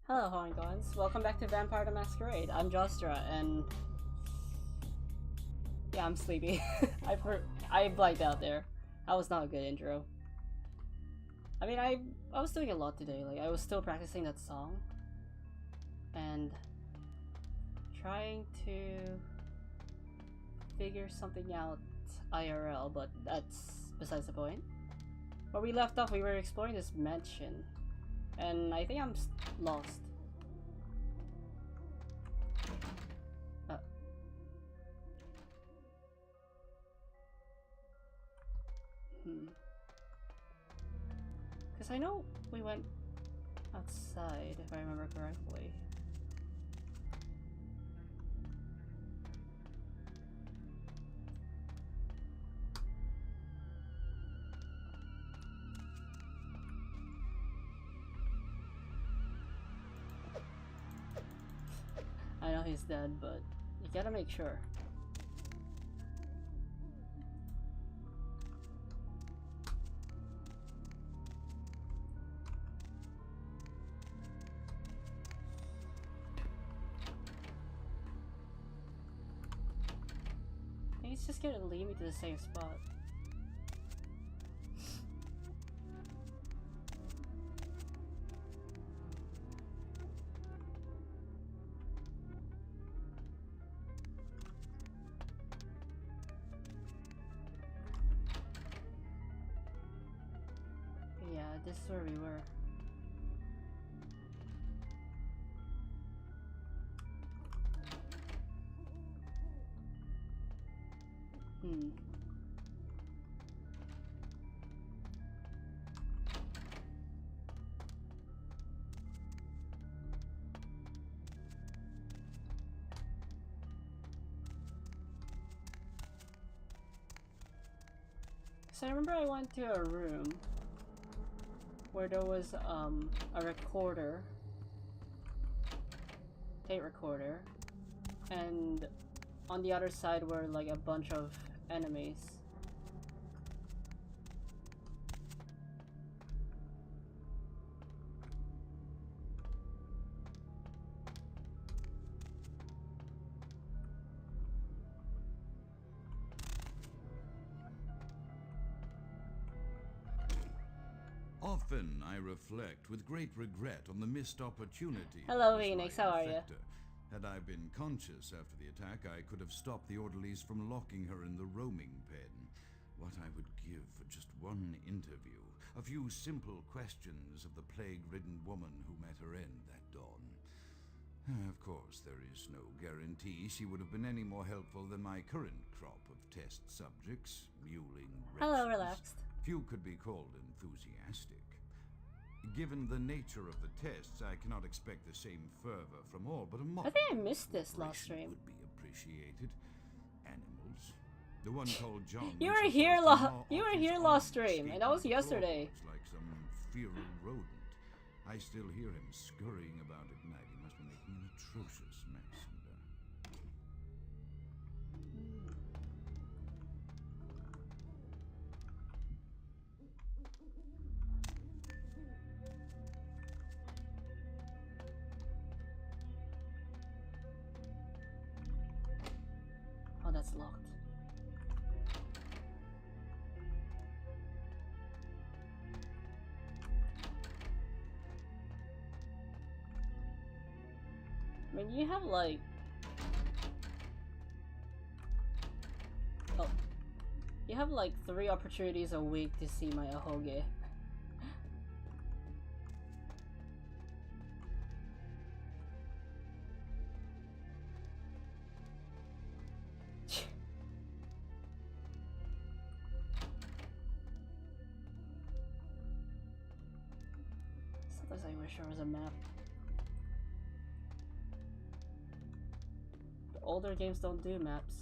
Hello, Hongkons. Welcome back to Vampire the Masquerade. I'm Jostra, and yeah, I'm sleepy. I blanked out there. That was not a good intro. I mean, I was doing a lot today. Like, I was still practicing that song and trying to figure something out IRL, but that's besides the point. Where we left off, we were exploring this mansion, and I think I'm lost. Because I know we went outside, if I remember correctly. I know he's dead, but you gotta make sure. I think it's just gonna lead me to the same spot. Yeah, this is where we were. So I remember I went to a room where there was a recorder, tape recorder, and on the other side were like a bunch of enemies. Often I reflect with great regret on the missed opportunity. Hello, Phoenix. How are you? Had I been conscious after the attack, I could have stopped the orderlies from locking her in the roaming pen. What I would give for just one interview, a few simple questions of the plague-ridden woman who met her end that dawn. Of course, there is no guarantee she would have been any more helpful than my current crop of test subjects, mewling wretches. Hello, relaxed. Few could be called enthusiastic. Given the nature of the tests, I cannot expect the same fervor from all, but a I think I missed this last stream. would be appreciated. Animals. The one called John. You were here last stream, and that was yesterday. Like some feral rodent. I still hear him scurrying about at night. He must be making an atrocious mess. Oh, that's locked. I mean, you have like... Oh. You have like 3 opportunities a week to see my ahoge. Sometimes I wish there was a map. The older games don't do maps.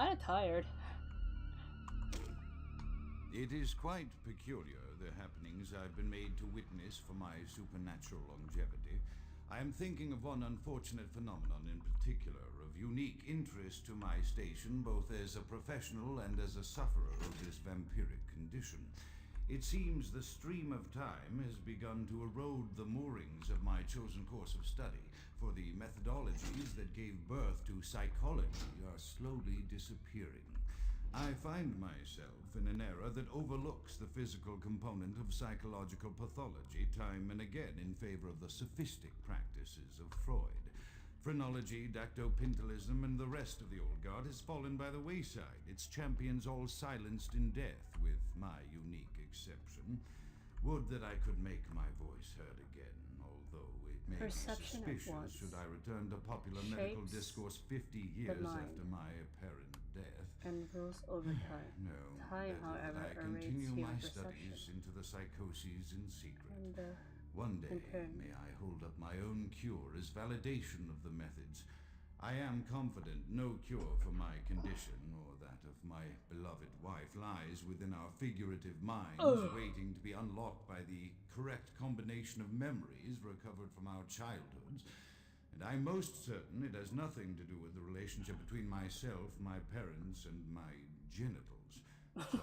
kind of tired. It is quite peculiar, the happenings I've been made to witness for my supernatural longevity. I am thinking of one unfortunate phenomenon in particular, of unique interest to my station, both as a professional and as a sufferer of this vampiric condition. It seems the stream of time has begun to erode the moorings of my chosen course of study, for the methodologies that gave birth to psychology are slowly disappearing. I find myself in an era that overlooks the physical component of psychological pathology time and again in favor of the sophistic practices of Freud. Phrenology, dactopintilism, and the rest of the old guard has fallen by the wayside, its champions all silenced in death, with my unique exception. Would that I could make my voice heard again, although it may Perception be suspicious should I return to popular medical discourse 50 years after my apparent death. And rules over time. No, Time, better however, that I continue my perception. studies into the psychoses in secret. And, One day, Okay. may I hold up my own cure as validation of the methods. I am confident no cure for my condition, or that of my beloved wife, lies within our figurative minds, waiting to be unlocked by the correct combination of memories recovered from our childhoods. And I'm most certain it has nothing to do with the relationship between myself, my parents, and my genitals.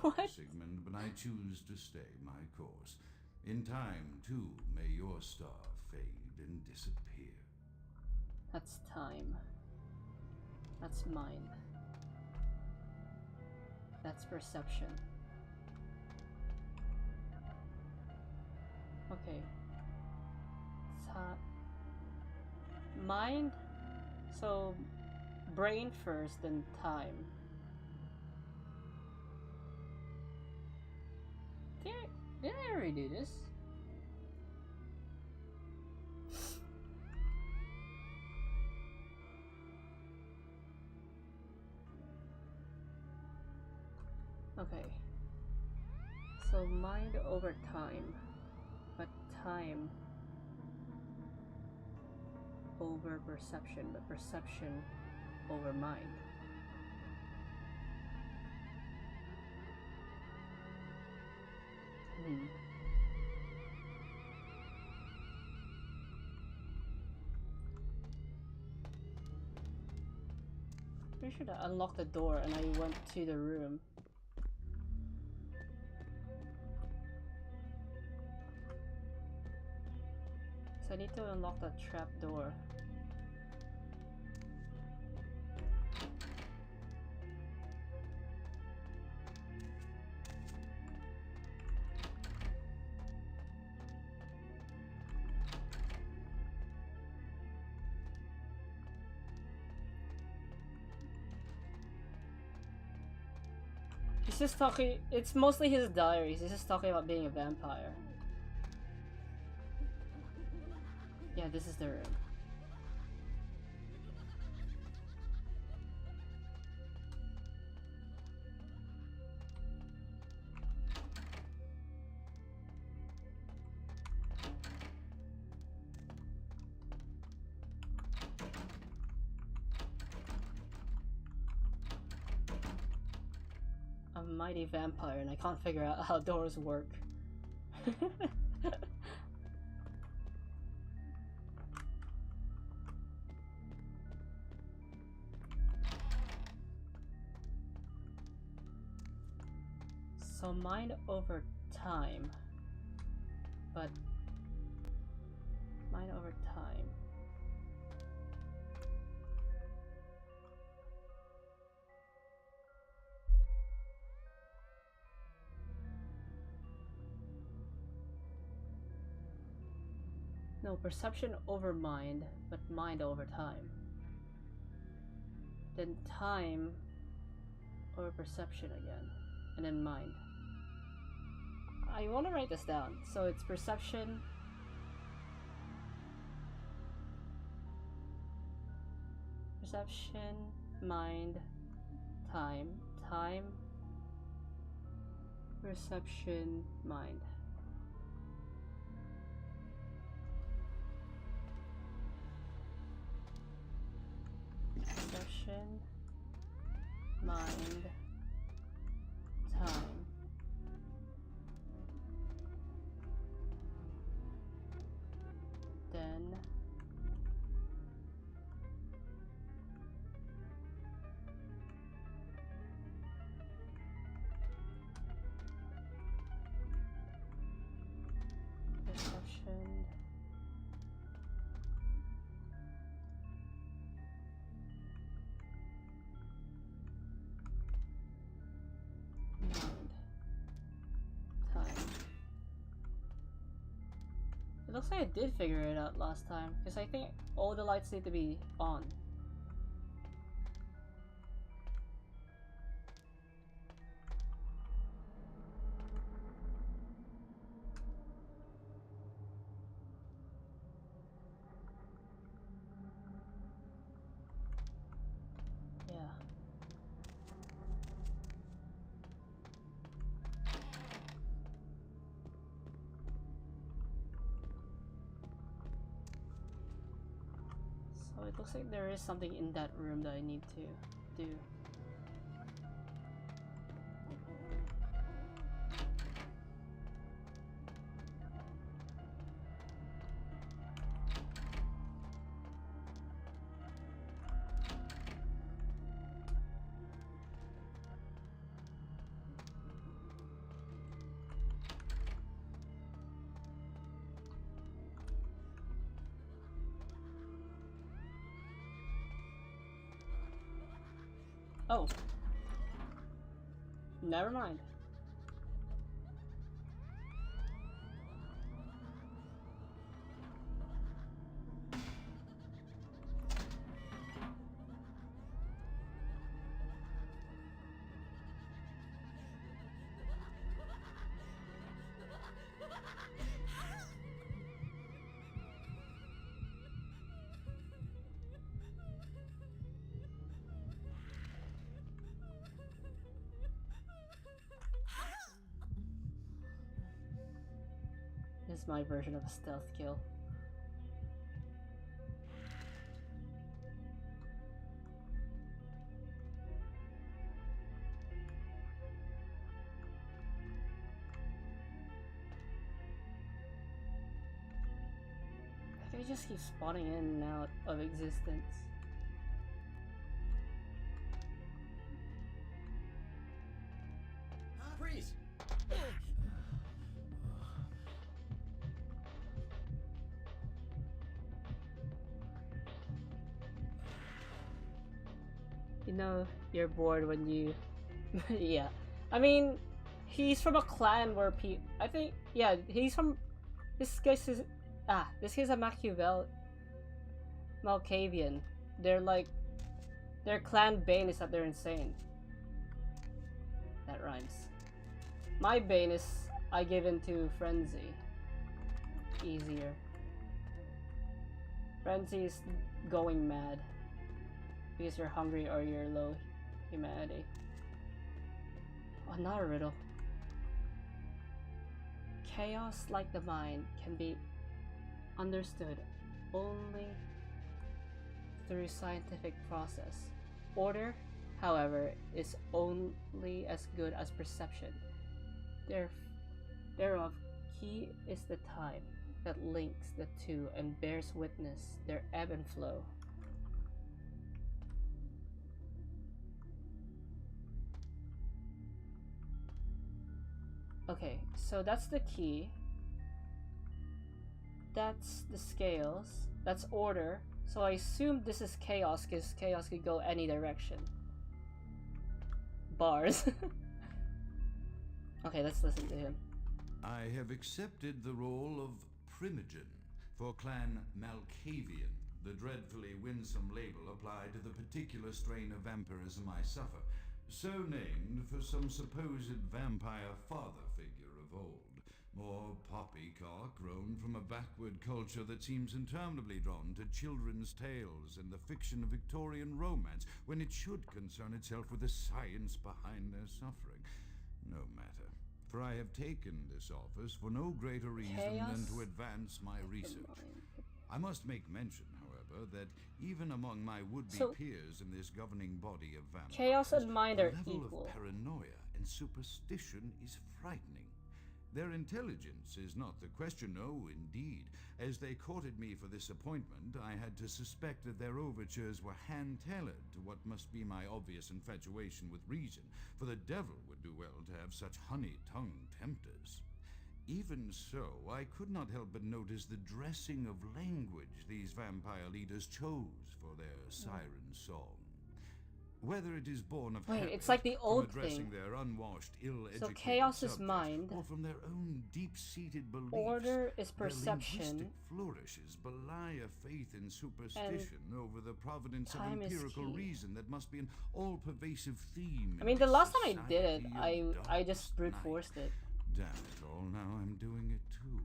What? Sigmund, but I choose to stay my course. In time, too, may your star fade and disappear. That's time. That's mind. That's perception. Okay. Mind? So, brain first, then time. Did I already do this? Okay. So mind over time, but time over perception, but perception over mind. Pretty sure I unlocked the door and I went to the room. So I need to unlock the trap door. He's just talking, it's mostly his diaries, he's just talking about being a vampire. Yeah, this is the room. I'm a mighty vampire and I can't figure out how doors work. So mind over time, but mind over time. No, perception over mind, but mind over time. Then time over perception again, and then mind. I want to write this down. So it's perception, mind, time, perception, mind. Perception, mind, time. Then perception. Mind. Time. It looks like I did figure it out last time, because I think all the lights need to be on. Yeah. So it looks like there is something in that room that I need to do. Oh. Never mind. This is my version of a stealth kill. They just keep spawning in and out of existence. Freeze! You know, you're bored when you... yeah. I mean, he's from a clan where I think, yeah, he's from... This guy's a Malkavian. They're like... Their clan bane is that they're insane. That rhymes. My bane is I give into frenzy. Easier. Frenzy is going mad. Because you're hungry or you're low humanity. Oh, another riddle. Chaos like the mind can be understood only through scientific process. Order, however, is only as good as perception. Thereof, key is the time that links the two and bears witness their ebb and flow. Okay, so that's the key. That's the scales. That's order. So I assume this is chaos because chaos could go any direction. Bars. Okay, let's listen to him. I have accepted the role of Primogen for Clan Malkavian, the dreadfully winsome label applied to the particular strain of vampirism I suffer, so named for some supposed vampire father figure of old. More poppycock grown from a backward culture that seems interminably drawn to children's tales and the fiction of Victorian romance, when it should concern itself with the science behind their suffering. No matter, for I have taken this office for no greater reason than to advance my research. I must make mention, however, however, that even among my would-be So, peers in this governing body of vampires, Chaos and Mind are the level equal. of paranoia and superstition is frightening. Their intelligence is not the question, no, indeed. As they courted me for this appointment, I had to suspect that their overtures were hand-tailored to what must be my obvious infatuation with reason, for the devil would do well to have such honey-tongued tempters. Even so, I could not help but notice the dressing of language these vampire leaders chose for their siren song. Whether it is born of habit, it's like the old from addressing thing. their unwashed, ill-educated So chaos is subjects, mind, or from their own deep-seated beliefs, order is their perception, linguistic flourishes belie a faith in superstition over the providence of time is empirical key. reason that must be an all-pervasive theme. I mean, in the this last time I did it, society of I dark just brute night. forced it. Damn it all, now I'm doing it too.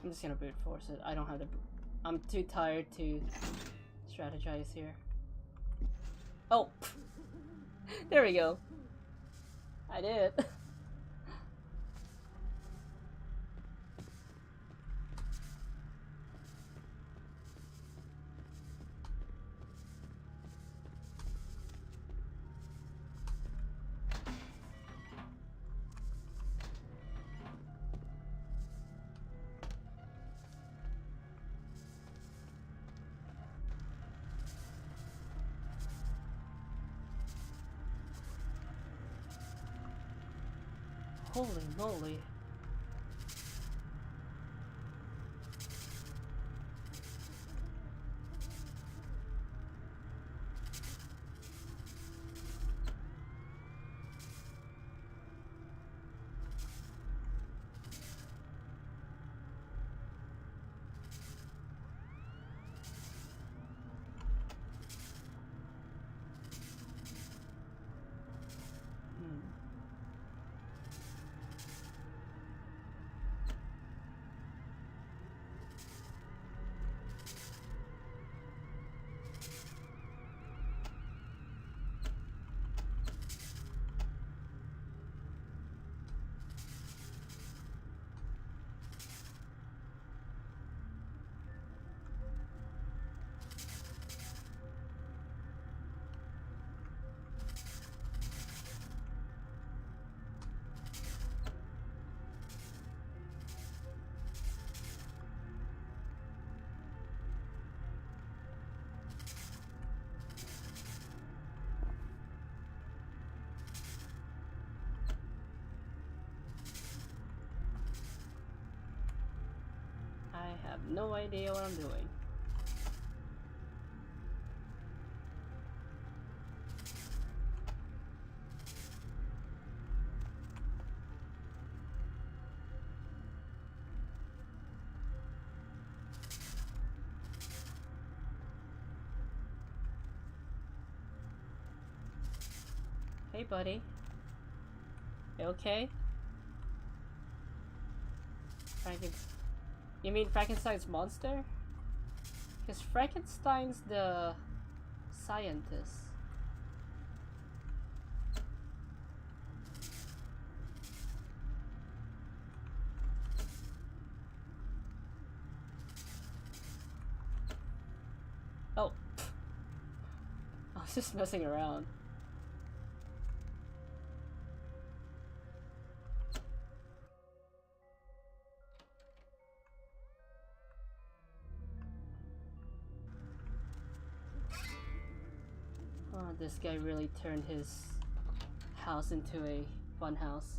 I'm just gonna brute force it. I don't have the. I'm too tired to strategize here. Oh! There we go. I did it. Holy moly. I have no idea what I'm doing. Hey buddy. You okay? You mean Frankenstein's monster? Because Frankenstein's the scientist. Oh. I was just messing around. Oh, this guy really turned his house into a fun house.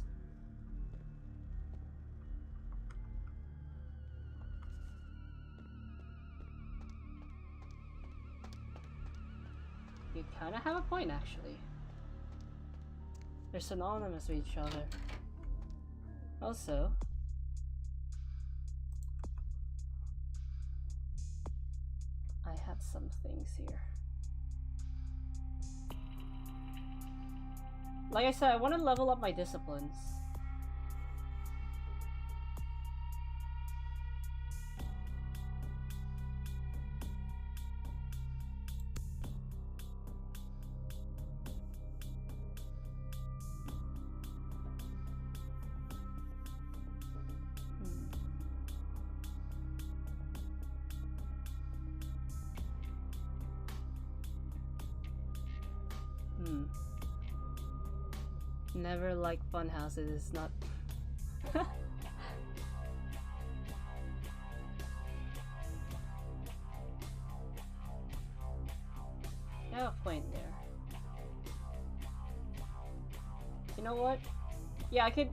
You kind of have a point, actually. They're synonymous with each other. Also, I have some things here. Like I said, I want to level up my disciplines. Never like fun houses. It's not. You have a point there. You know what? Yeah, I could.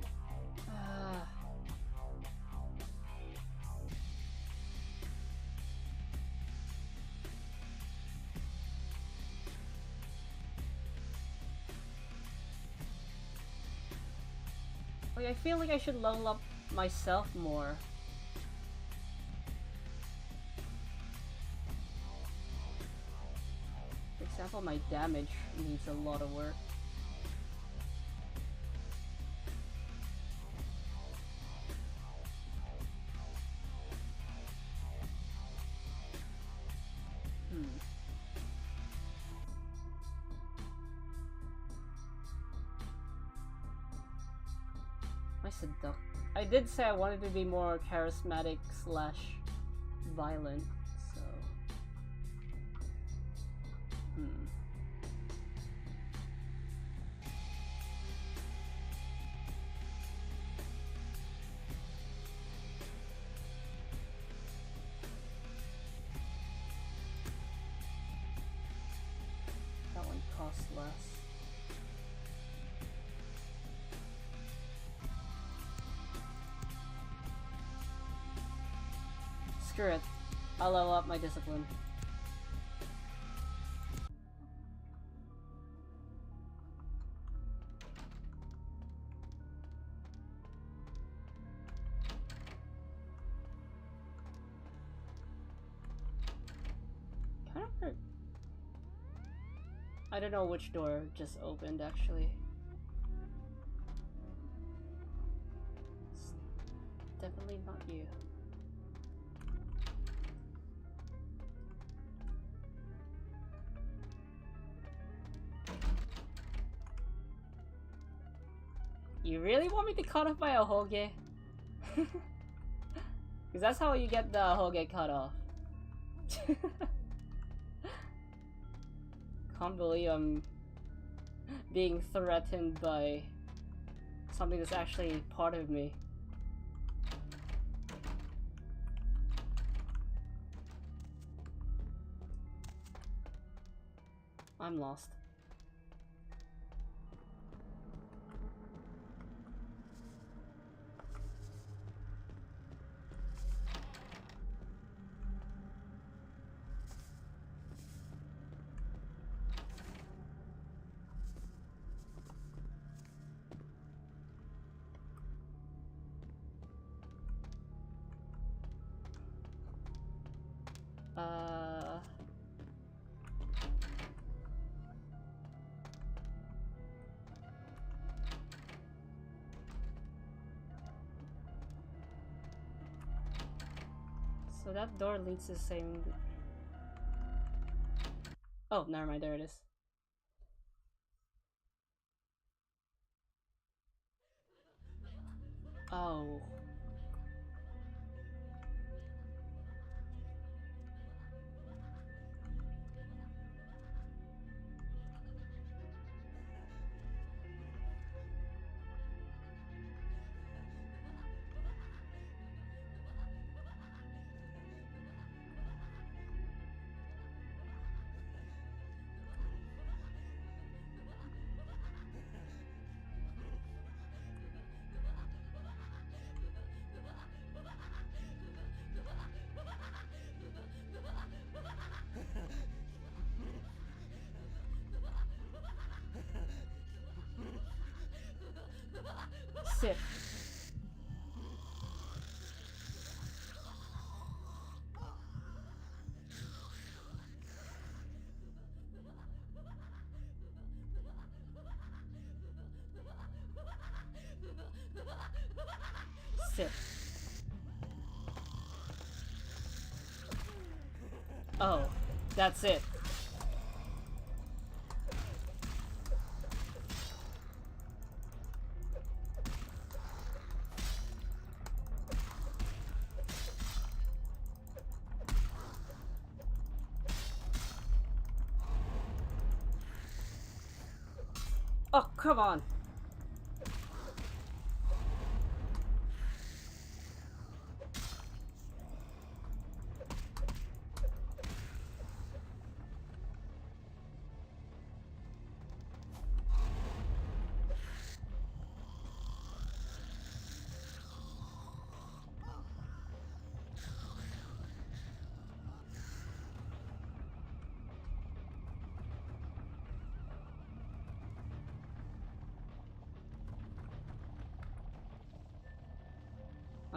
Like, I feel like I should level up myself more. For example, my damage needs a lot of work. I did say I wanted to be more charismatic slash violent, so that one costs less. Screw it. I'll level up my discipline. Kind of hurt. I don't know which door just opened actually. It's definitely not you. You really want me to cut off my ahoge? Because that's how you get the ahoge cut off. Can't believe I'm being threatened by something that's actually part of me. I'm lost. So that door leads to the same... Oh, never mind, there it is. Oh. Sit. Sit. Oh, that's it. Oh, come on.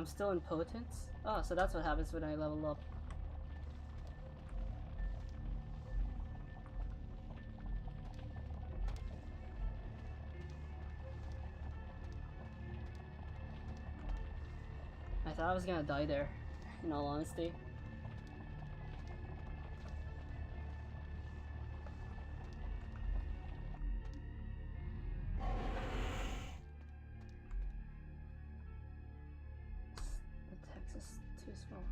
I'm still in potence? Oh, so that's what happens when I level up. I thought I was gonna die there, in all honesty. The text is too small.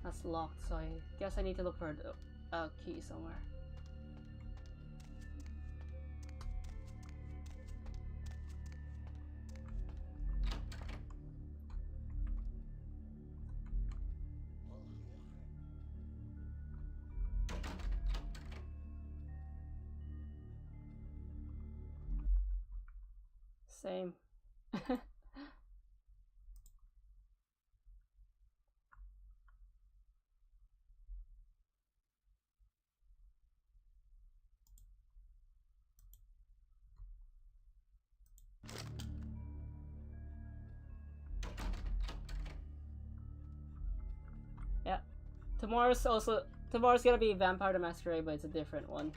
That's locked, so I guess I need to look for a key somewhere. Same. Yeah. Tomorrow's gonna be Vampire the Masquerade, but it's a different one.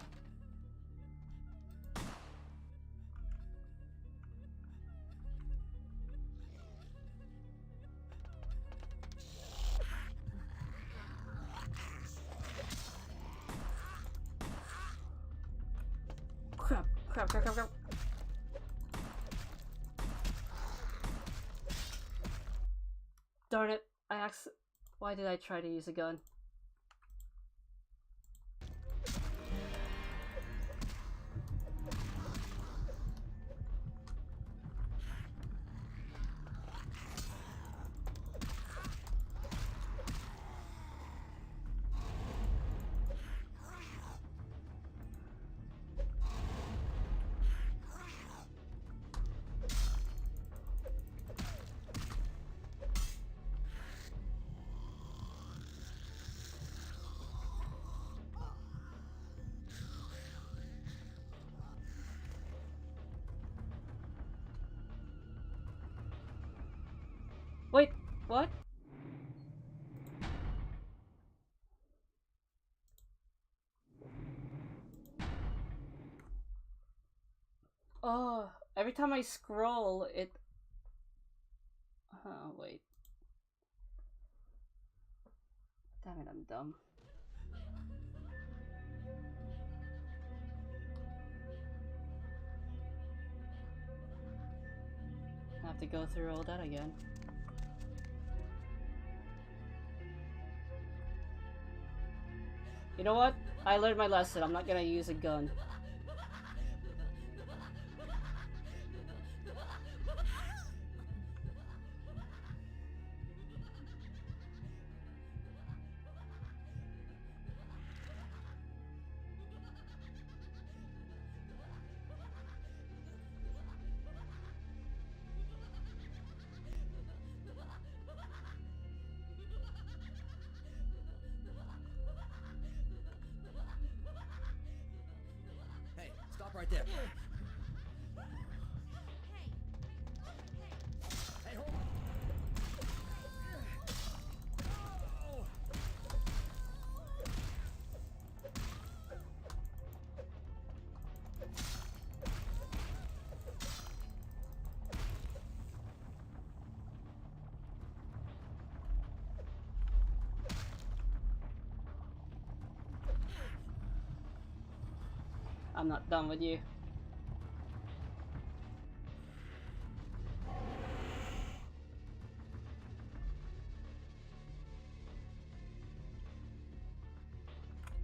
Crap, crap, crap, crap, crap. Darn it, why did I try to use a gun? Wait, what? Oh, every time I scroll, it... Oh, wait. Damn it, I'm dumb. I have to go through all that again. You know what? I learned my lesson. I'm not gonna use a gun. Right there. Hey, hold on. I'm not done with you.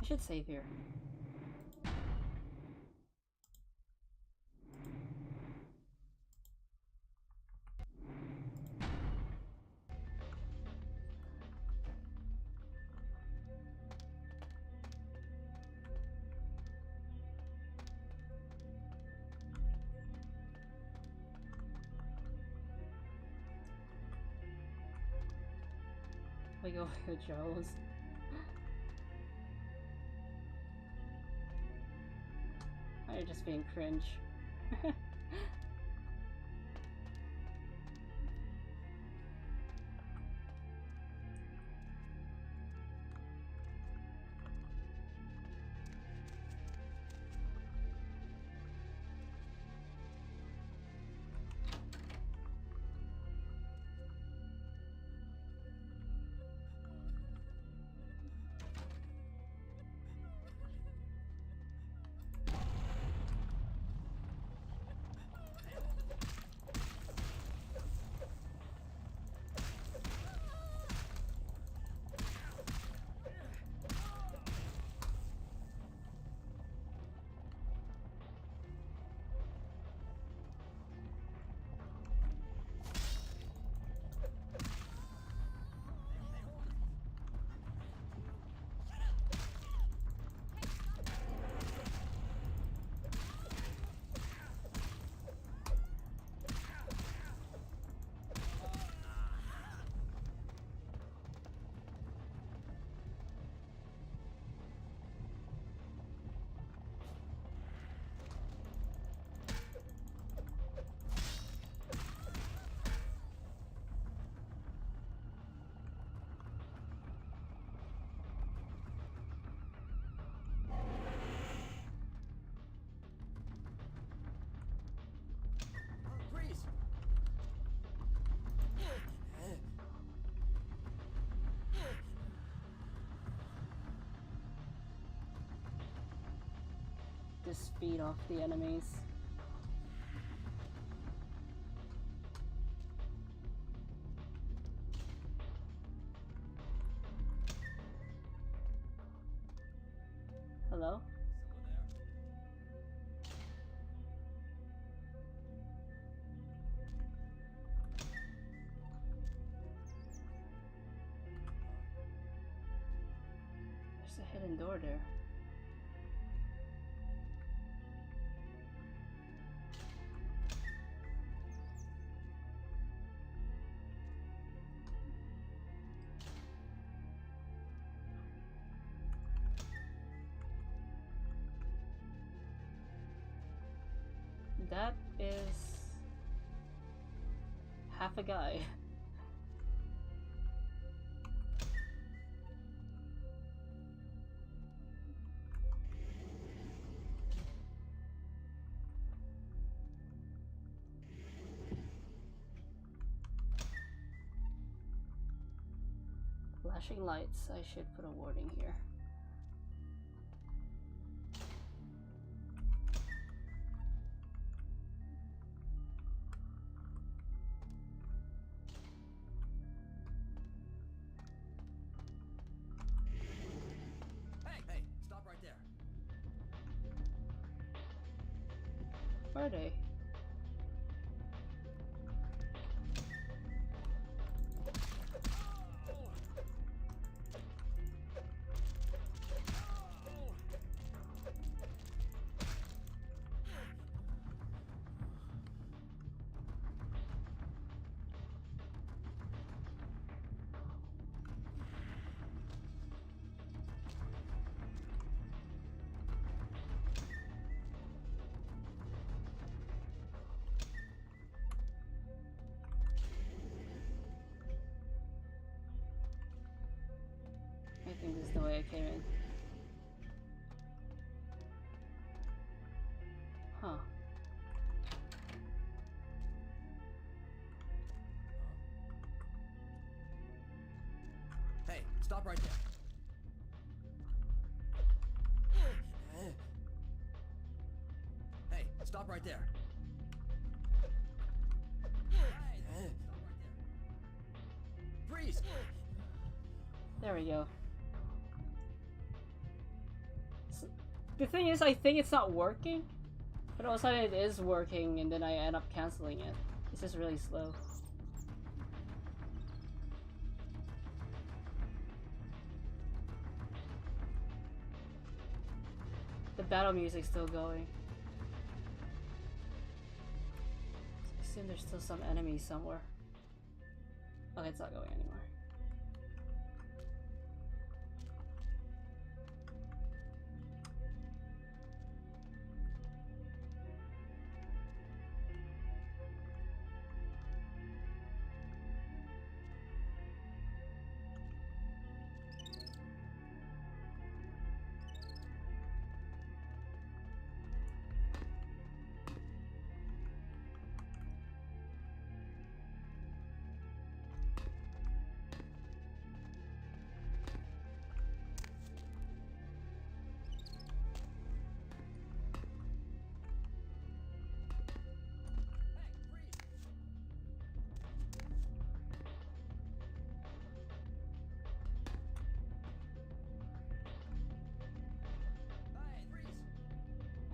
I should save here. We go with Joe's. They're just being cringe. Freeze! Just feed off the enemies. Hello? There's a hidden door there. That is half a guy. Flashing lights. I should put a warning here. Hey, stop right there. Where are they? I think this is the way I came in. Huh. Hey, stop right there. Hey, stop right there. Freeze! There we go. The thing is, I think it's not working, but all of a sudden it is working, and then I end up canceling it. It's just really slow. The battle music's still going. I assume there's still some enemies somewhere. Okay, it's not going anymore.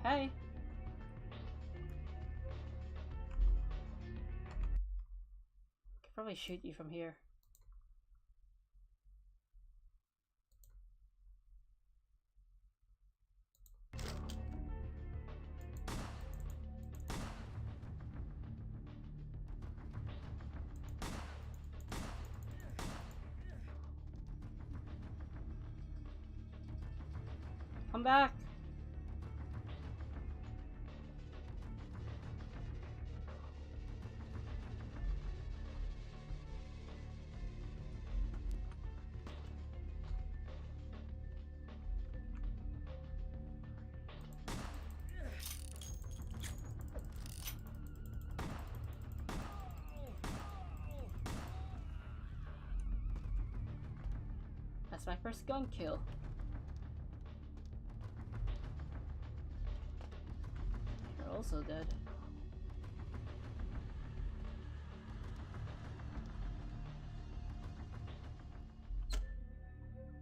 Hey! Could probably shoot you from here. Come back! That's my first gun kill. You're also dead.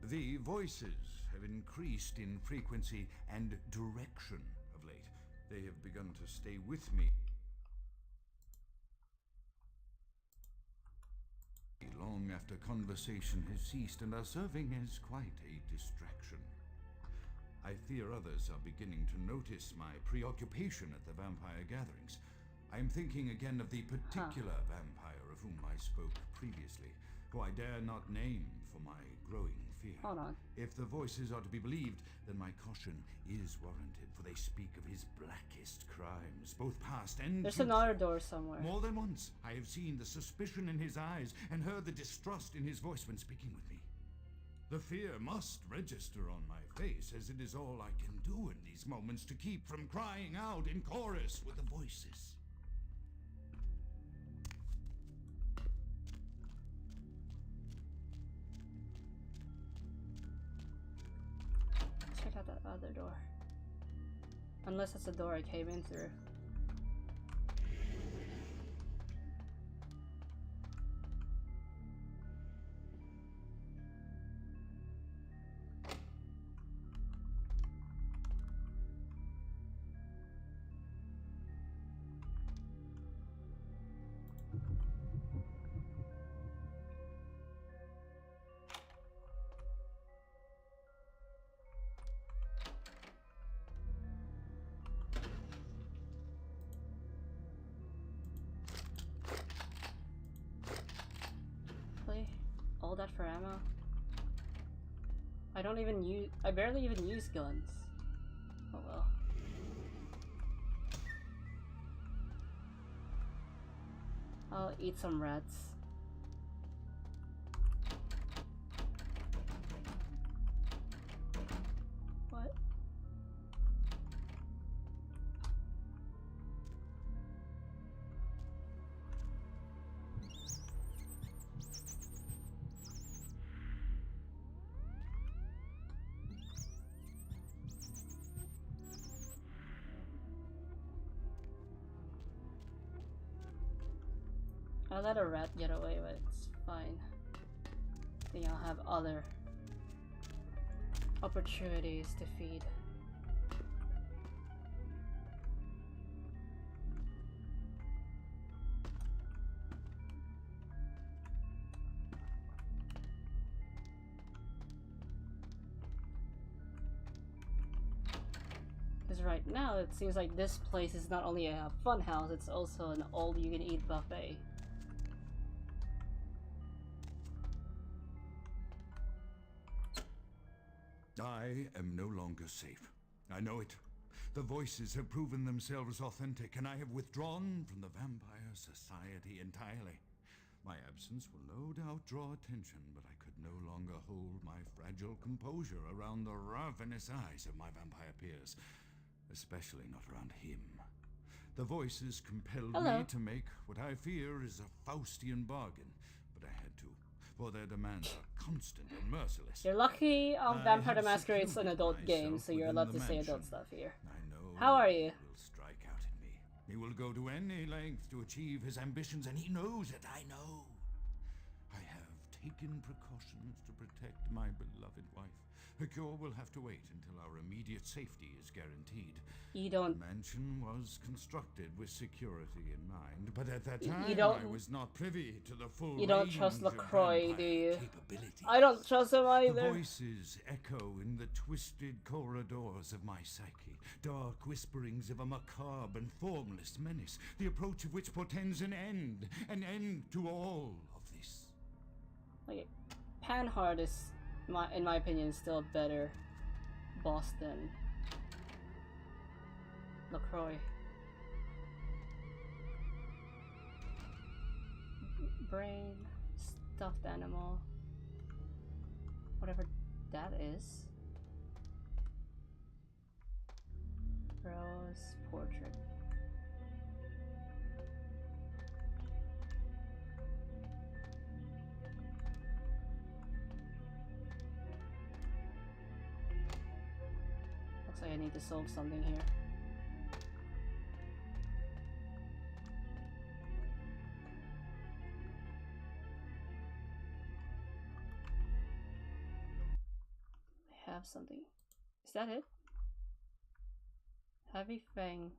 The voices have increased in frequency and direction of late. They have begun to stay with me long after conversation has ceased and are serving as quite a distraction. I fear others are beginning to notice my preoccupation at the vampire gatherings. I am thinking again of the particular vampire of whom I spoke previously, who I dare not name for my growing fear. Hold on. If the voices are to be believed, then my caution is warranted, for they speak of his blackest crimes, both past and There's future. another door somewhere. More than once, I have seen the suspicion in his eyes and heard the distrust in his voice when speaking with me. The fear must register on my face, as it is all I can do in these moments to keep from crying out in chorus with the voices. Check out that other door. Unless it's the door I came in through. All that for ammo? I barely even use guns. Oh well. I'll eat some rats. What? I let a rat get away, but it's fine. I think I'll have other opportunities to feed. Because right now it seems like this place is not only a fun house, it's also an all-you-can-eat buffet. I am no longer safe. I know it. The voices have proven themselves authentic, and I have withdrawn from the Vampire Society entirely. My absence will no doubt draw attention, but I could no longer hold my fragile composure around the ravenous eyes of my vampire peers, especially not around him. The voices compelled me to make what I fear is a Faustian bargain, but I had to, for their demands are constant and merciless. You're lucky Vampire the Masquerade is an adult game, so you're allowed to say adult stuff here. I know. How are you? He will strike out at me. He will go to any length to achieve his ambitions, and he knows it. I know. I have taken precautions to protect my beloved wife, A cure will have to wait until our immediate safety is guaranteed. You don't. The mansion was constructed with security in mind, but at that time You don't. I was not privy to the full You don't range trust of LaCroix, do vampire you? capabilities. I don't trust him The either. voices echo in the twisted corridors of my psyche, dark whisperings of a macabre and formless menace, the approach of which portends an end to all of this. Like, Panhard is, in my opinion, still a better boss than LaCroix. Brain, stuffed animal, whatever that is. Rose portrait. Looks like I need to solve something here. I have something. Is that it? Heavy Fang.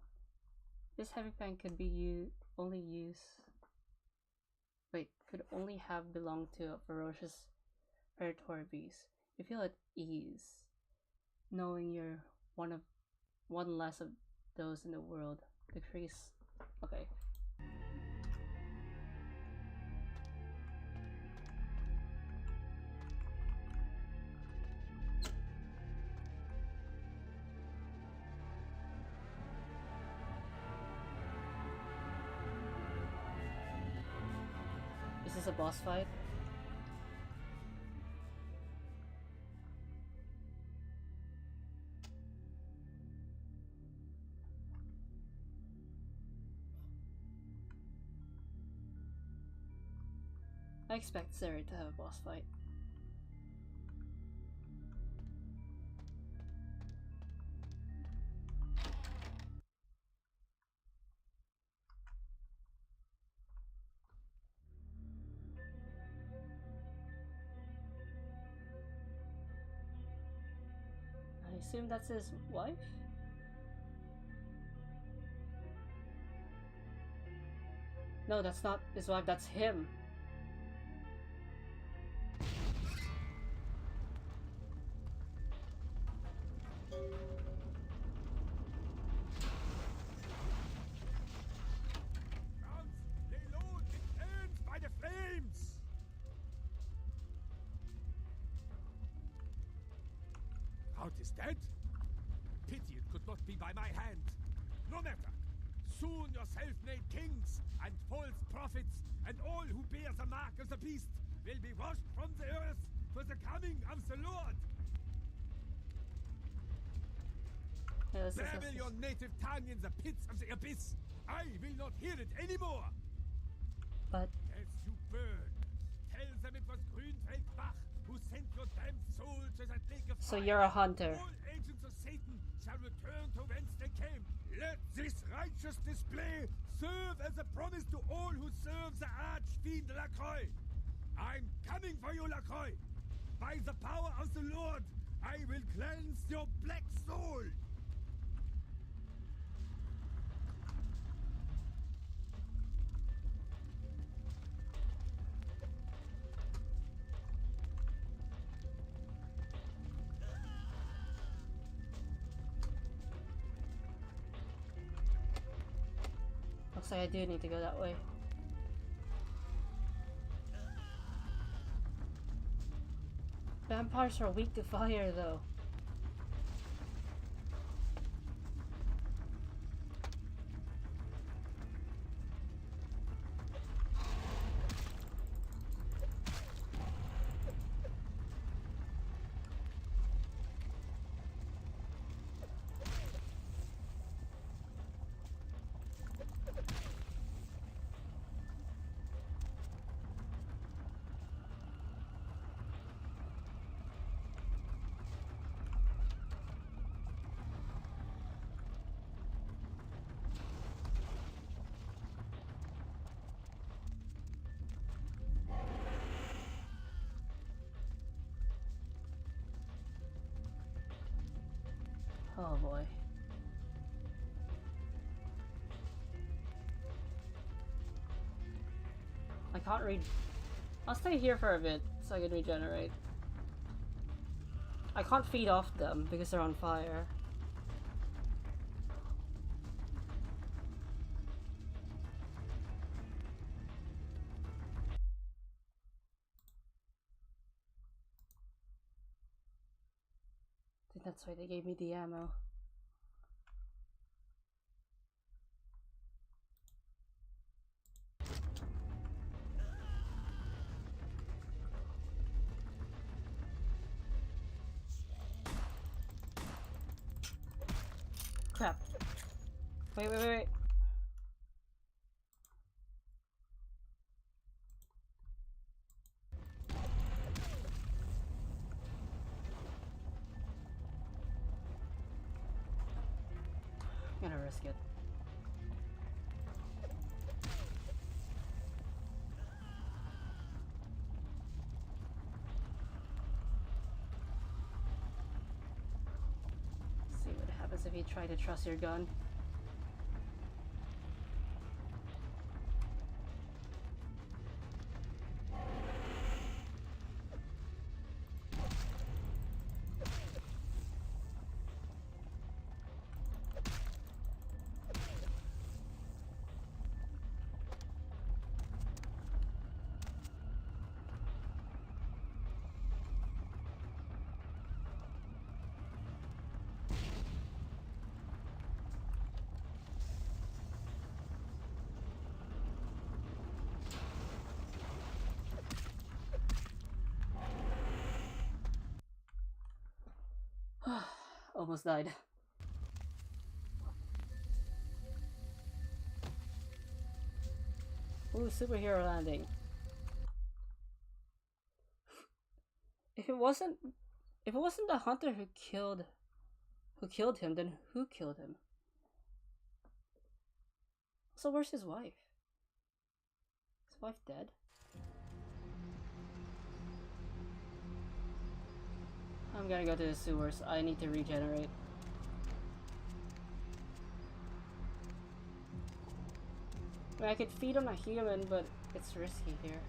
This Heavy Fang could be only could only have belonged to a ferocious predatory beast. You feel at ease, knowing you're one less of those in the world. Decrease. Okay. Is this a boss fight? I expect Sari to have a boss fight. I assume that's his wife? No, that's not his wife, that's him. Is dead? Pity it could not be by my hand. No matter. Soon your self-made kings and false prophets and all who bear the mark of the beast will be washed from the earth for the coming of the Lord. Yeah, Babble your native tongue in the pits of the abyss. I will not hear it anymore. But As you burn, tell them it was Grünfeld Bach who sent your damned soul to that lake of so fire. you're a hunter. All agents of Satan shall return to whence they came. Let this righteous display serve as a promise to all who serve the archfiend LaCroix. I'm coming for you, LaCroix. By the power of the Lord, I will cleanse your black soul. Looks like I do need to go that way. Vampires are weak to fire, though. Oh boy. I can't read. I'll stay here for a bit so I can regenerate. I can't feed off them because they're on fire. I think that's why they gave me the ammo. Crap. Wait, wait, wait, wait. I'm gonna risk it. See what happens if you try to trust your gun. Almost died. Ooh, superhero landing. If it wasn't the hunter who killed him, then who killed him? So where's his wife? Is his wife dead? I'm gonna go to the sewers. I need to regenerate. I mean, I could feed on a human, but it's risky here.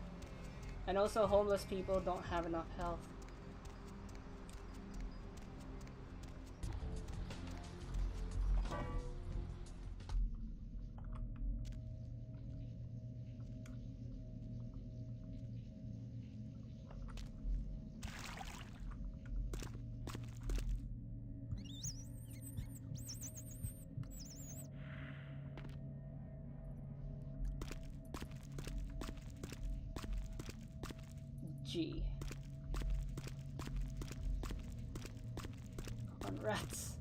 And also homeless people don't have enough health. G. On rats.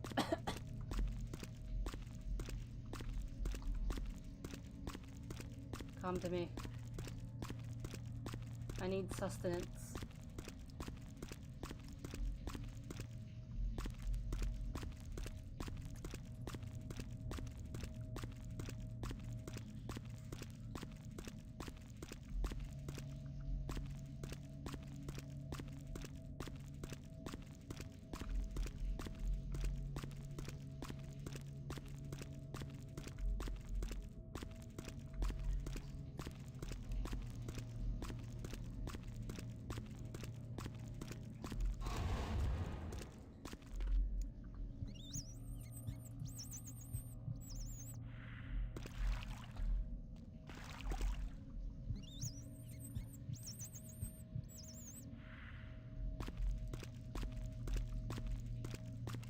Come to me. I need sustenance.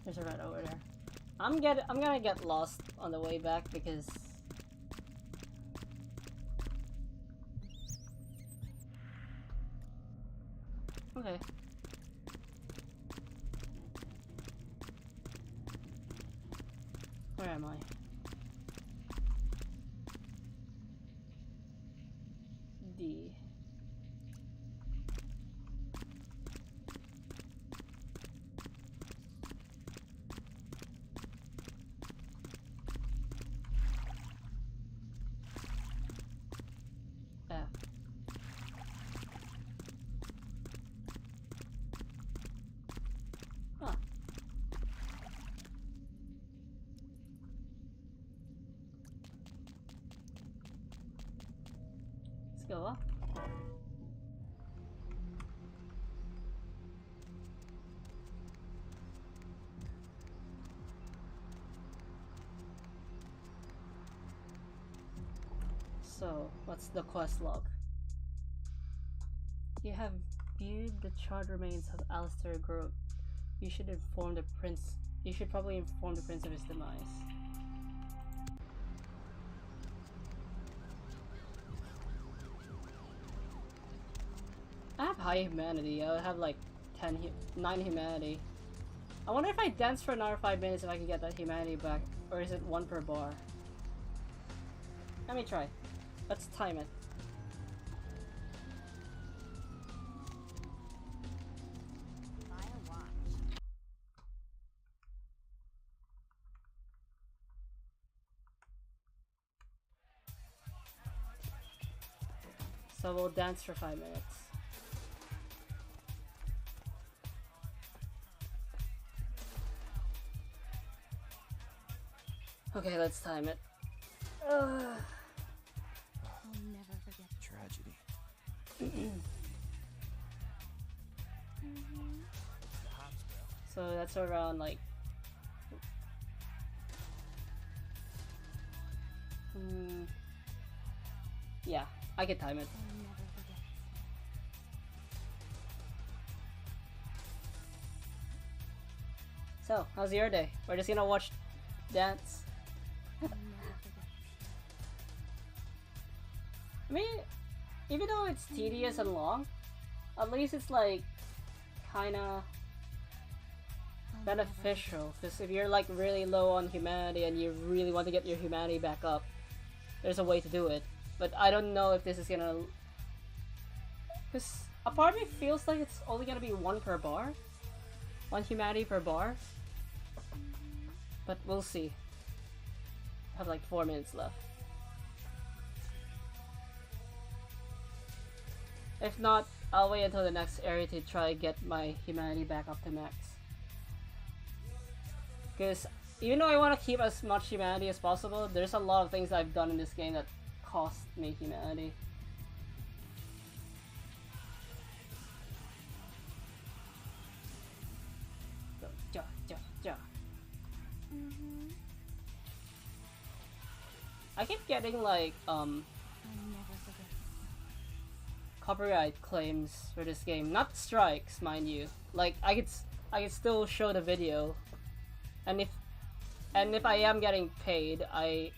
There's a rat over there. I'm gonna get lost on the way back because okay. Where am I? D. F. Huh. go up. So, what's the quest log? You have viewed the charred remains of Alistair Grote. You should inform the prince. You should probably inform the prince of his demise. I have high humanity. I have like 9 humanity. I wonder if I dance for another 5 minutes if I can get that humanity back, or is it 1 per bar? Let me try. Let's time it. So we'll dance for 5 minutes. Okay, let's time it. I'll never forget. Tragedy. So that's around like... yeah, I can time it. I'll never forget. So, how's your day? We're just gonna watch dance. I'll never forget. I mean, even though it's tedious and long, at least it's like kinda I'll beneficial. Because if you're like really low on humanity and you really want to get your humanity back up, there's a way to do it. But I don't know if this is gonna... Because a part of me feels like it's only gonna be 1 per bar. 1 humanity per bar. But we'll see. I have like 4 minutes left. If not, I'll wait until the next area to try to get my humanity back up to max. Because even though I want to keep as much humanity as possible, there's a lot of things I've done in this game that cost me humanity. So, ja, ja, ja. I keep getting like I'll never forget. copyright claims for this game, not strikes, mind you. Like I could still show the video, and if I am getting paid, I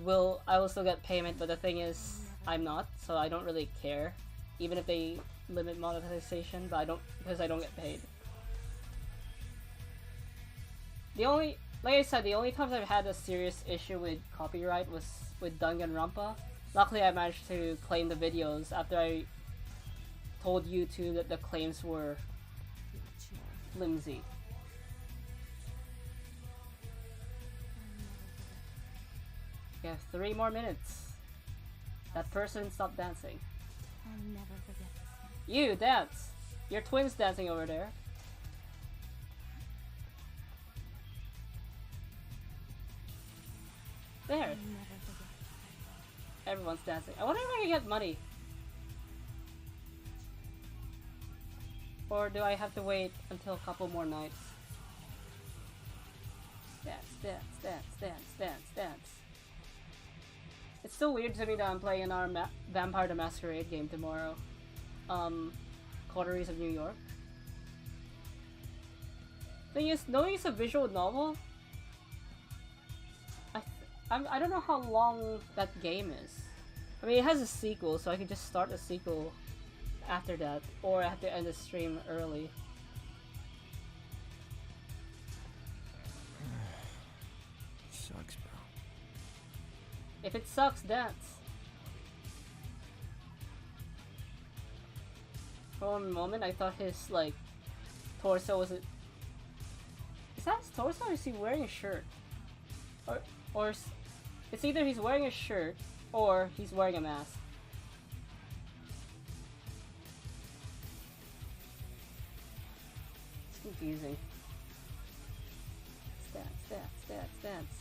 will still get payment. But the thing is, I'm not, so I don't really care, even if they limit monetization. But I don't, because I don't get paid. Like I said, the only times I've had a serious issue with copyright was with Danganronpa. Luckily, I managed to claim the videos after I told YouTube that the claims were flimsy. You have 3 more minutes. That person stopped dancing. I'll never forget this night. You dance! Your twin's dancing over there. There. I'll never forget. Everyone's dancing. I wonder if I can get money. Or do I have to wait until a couple more nights? Dance, dance, dance, dance, dance, dance. It's still weird to me that I'm playing our Vampire the Masquerade game tomorrow. Coteries of New York. Thing is, knowing it's a visual novel, I don't know how long that game is. I mean, it has a sequel, so I could just start a sequel after that, or I have to end the stream early. Sucks, bro. If it sucks, dance. For a moment, I thought his, like, torso was... Is that his torso, or is he wearing a shirt? Or it's either he's wearing a shirt, or he's wearing a mask. It's confusing. Dance, dance, dance, dance.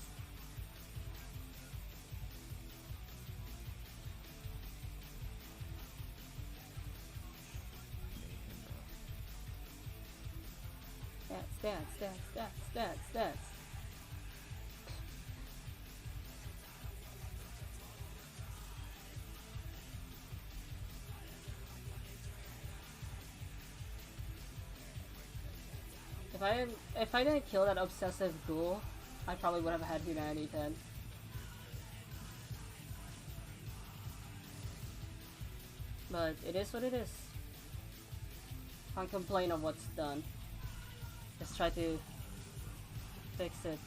dance, dance, dance, dance, dance. If I didn't kill that obsessive ghoul, I probably would have had humanity 10. But it is what it is. Can't complain of what's done. Just try to fix it.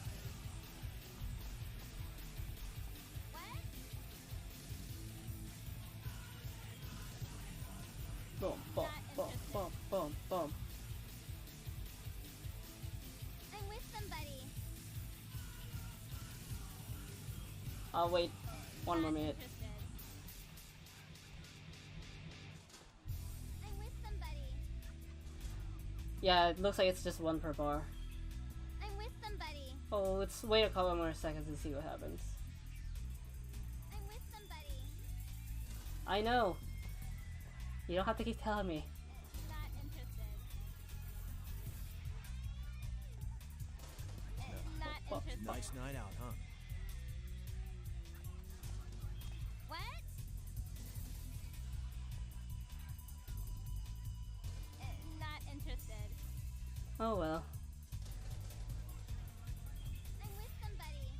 Boom, boom, boom, boom, boom, boom. I'm with somebody. I'll wait one more minute. I'm with somebody. Yeah, it looks like it's just one per bar. I'm with somebody. Oh, let's wait a couple more seconds and see what happens. I'm with somebody. I know. You don't have to keep telling me. Not interested. Not interested. Nice night out, huh? What? Not interested. Oh well. I'm with somebody.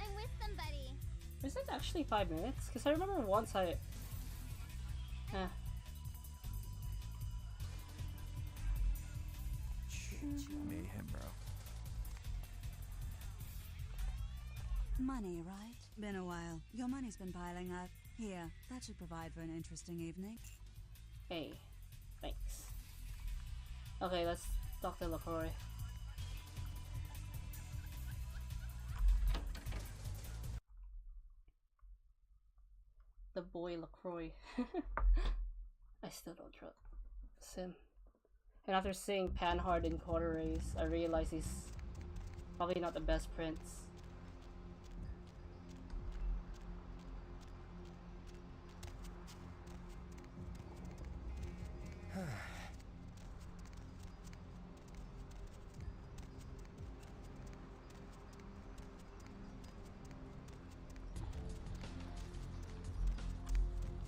I'm with somebody. Is it actually 5 minutes? Because I remember once I... Mayhem, bro. Money, right? Been a while. Your money's been piling up. Here, that should provide for an interesting evening. Hey, thanks. Okay, let's talk to LaCroix. The boy LaCroix. I still don't trust him. And after seeing Panhard in Quarter Race, I realize he's probably not the best prince.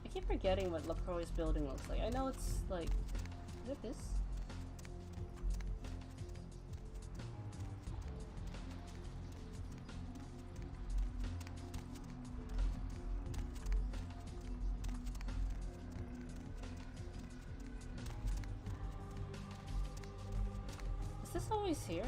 I keep forgetting what LaCroix's building looks like. I know it's like... Is it this? Is this always here?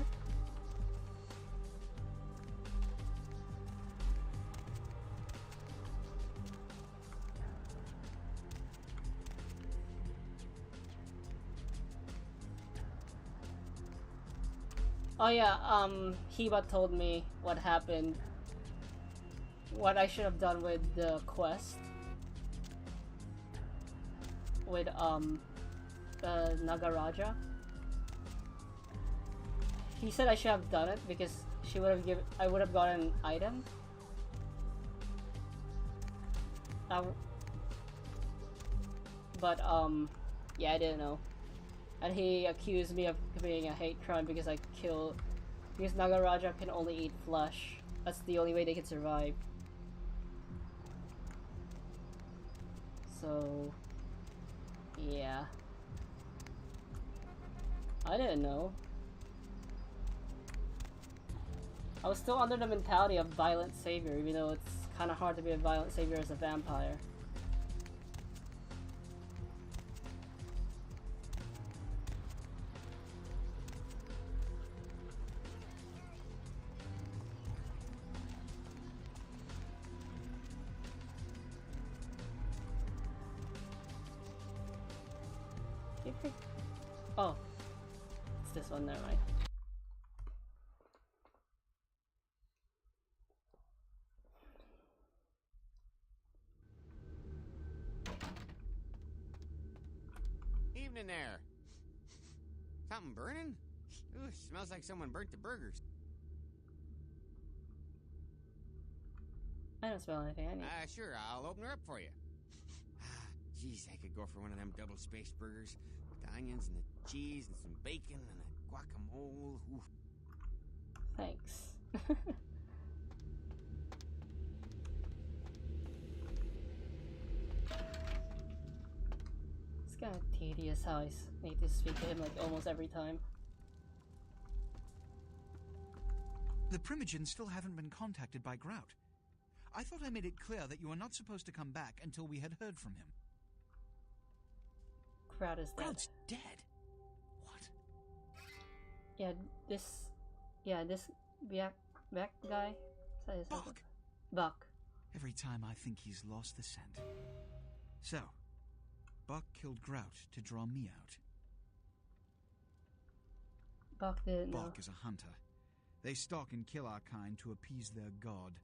Oh yeah, Hiba told me what happened. What I should have done with the quest. With, Nagaraja. He said I should have done it because she would have given... I would have gotten an item. But, yeah, I didn't know. And he accused me of committing a hate crime because I killed... Because Nagaraja can only eat flesh. That's the only way they can survive. So... yeah. I didn't know. I was still under the mentality of violent savior, even though it's kind of hard to be a violent savior as a vampire. Oh, it's this one, never mind. Evening there. Something burning? Ooh, smells like someone burnt the burgers. I don't smell anything. I need. Sure, I'll open her up for you. Jeez, I could go for one of them double-spaced burgers. onions and the cheese and some bacon and a guacamole. Oof. Thanks. It's kind of tedious how I need to speak to him like almost every time. The Primogens still haven't been contacted by Grout. I thought I made it clear that you were not supposed to come back until we had heard from him. Crowd is dead. Grout's dead? What? Yeah, this back guy. Is that his name? Buck! Buck. Every time I think he's lost the scent. So, Buck killed Grout to draw me out. Buck didn't know. Buck is a hunter. They stalk and kill our kind to appease their god.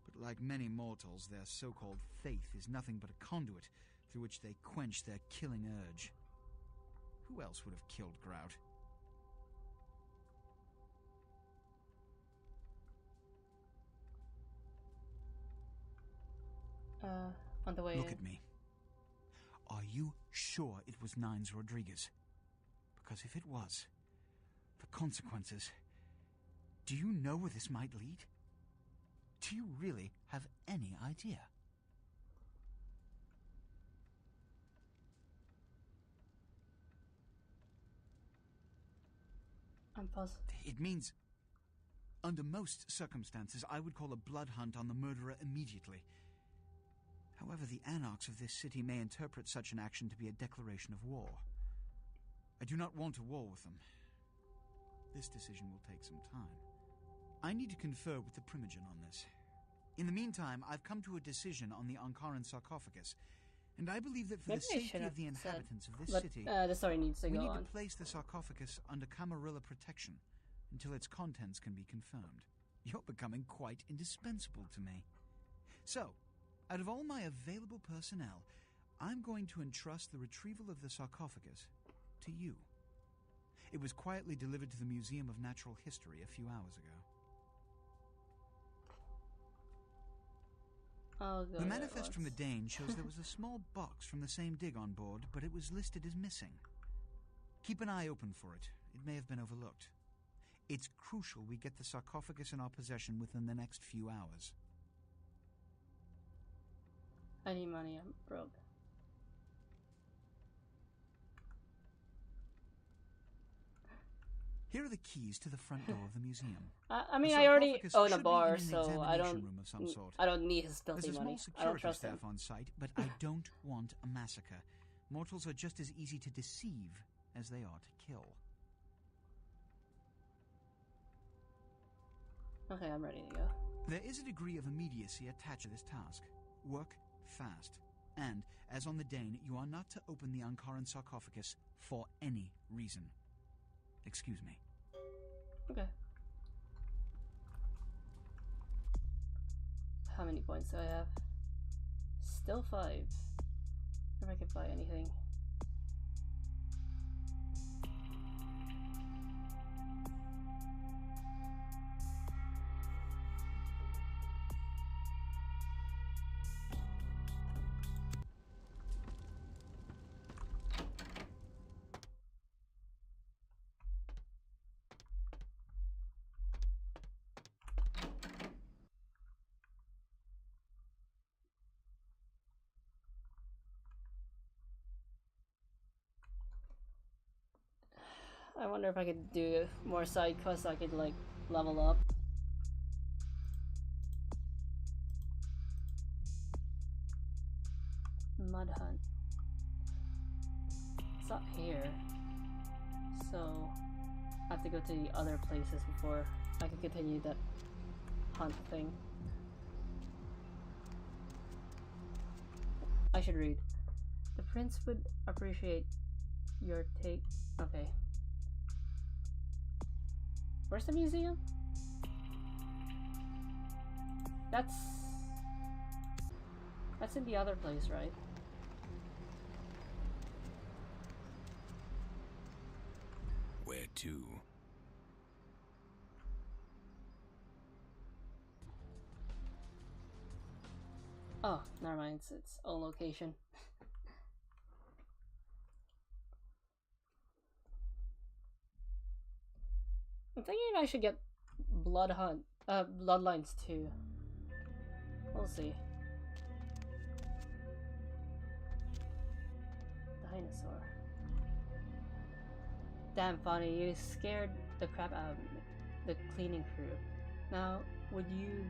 But like many mortals, their so-called faith is nothing but a conduit through which they quench their killing urge. Who else would have killed Grout? On the way Look in. at me. Are you sure it was Nines Rodriguez? Because if it was, the consequences... Do you know where this might lead? Do you really have any idea? I'm puzzled. It means, under most circumstances, I would call a blood hunt on the murderer immediately. However, the anarchs of this city may interpret such an action to be a declaration of war. I do not want a war with them. This decision will take some time. I need to confer with the Primogen on this. In the meantime, I've come to a decision on the Ankaran sarcophagus, and I believe that for Maybe the I safety should of have the said, inhabitants of this but city, the story needs to we go need on. to place the sarcophagus under Camarilla protection until its contents can be confirmed. You're becoming quite indispensable to me. So, out of all my available personnel, I'm going to entrust the retrieval of the sarcophagus to you. It was quietly delivered to the Museum of Natural History a few hours ago. The manifest from the Dane shows there was a small box from the same dig on board, but it was listed as missing. Keep an eye open for it. It may have been overlooked. It's crucial we get the sarcophagus in our possession within the next few hours. I need money, I'm broke. Here are the keys to the front door of the museum. I mean, The I already sarcophagus own a should be bar, in an so examination room of some sort. I don't need his filthy There's a money. small I don't security trust him. staff on site, but I don't want a massacre. Mortals are just as easy to deceive as they are to kill. Okay, I'm ready to go. There is a degree of immediacy attached to this task. Work fast. And, as on the Dane, you are not to open the Ankaran sarcophagus for any reason. Excuse me. Okay. How many points do I have? Still 5. If I can buy anything. I wonder if I could do more side quests so I could like level up. Mud hunt. It's not here. So I have to go to the other places before I can continue that hunt thing. I should read. The prince would appreciate your take. Okay. Where's the museum? That's in the other place, right? Where to? Oh, never mind. It's its own location. I'm thinking I should get Bloodlines too. We'll see. Dinosaur. Damn funny, you scared the crap out of the cleaning crew. Now, would you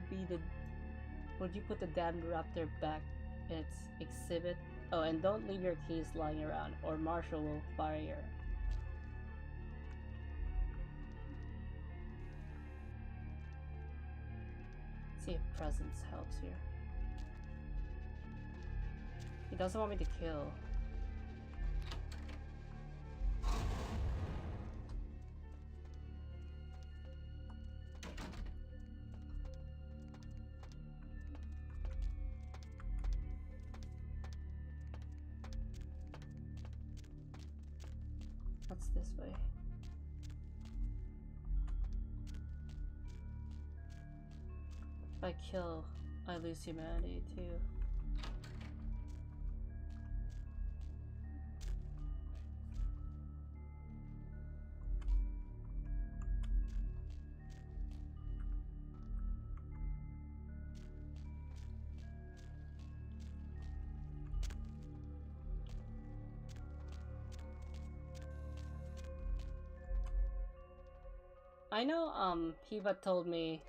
put the damn raptor back in its exhibit? Oh, and don't leave your keys lying around, or Marshall will fire you. See if presence helps here. He doesn't want me to kill. What's this way? If I kill, I lose humanity too. I know, Hiba told me,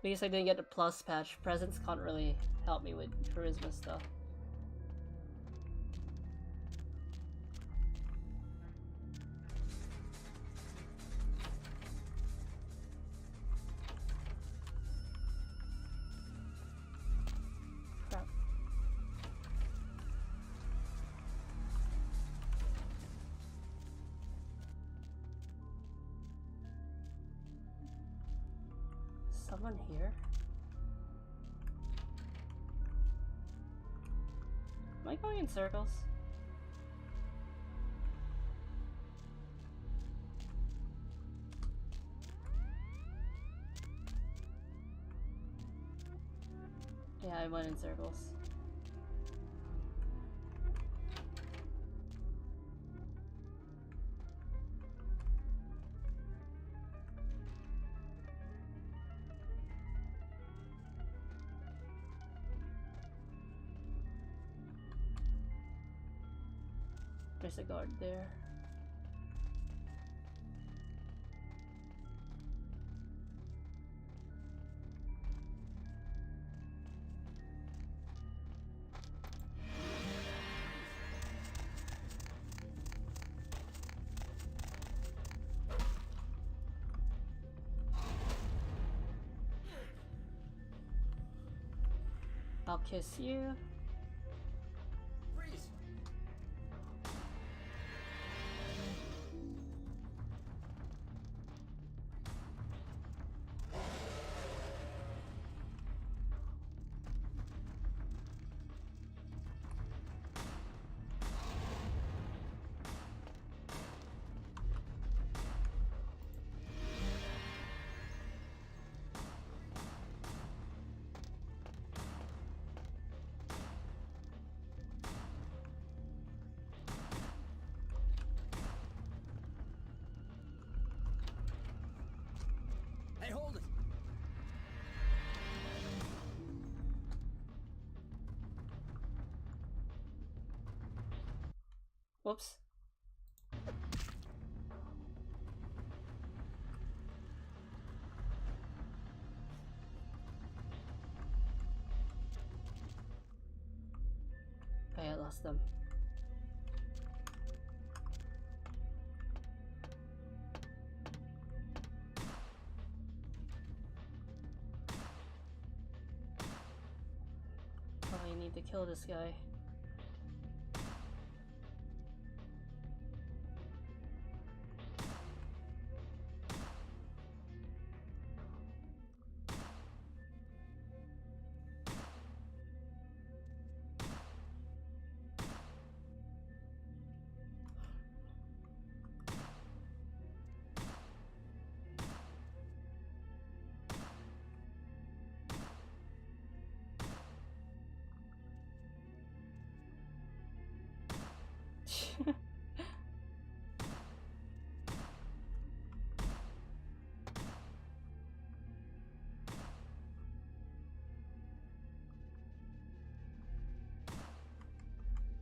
because I didn't get the plus patch, presence can't really help me with charisma stuff. Crap. Someone here? Am I going in circles? Yeah, I went in circles. There's a guard there. I'll kiss you. Freeze! Hey, hold it! Whoops. Okay, I lost them. Probably need to kill this guy.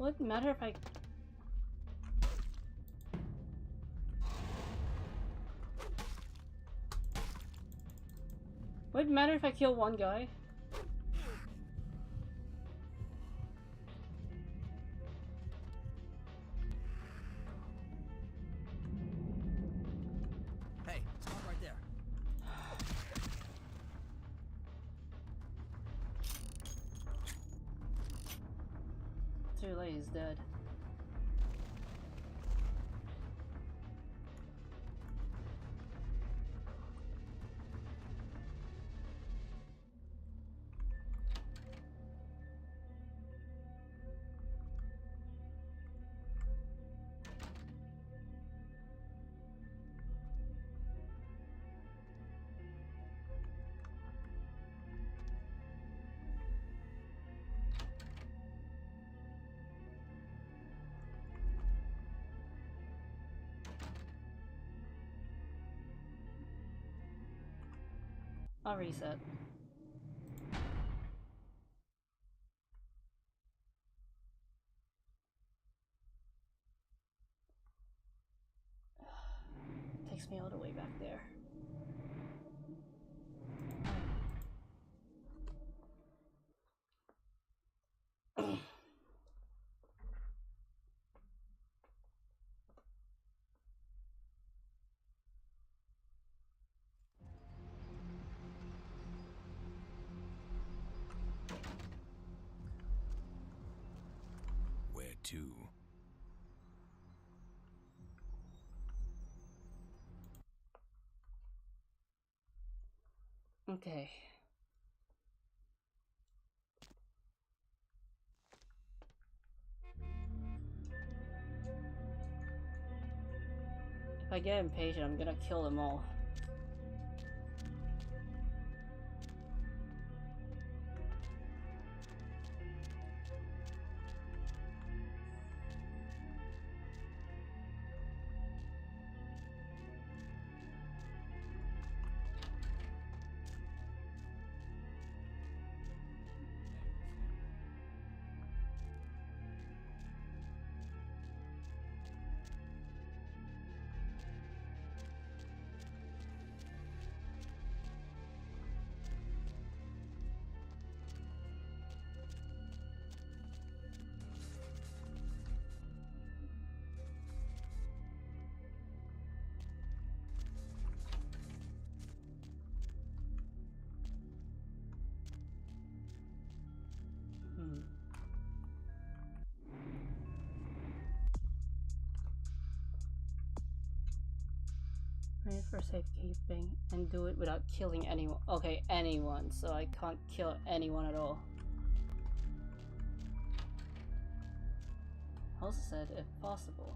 Wouldn't matter if I... Wouldn't matter if I kill one guy. Hey, stop right there. Too late, he's dead. I'll reset. Takes me all the way back there. Where to? Okay. If I get impatient, I'm gonna kill them all. Pray for safekeeping and do it without killing anyone. Okay, anyone, so I can't kill anyone at all. Also said, if possible.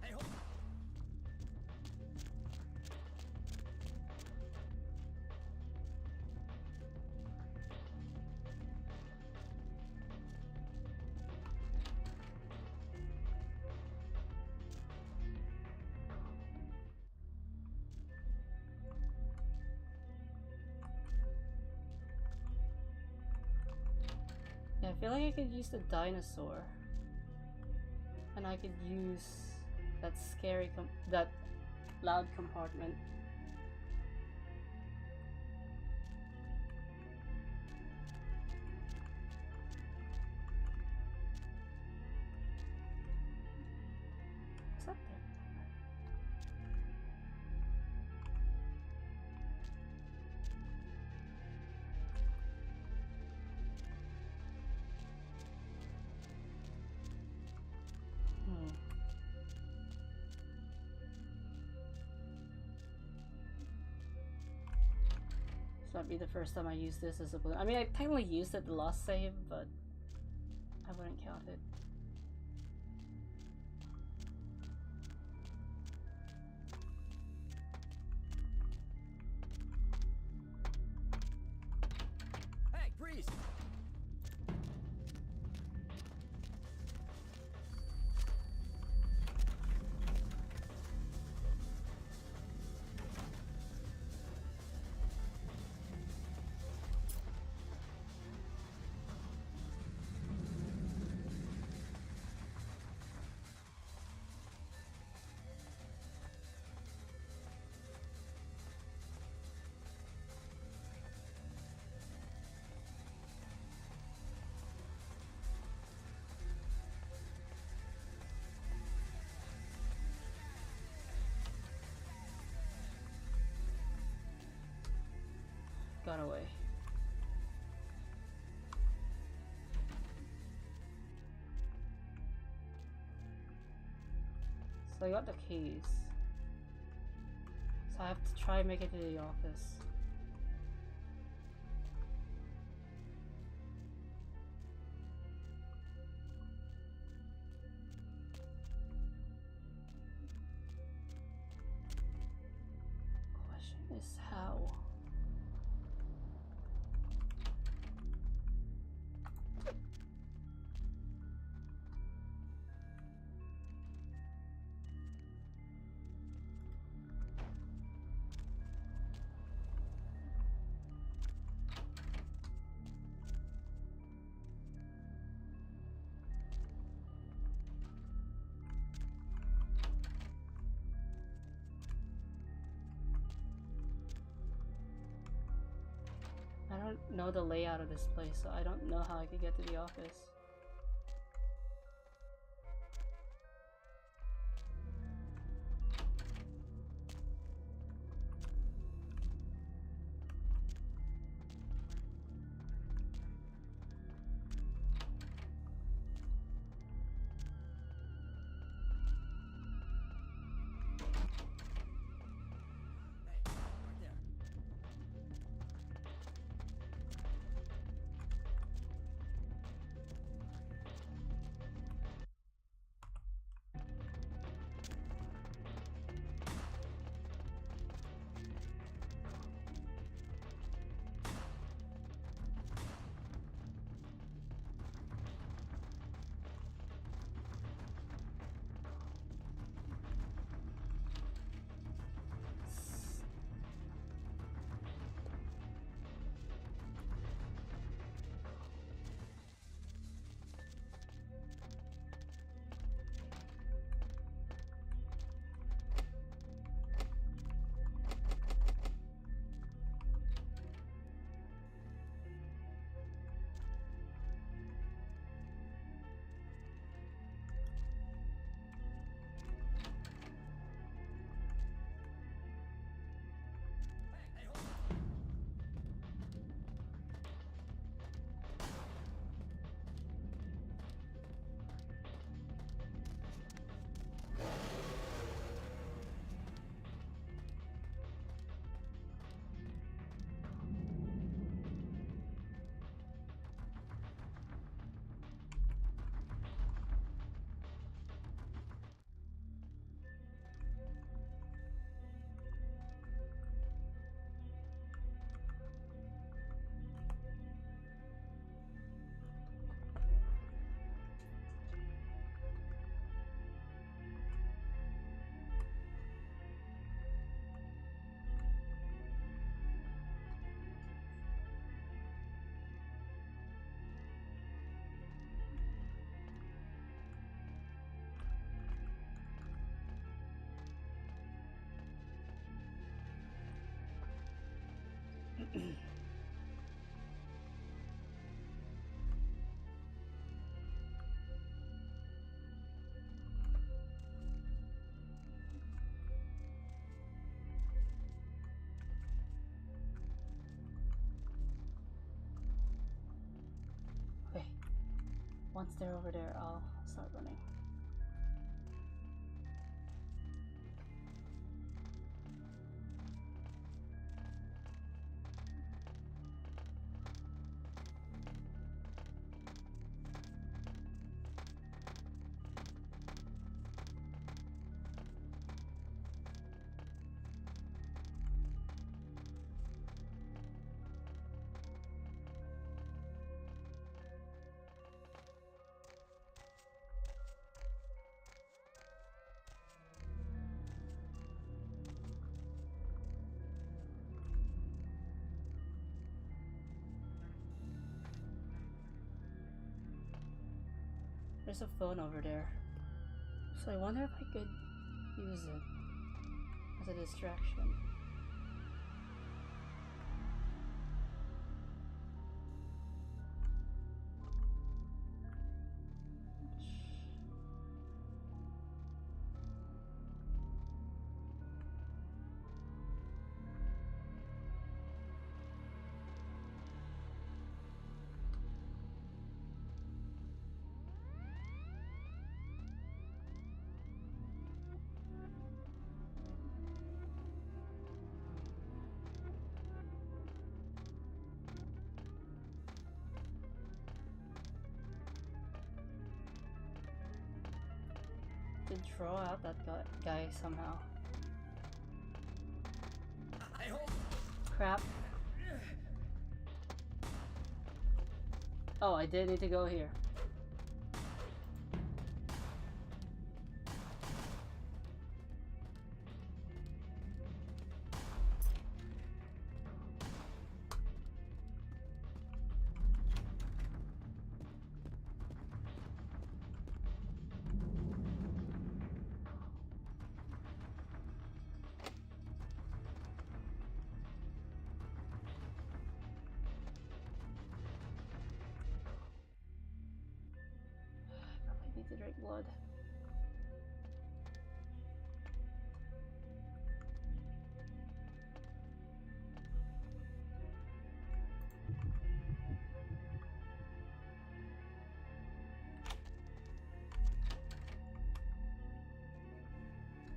Hey, hold. Yeah, I feel like I could use the dinosaur. And I could use that scary that loud compartment. might be the first time I use this as a balloon. I mean, I technically used it the last save, but I wouldn't count it. Hey, freeze! Got away. So I got the keys. So I have to try and make it to the office. Question is how? I don't know the layout of this place, so I don't know how I could get to the office. Hey, right there. Hey, hold on. Okay. Once they're over there, I'll start running. There's a phone over there. So I wonder if I could use it as a distraction. To draw out that guy somehow. I hope. Crap. Oh, I did need to go here. I need to drink blood.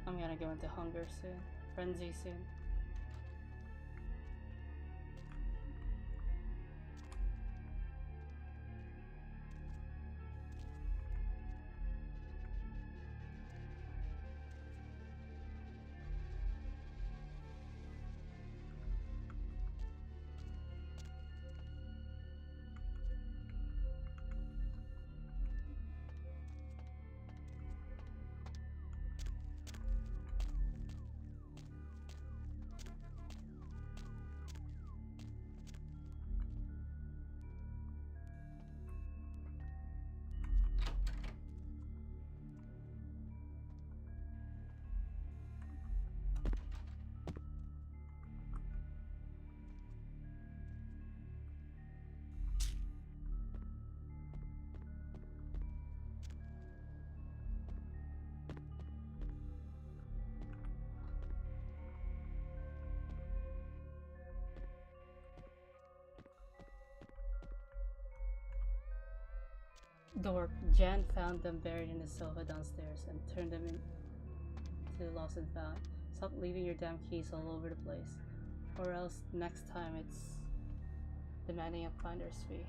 I'm gonna go into hunger soon. Frenzy soon. Dork. Jan found them buried in the sofa downstairs and turned them into lost and found. Stop leaving your damn keys all over the place, or else next time it's demanding a finder's fee.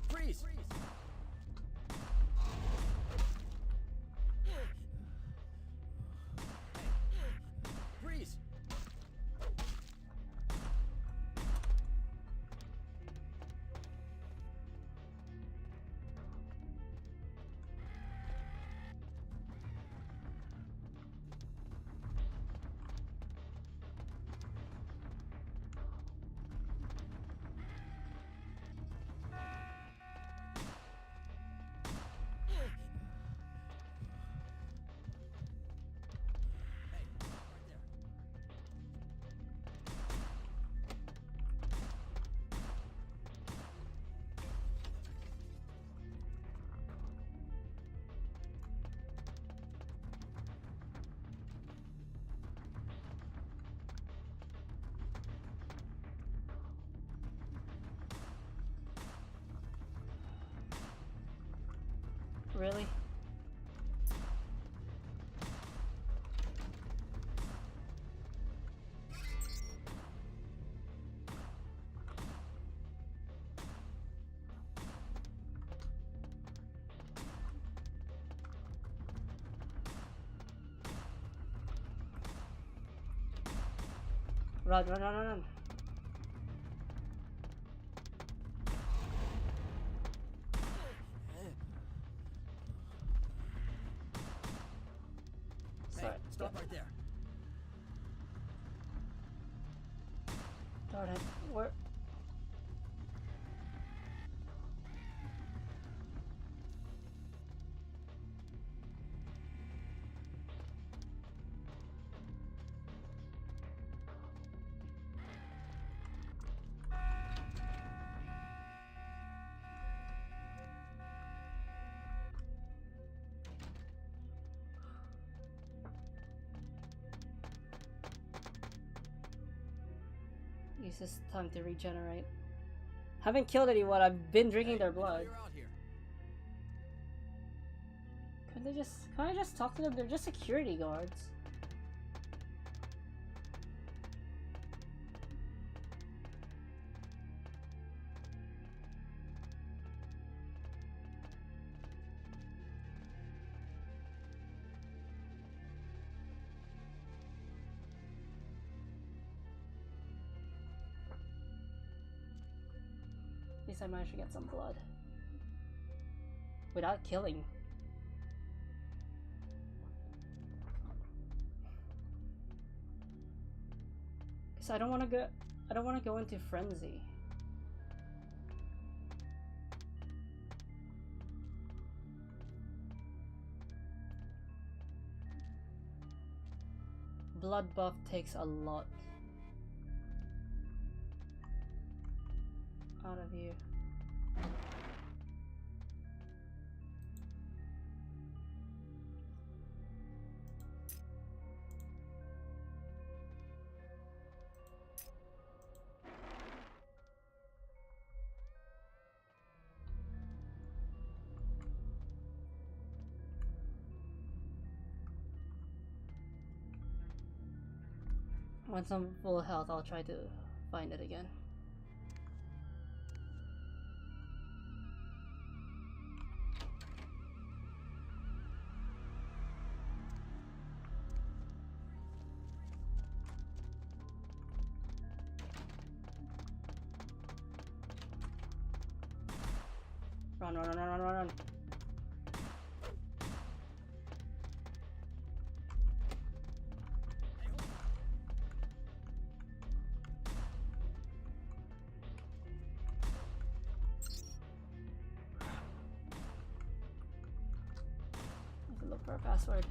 Freeze! Freeze! Really? Run, run, run, run, run. Stop right there. Darn it. Where? Use this time to regenerate. Haven't killed anyone, I've been drinking their blood. You're out here. Can't I just talk to them? They're just security guards. At least I managed to get some blood. Without killing. Cause I don't wanna go into frenzy. Blood buff takes a lot out of you. Once I'm full health, I'll try to find it again. Run, run, run, run, run, run. I can look for a password.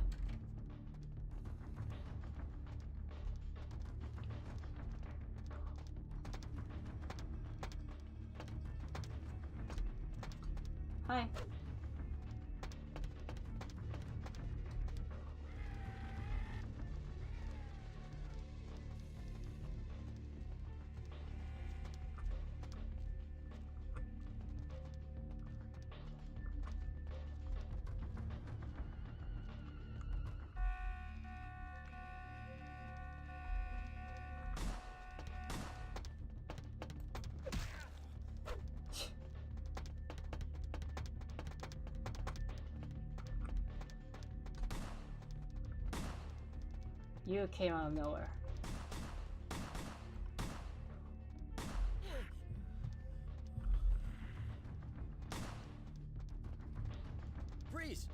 Hi. You came out of nowhere. Freeze!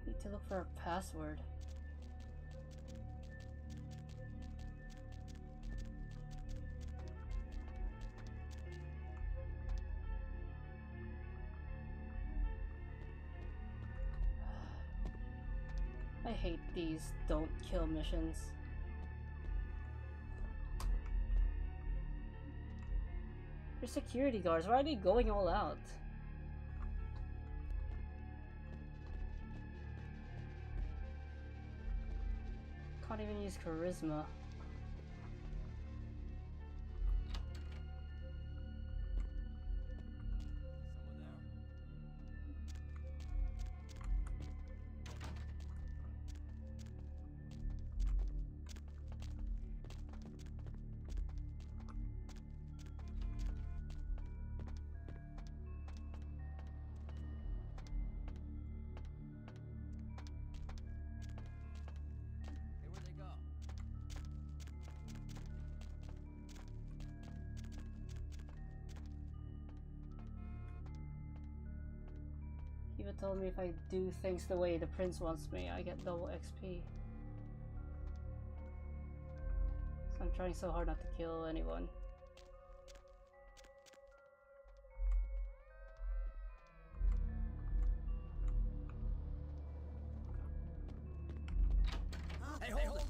Need to look for a password. I hate these don't kill missions. They're security guards, why are they going all out? Can't even use charisma. Eva told me if I do things the way the prince wants me, I get double XP. So I'm trying so hard not to kill anyone. Hey, hold it!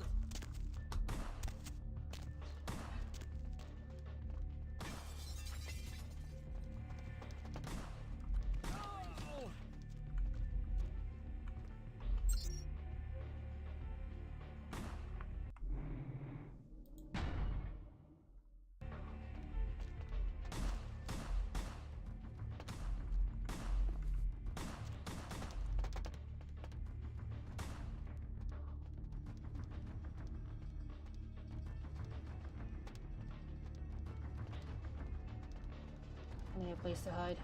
I need a place to hide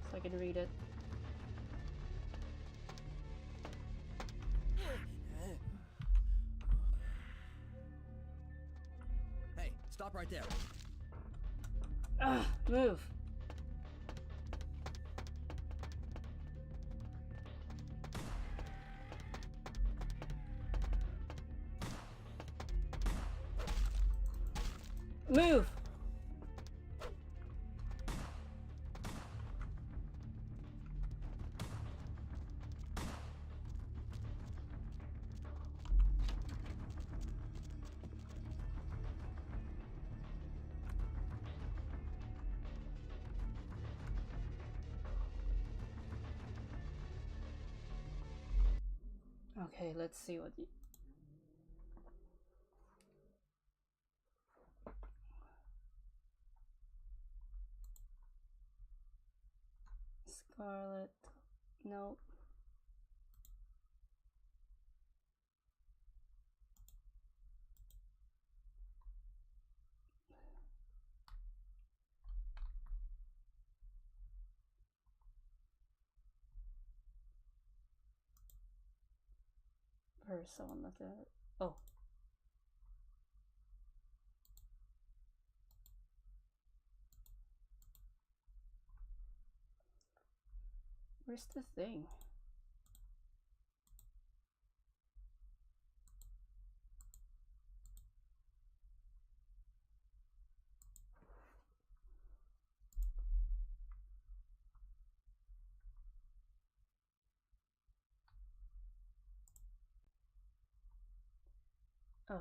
so I can read it. Hey, stop right there. Ugh, move! Move! Okay, let's see what you... Scarlet... Nope. Or someone left it. Oh. Where's the thing? Oh.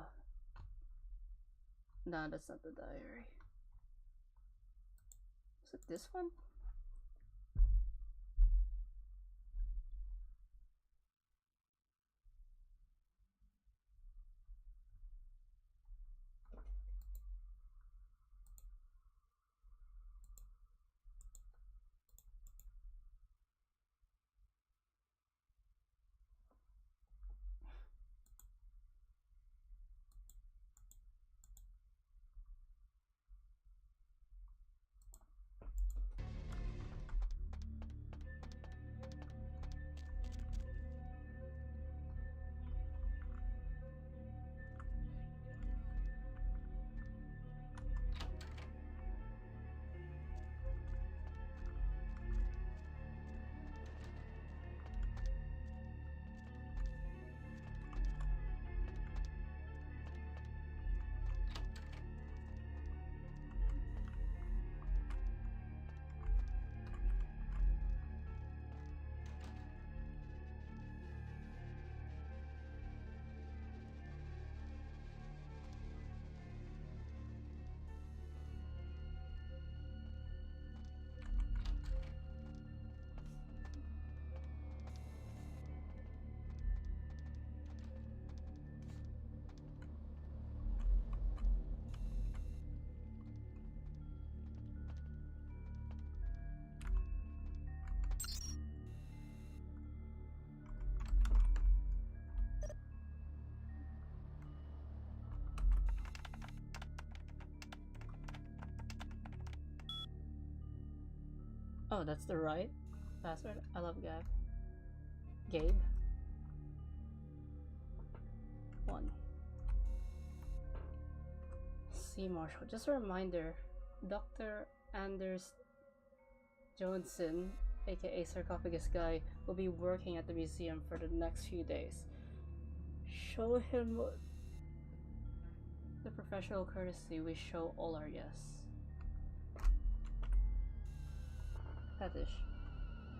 Nah, that's not the diary. Is it this one? Oh, that's the right password? I love Gabe. Gabe? 1. C. Marshall. Just a reminder, Dr. Anders Johnson, aka Sarcophagus Guy, will be working at the museum for the next few days. Show him the professional courtesy we show all our guests. Fetish.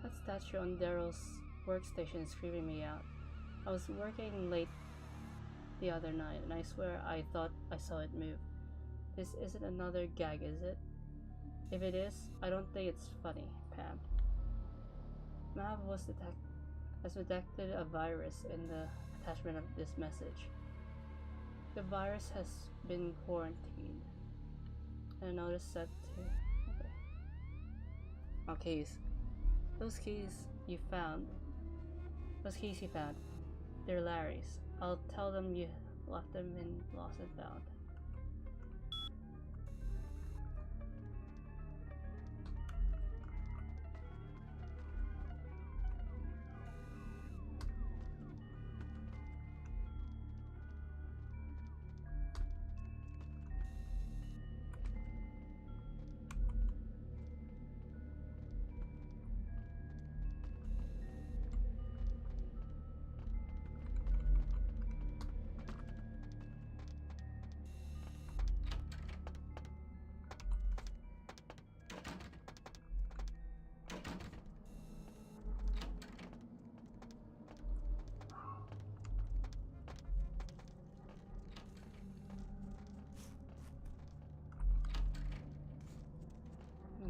That statue on Daryl's workstation is creeping me out. I was working late the other night, and I swear I thought I saw it move. This isn't another gag, is it? If it is, I don't think it's funny, Pam. Mav has detected a virus in the attachment of this message. The virus has been quarantined. And a notice set to... Okay. Oh, keys. Those keys you found, they're Larry's. I'll tell them you left them in Lost and Found.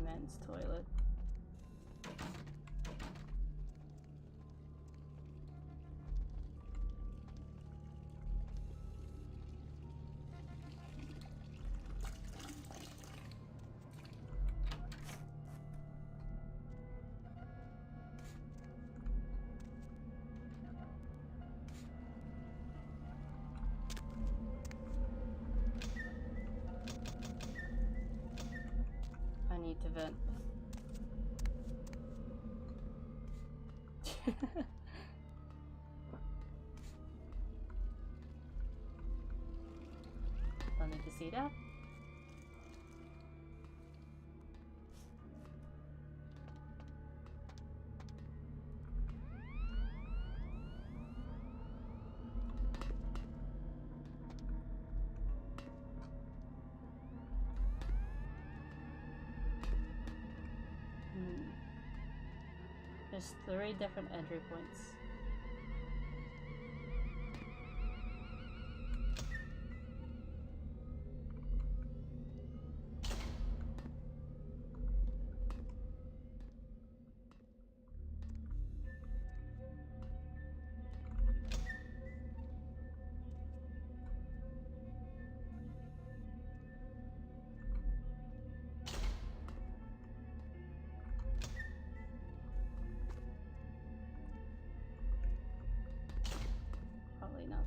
Men's toilet. I need to vent. Don't need to see that. There's 3 different entry points. Probably not.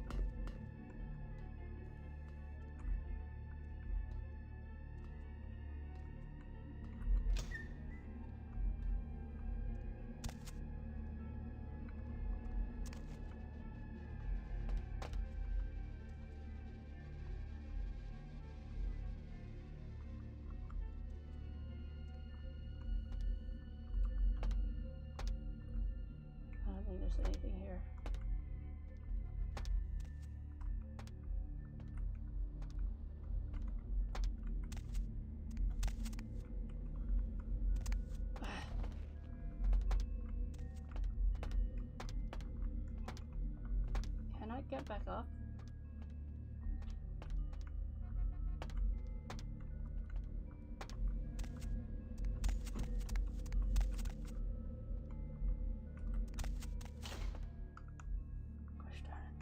I don't think there's anything here. Can I get back up? Gosh darn it.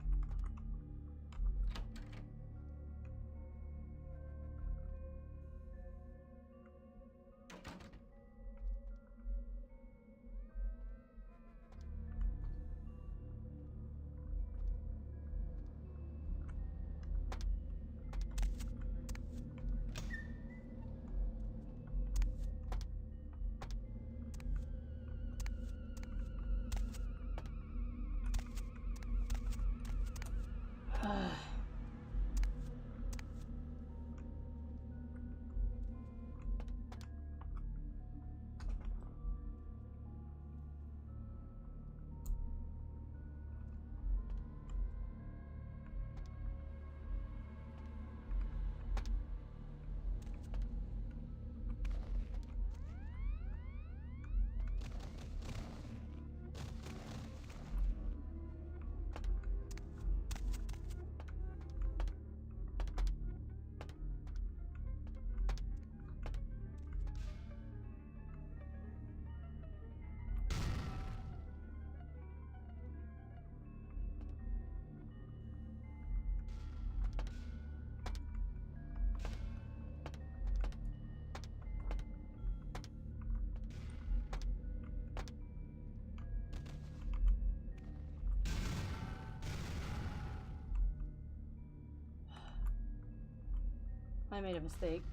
I made a mistake.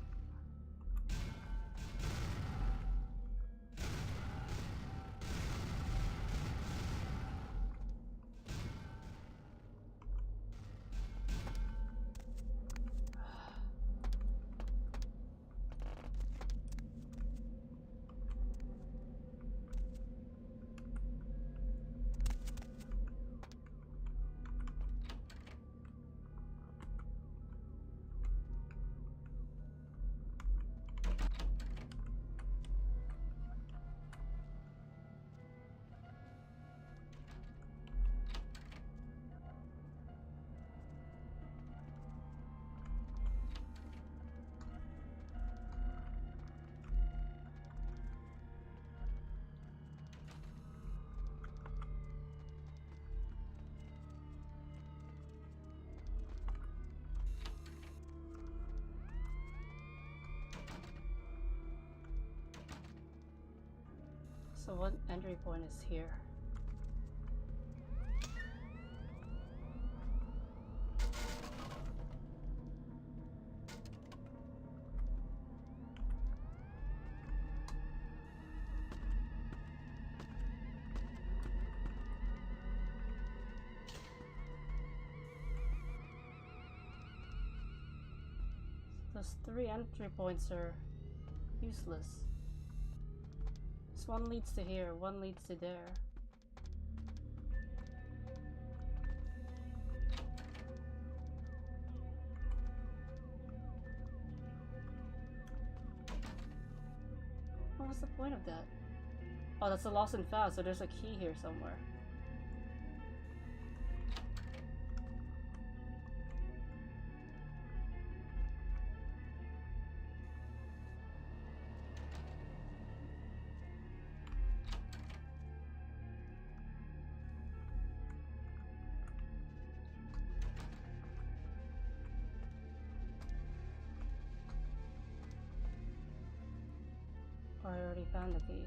So what entry point is here? Those 3 entry points are useless. This one leads to here, one leads to there. What was the point of that? Oh, that's a lost and found, so there's a key here somewhere. I already found the key.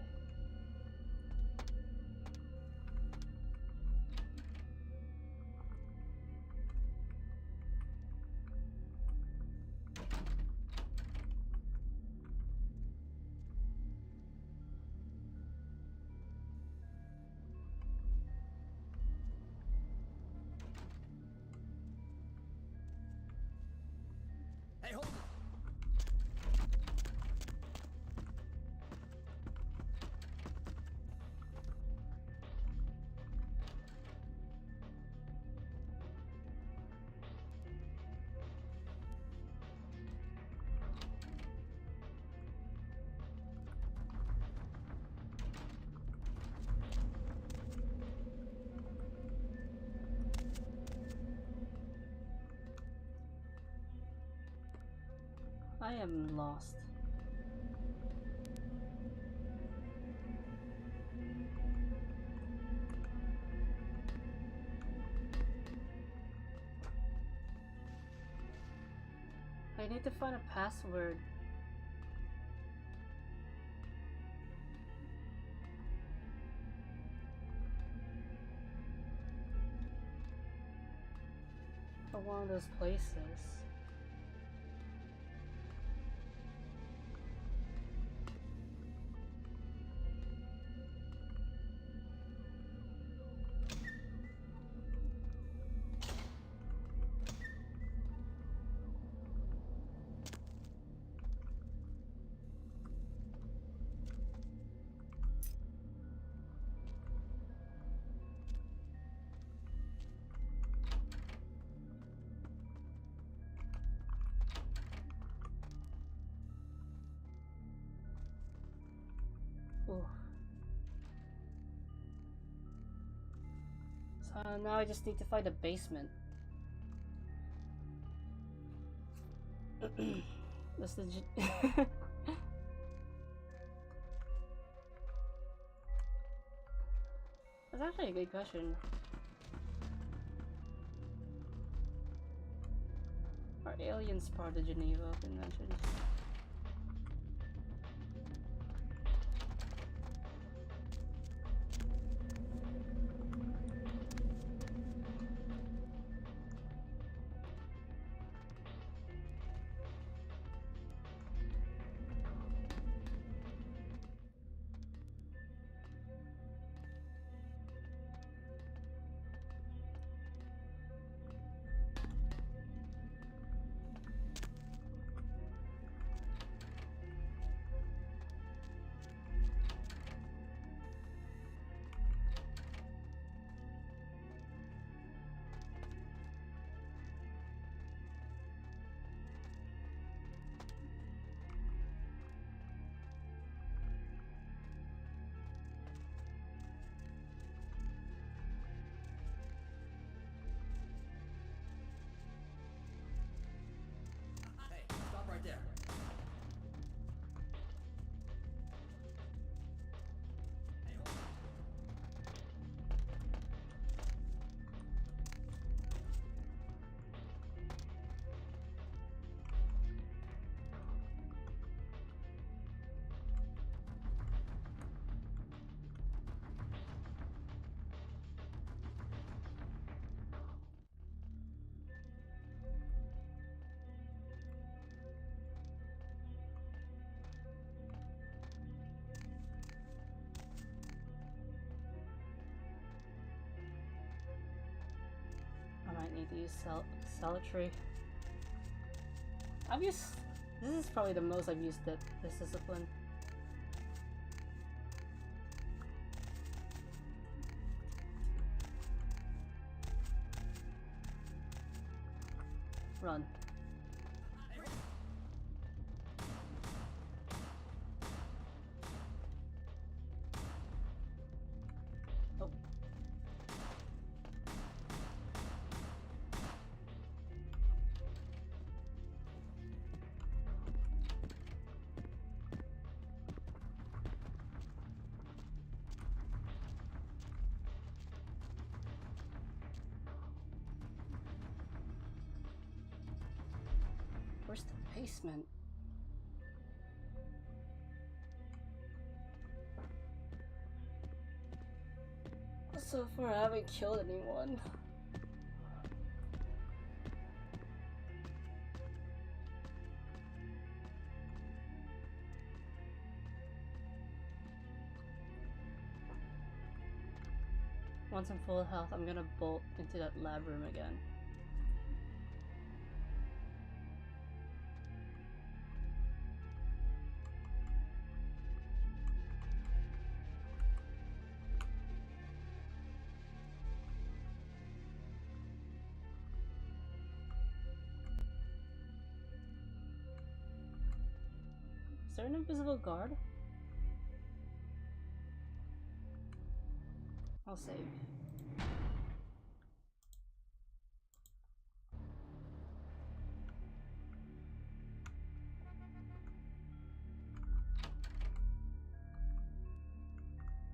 Hey, hold it! I am lost. I need to find a password. For one of those places. Ooh. So now I just need to find a basement. That's the That's actually a good question. Are aliens part of the Geneva Conventions? salutary. I've used. This is probably the most I've used this discipline. Run. Oh. Where's the basement? So far, I haven't killed anyone. Once I'm full health, I'm gonna bolt into that lab room again. Is there an invisible guard? I'll save.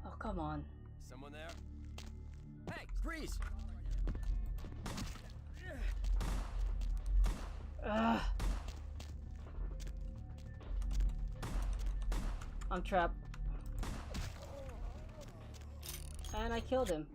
Oh, come on. Someone there? Hey, freeze! Ugh. I'm trapped. And I killed him.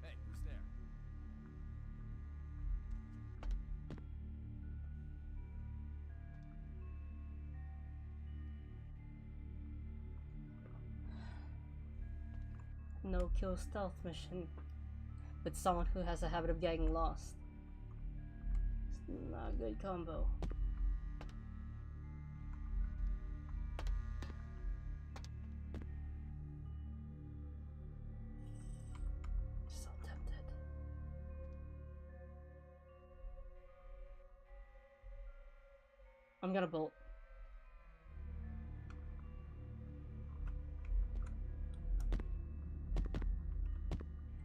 Hey, who's there? No kill stealth mission with someone who has a habit of getting lost. It's not a good combo. So tempted. I'm gonna bolt.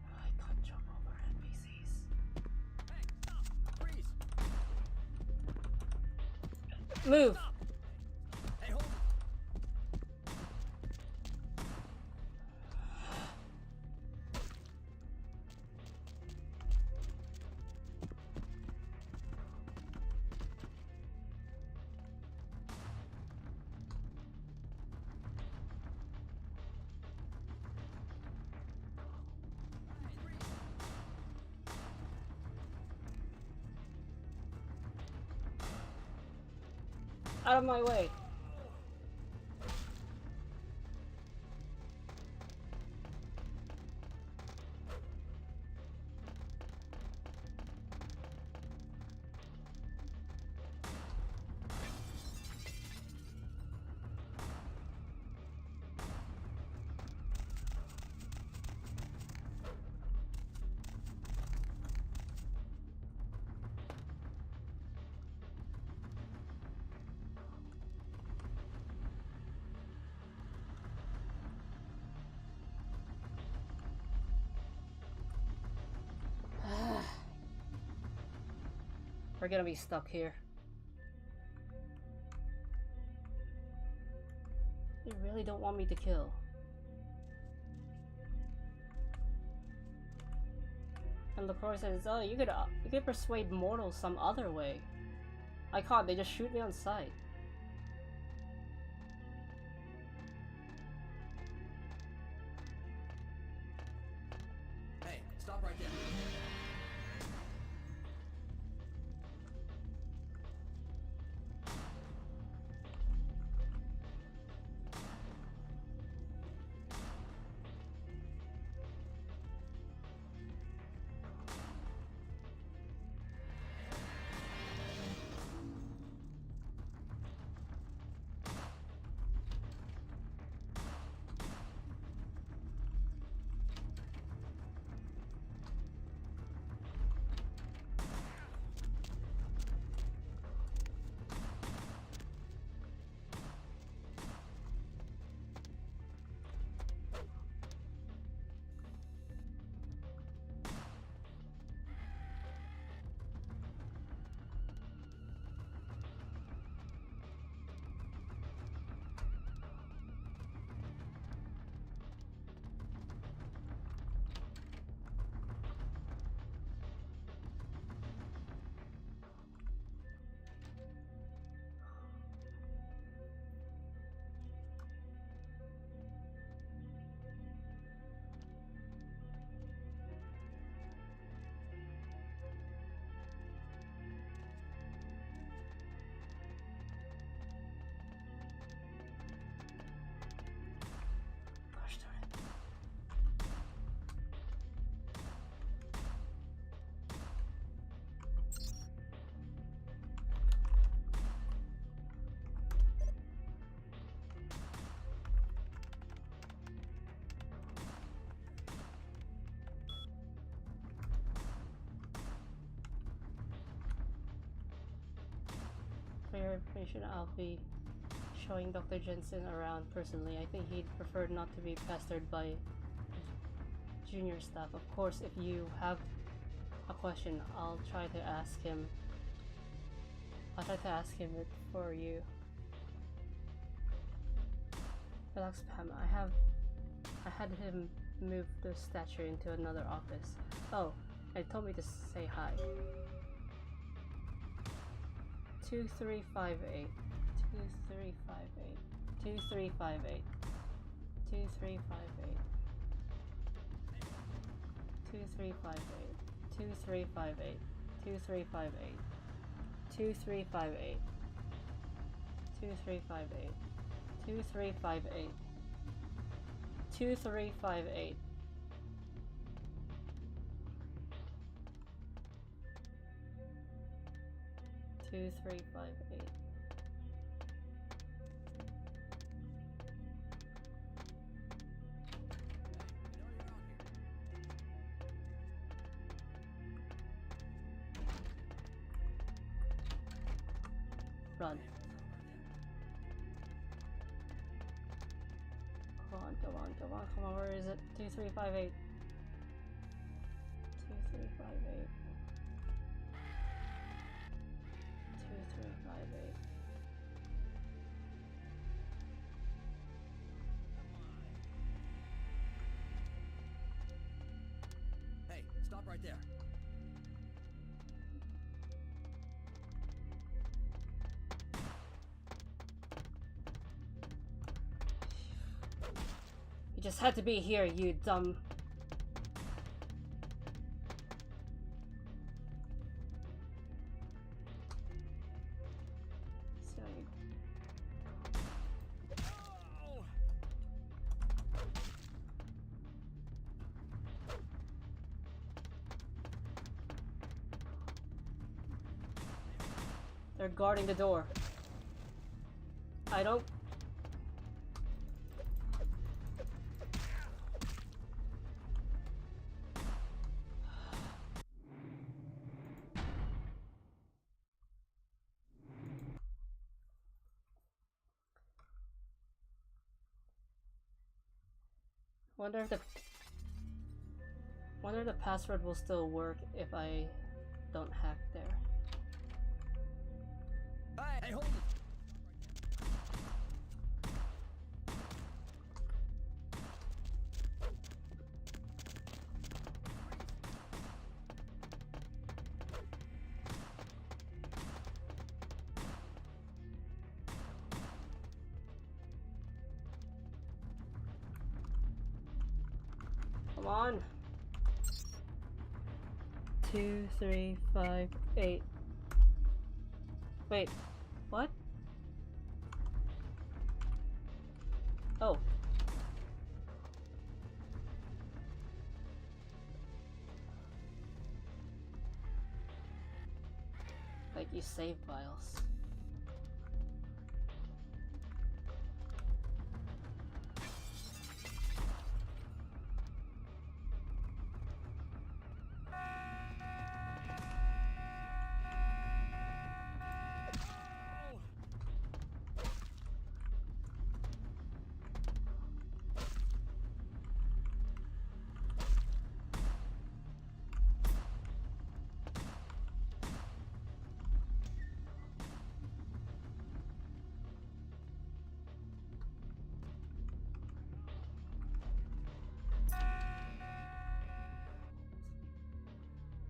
I can't jump over NPCs. Hey, stop! Freeze! Move! Hey, hold it! Out of my way! We're gonna be stuck here. They really don't want me to kill. And LaCroix says, oh, you could persuade mortals some other way. I can't, they just shoot me on sight. Hey, stop right there. For your information, I'll be showing Dr. Jensen around personally. I think he'd prefer not to be pestered by junior staff. Of course, if you have a question, I'll try to ask him. I'll try to ask him it for you. Relax, Pam. I had him move the statue into another office. Oh, and he told me to say hi. 2358 2358 2358 2358 2358 2358 2358 2358 2358 2358 2358 Run. Come on, come on, come on, come on, where is it? 2358 2358 2358 Hey, stop right there. You just had to be here, you dumb. They're guarding the door. I don't... Wonder if the password will still work if I don't hack there. Hey, hold it! Come on. 2, 3, 5, 8. Wait, what? Oh. Like you save files.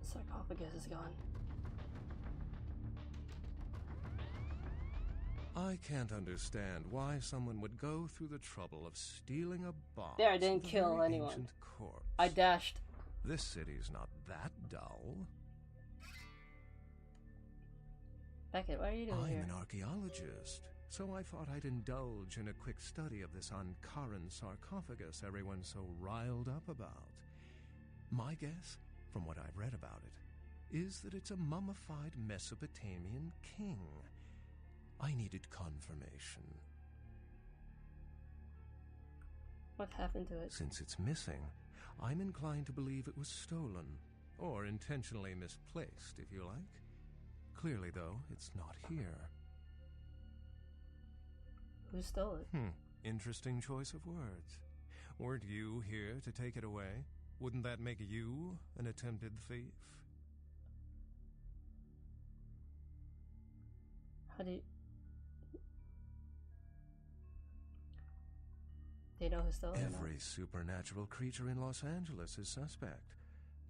Sarcophagus is gone. I can't understand why someone would go through the trouble of stealing a box. There, I didn't with a kill very anyone. ancient corpse. I dashed. This city's not that dull. Beckett, what are you doing I'm here? an archaeologist, so I thought I'd indulge in a quick study of this Ankaran sarcophagus everyone's so riled up about. My guess, from what I've read about it, is that it's a mummified Mesopotamian king. I needed confirmation. What happened to it? Since it's missing, I'm inclined to believe it was stolen, or intentionally misplaced, if you like. Clearly, though, it's not here. Who stole it? Interesting choice of words. Weren't you here to take it away? Wouldn't that make you an attempted thief? How do you... They know who stole it? Every supernatural creature in Los Angeles is suspect,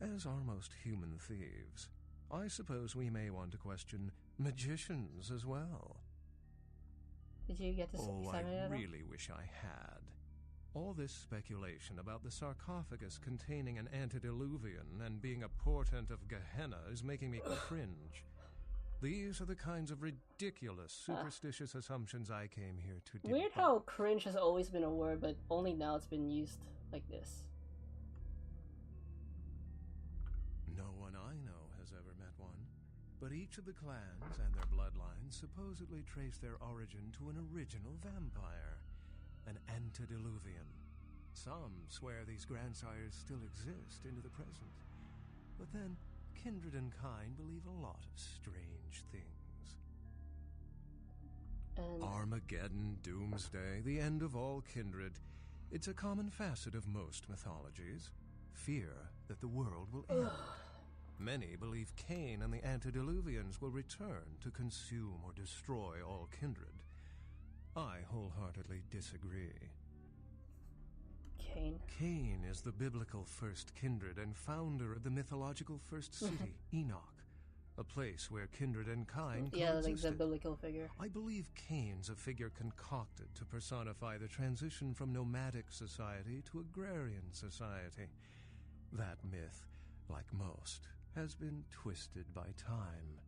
as are most human thieves. I suppose we may want to question magicians as well. Did you get to Oh, examine it I at all? really wish I had. All this speculation about the sarcophagus containing an antediluvian and being a portent of Gehenna is making me cringe. These are the kinds of ridiculous, superstitious assumptions I came here to debunk. Weird how cringe has always been a word, but only now it's been used like this. No one I know has ever met one, but each of the clans and their bloodlines supposedly trace their origin to an original vampire, an antediluvian. Some swear these grandsires still exist into the present, but then kindred and kind believe a lot of strange things. And Armageddon, doomsday, the end of all kindred. It's a common facet of most mythologies. Fear that the world will end. Many believe Cain and the antediluvians will return to consume or destroy all kindred. I wholeheartedly disagree. Cain. Cain is the biblical first kindred and founder of the mythological first city, Enoch, a place where kindred and kind Yeah, like the coexisted. biblical figure. I believe Cain's a figure concocted to personify the transition from nomadic society to agrarian society. That myth, like most, has been twisted by time.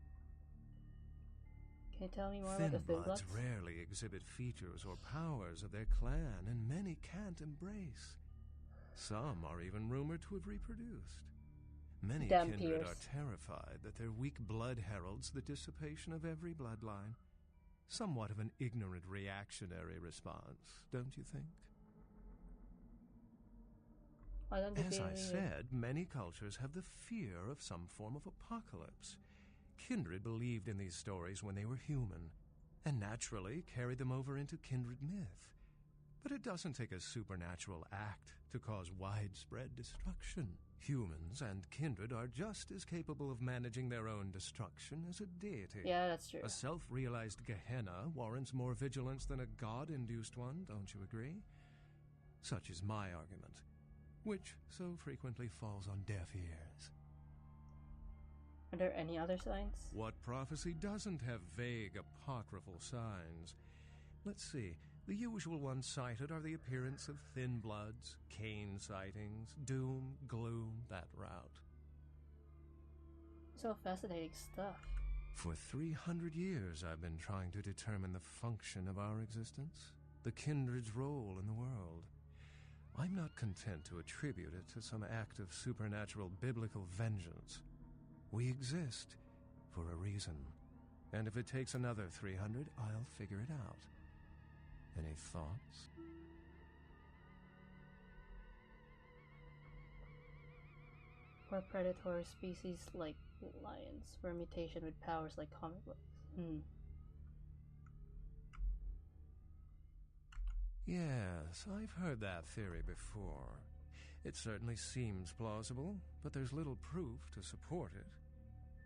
Can you tell me more about the Thin Thin Bloods Bloods? rarely exhibit features or powers of their clan, and many can't embrace. Some are even rumored to have reproduced. Many Damn kindred Pierce. are terrified that their weak blood heralds the dissipation of every bloodline. Somewhat of an ignorant reactionary response, don't you think? I don't As I think said, many cultures have the fear of some form of apocalypse. Kindred believed in these stories when they were human, and naturally carried them over into kindred myth. But it doesn't take a supernatural act to cause widespread destruction, Humans and kindred are just as capable of managing their own destruction as a deity. Yeah, that's true. A self-realized Gehenna warrants more vigilance than a god-induced one, don't you agree? Such is my argument, which so frequently falls on deaf ears. Are there any other signs? What prophecy doesn't have vague apocryphal signs? Let's see. The usual ones cited are the appearance of thin bloods, Cain sightings, doom, gloom, that route. So fascinating stuff. For 300 years I've been trying to determine the function of our existence, the kindred's role in the world. I'm not content to attribute it to some act of supernatural biblical vengeance. We exist for a reason, and if it takes another 300, I'll figure it out. Any thoughts? Or predatory species like lions, or mutation with powers like comic books. Yes, I've heard that theory before. It certainly seems plausible, but there's little proof to support it.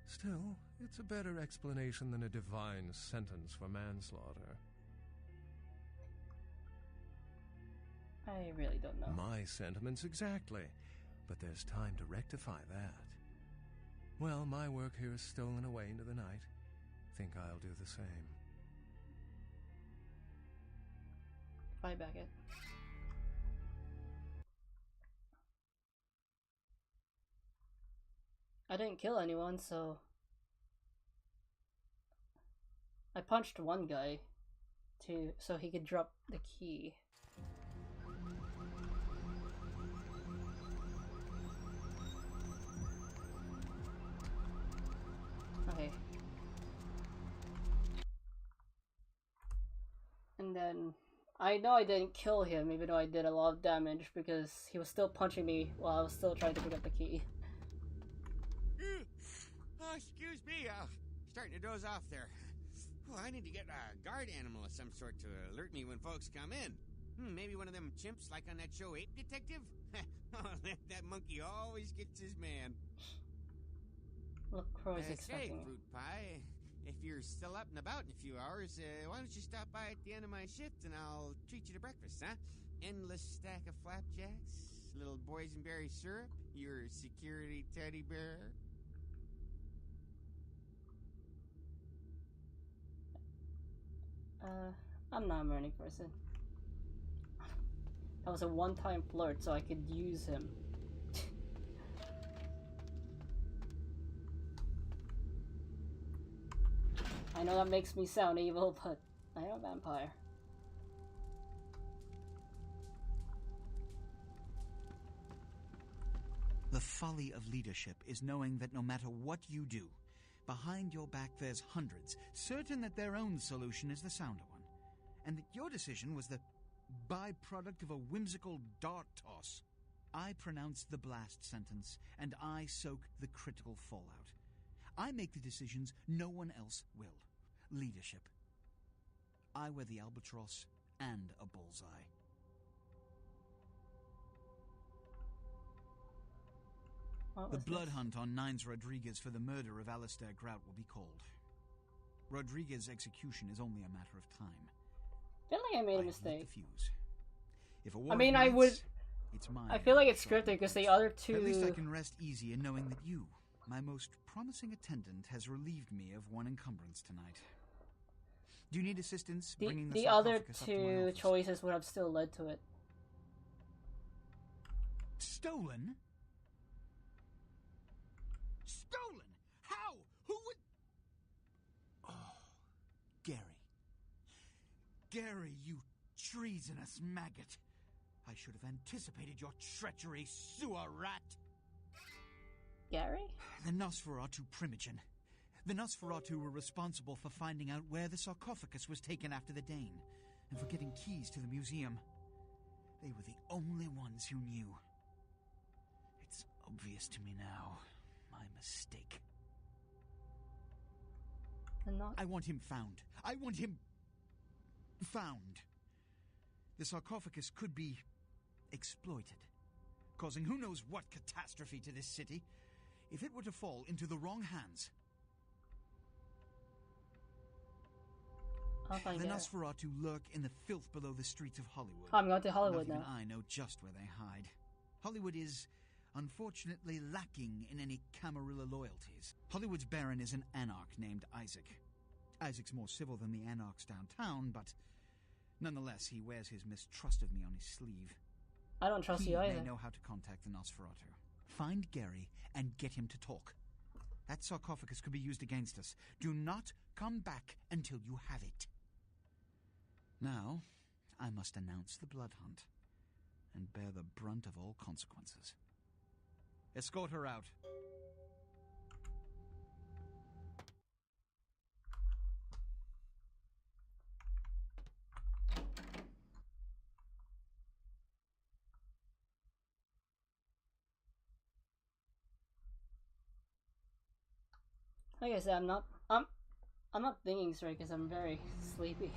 Still, it's a better explanation than a divine sentence for manslaughter. I really don't know. My sentiments exactly, but there's time to rectify that. Well, my work here is stolen away into the night. Think I'll do the same. Bye, Beckett. I didn't kill anyone, so I punched one guy so he could drop the key. Okay. And then I know I didn't kill him, even though I did a lot of damage, because he was still punching me while I was still trying to pick up the key. Oh, excuse me, starting to doze off there. Oh, I need to get a guard animal of some sort to alert me when folks come in. Maybe one of them chimps like on that show Ape Detective? Oh, that monkey always gets his man. Look, Croy's expecting say, me. Fruit Pie, if you're still up and about in a few hours, why don't you stop by at the end of my shift and I'll treat you to breakfast, huh? Endless stack of flapjacks, little boysenberry syrup, your security teddy bear. I'm not a morning person. That was a one-time flirt, so I could use him. I know that makes me sound evil, but I am a vampire. The folly of leadership is knowing that no matter what you do, behind your back there's hundreds, certain that their own solution is the sounder one, and that your decision was the byproduct of a whimsical dart toss. I pronounce the blast sentence, and I soak the critical fallout. I make the decisions no one else will. Leadership. I wear the albatross and a bullseye. The blood hunt on Nines Rodriguez for the murder of Alistair Grout will be called. Rodriguez's execution is only a matter of time. I feel like I made a mistake. If a I mean, I would... It's mine. I feel like it's scripted because the other two... At least I can rest easy in knowing that you, my most promising attendant, has relieved me of one encumbrance tonight. Do you need assistance bringing the other sarcophagus up to my two office? choices would have still led to it. Stolen? Stolen? How? Who would... Oh, Gary. Gary, you treasonous maggot. I should have anticipated your treachery, sewer rat. Gary? The Nosferatu Primogen. The Nosferatu were responsible for finding out where the sarcophagus was taken after the Dane, and for getting keys to the museum. They were the only ones who knew. It's obvious to me now. My mistake. I want him found. I want him... found. The sarcophagus could be exploited. causing who knows what catastrophe to this city. If it were to fall into the wrong hands, I'll find the Gary. Nosferatu lurk in the filth below the streets of Hollywood. I'm going to Hollywood Not now. even I know just where they hide. Hollywood is, unfortunately, lacking in any Camarilla loyalties. Hollywood's baron is an anarch named Isaac. Isaac's more civil than the anarchs downtown, but nonetheless, he wears his mistrust of me on his sleeve. I don't trust He you may either. know how to contact the Nosferatu. Find Gary and get him to talk. That sarcophagus could be used against us. Do not come back until you have it. Now, I must announce the blood hunt and bear the brunt of all consequences. Escort her out. Like I said, I'm not thinking straight because I'm very sleepy.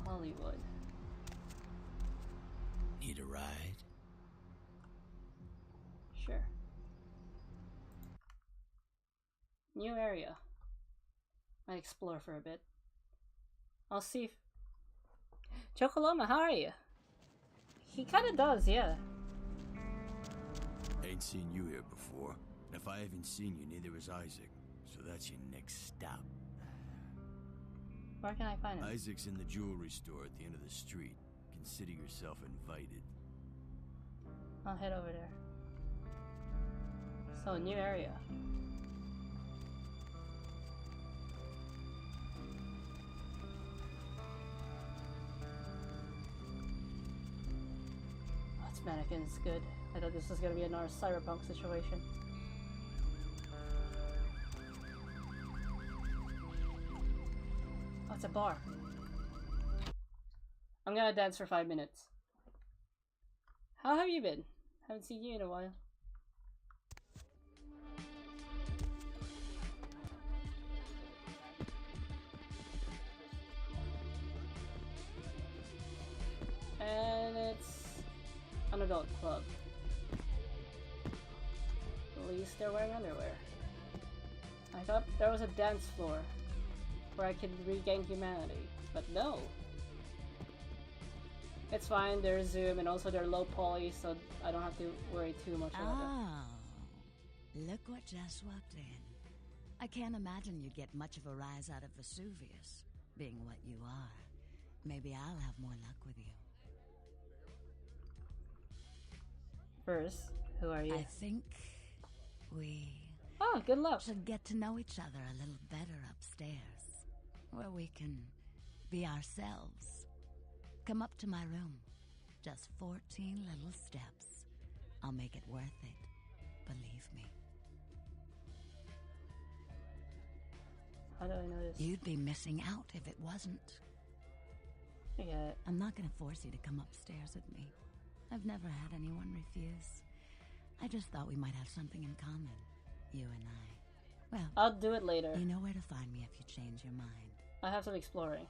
Hollywood. Need a ride? Sure. New area. Might explore for a bit. I'll see if... Chocoloma, how are you? He kinda does, yeah. Ain't seen you here before. And if I haven't seen you, neither has Isaac. So that's your next stop. Where can I find him? Isaac's in the jewelry store at the end of the street. Consider yourself invited. I'll head over there. So, new area. Oh, it's mannequins, good. I thought this was gonna be another cyberpunk situation. Oh, it's a bar. I'm gonna dance for 5 minutes. How have you been? Haven't seen you in a while. And it's an adult club. At least they're wearing underwear. I thought there was a dance floor where I could regain humanity, but no. It's fine, they're Zoom and also they're low poly, so I don't have to worry too much about it. Oh, look what just walked in. I can't imagine you'd get much of a rise out of Vesuvius, being what you are. Maybe I'll have more luck with you. First, who are you? I think we Oh, good luck. should get to know each other a little better upstairs, where we can be ourselves. Come up to my room. Just 14 little steps. I'll make it worth it. Believe me. How do I know this? You'd be missing out if it wasn't. I get it. I'm not gonna force you to come upstairs with me. I've never had anyone refuse. I just thought we might have something in common, you and I. Well, I'll do it later. you know where to find me if you change your mind. I have some exploring.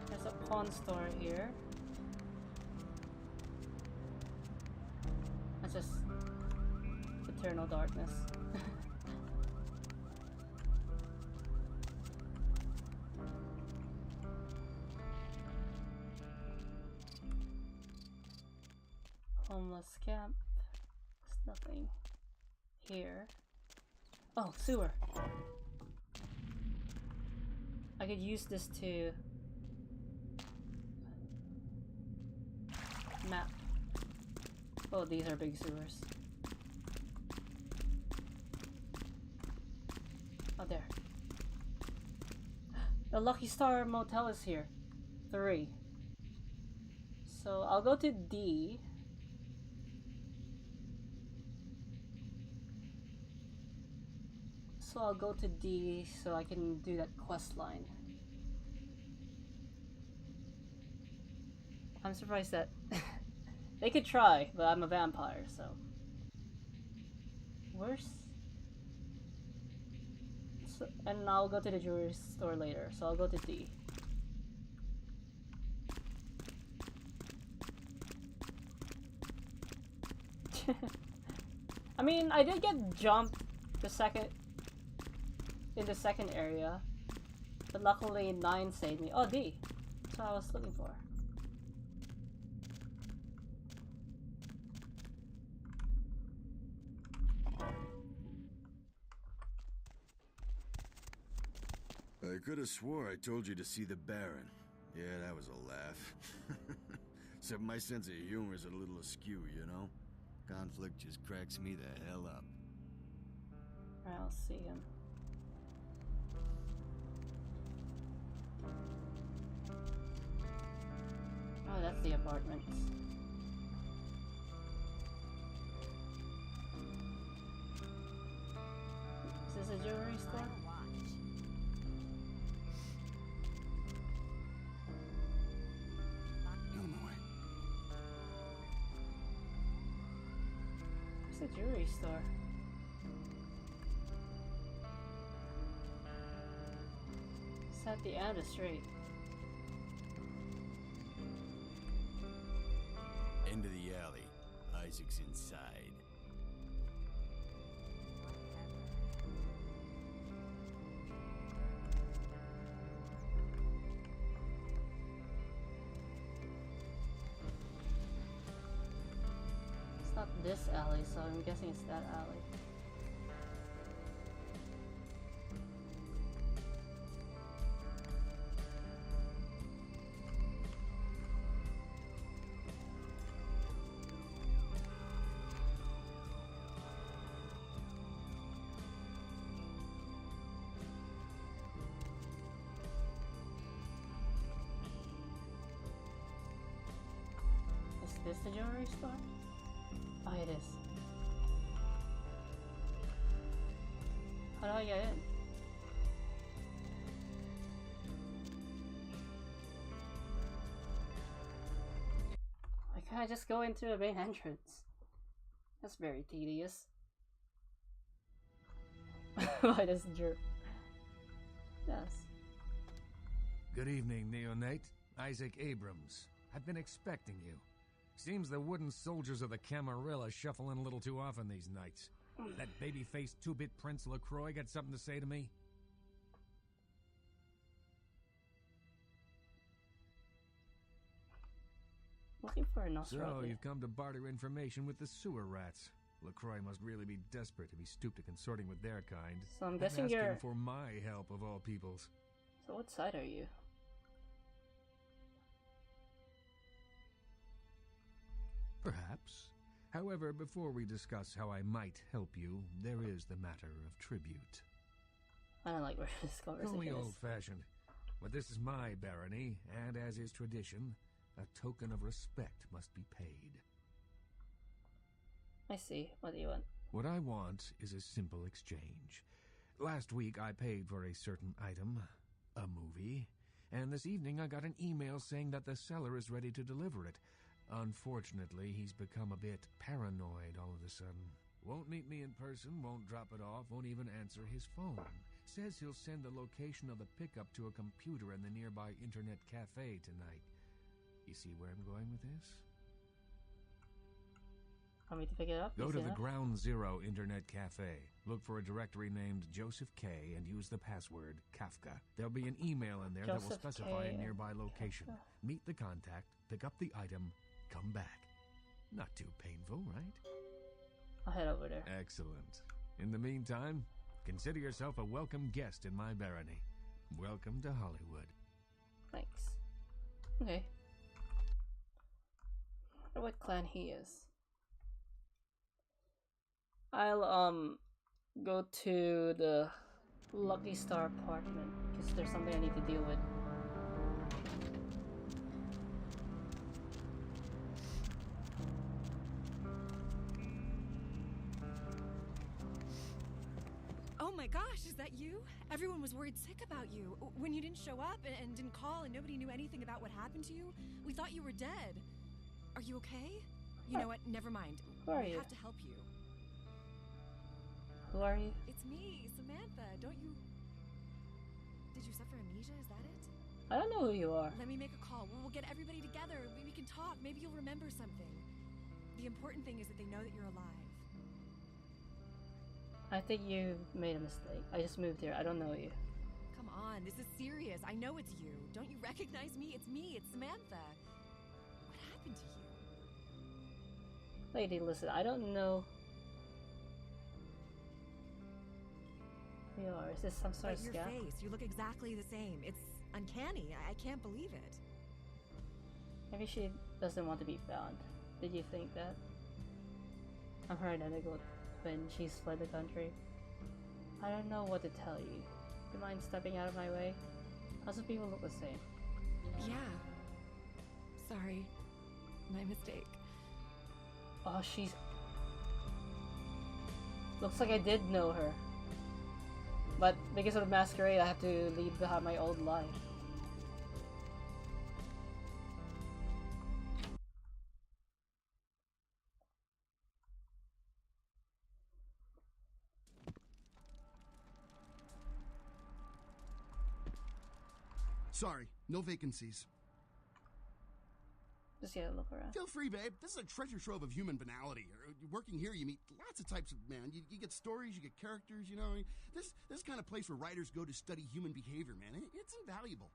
There's a pawn store here. That's just eternal darkness. Homeless camp. There's nothing here. Oh, sewer. I could use this to map. Oh, these are big sewers. Oh, there. The Lucky Star Motel is here. 3. So I'll go to D. So I'll go to D so I can do that quest line. I'm surprised that they could try, but I'm a vampire, so. Where's... So, and I'll go to the jewelry store later, so I'll go to D. I mean, I did get jumped in the second area, but luckily 9 saved me. Oh, D. That's what I was looking for. I could have swore I told you to see the Baron. Yeah, that was a laugh. Except my sense of humor is a little askew, you know? Conflict just cracks me the hell up. I'll see him. Oh, that's the apartments. Is this a jewelry store? It's a jewelry store. It's at the end of the street. End of the alley. Isaac's inside. It's not this alley, so I'm guessing it's that alley. Is this the jewelry store? Oh, it is. How do I get in? Why can't I just go into the main entrance? That's very tedious. Why does jerk? Yes. Good evening, Neonate. Isaac Abrams. I've been expecting you. Seems the wooden soldiers of the Camarilla shuffle in a little too often these nights. That baby-faced two-bit Prince LaCroix got something to say to me? Looking for a Nostra. So, you've come to barter information with the sewer rats. LaCroix must really be desperate if he stooped to consorting with their kind. So I'm And guessing asking you're... for my help of all peoples. So what side are you? Perhaps. However, before we discuss how I might help you, there is the matter of tribute. I don't like where this conversation Call me is. old-fashioned, but this is my barony, and as is tradition, a token of respect must be paid. I see. What do you want? What I want is a simple exchange. Last week I paid for a certain item, a movie, and this evening I got an email saying that the seller is ready to deliver it. Unfortunately, he's become a bit paranoid all of a sudden. Won't meet me in person, won't drop it off, won't even answer his phone. Says he'll send the location of the pickup to a computer in the nearby internet cafe tonight. You see where I'm going with this? Want me to pick it up? Go to the Ground Zero Internet Cafe. Look for a directory named Joseph K. and use the password Kafka. There'll be an email in there that will specify a nearby location. Meet the contact, pick up the item, come back. Not too painful, right? I'll head over there. Excellent. In the meantime, consider yourself a welcome guest in my barony. Welcome to Hollywood. Thanks. Okay. I wonder what clan he is. I'll go to the Lucky Star apartment because there's something I need to deal with. Oh my gosh, is that you? Everyone was worried sick about you. When you didn't show up and didn't call and nobody knew anything about what happened to you, we thought you were dead. Are you okay? You know what? Never mind. Who are We you? have to help you. Who are you? It's me, Samantha. Don't you... Did you suffer amnesia? Is that it? I don't know who you are. Let me make a call. We'll get everybody together. We can talk. Maybe you'll remember something. The important thing is that they know that you're alive. I think you made a mistake. I just moved here. I don't know you. Come on, this is serious. I know it's you. Don't you recognize me? It's me. It's Samantha. What happened to you? Lady, listen, I don't know who you are. Is this some sort of But your scam? face, you look exactly the same. It's uncanny. I can't believe it. Maybe she doesn't want to be found. Did you think that? I'm her identical when she's fled the country. I don't know what to tell you. Do you mind stepping out of my way? Lots of people look the same. Yeah. Sorry. My mistake. Oh, she's... Looks like I did know her. But because of the Masquerade, I have to leave behind my old life. Sorry, no vacancies. Just gotta look around. Feel free, babe. This is a treasure trove of human banality. Working here, you meet lots of types of man. You get stories, you get characters, you know. This kind of place where writers go to study human behavior, man. It's invaluable.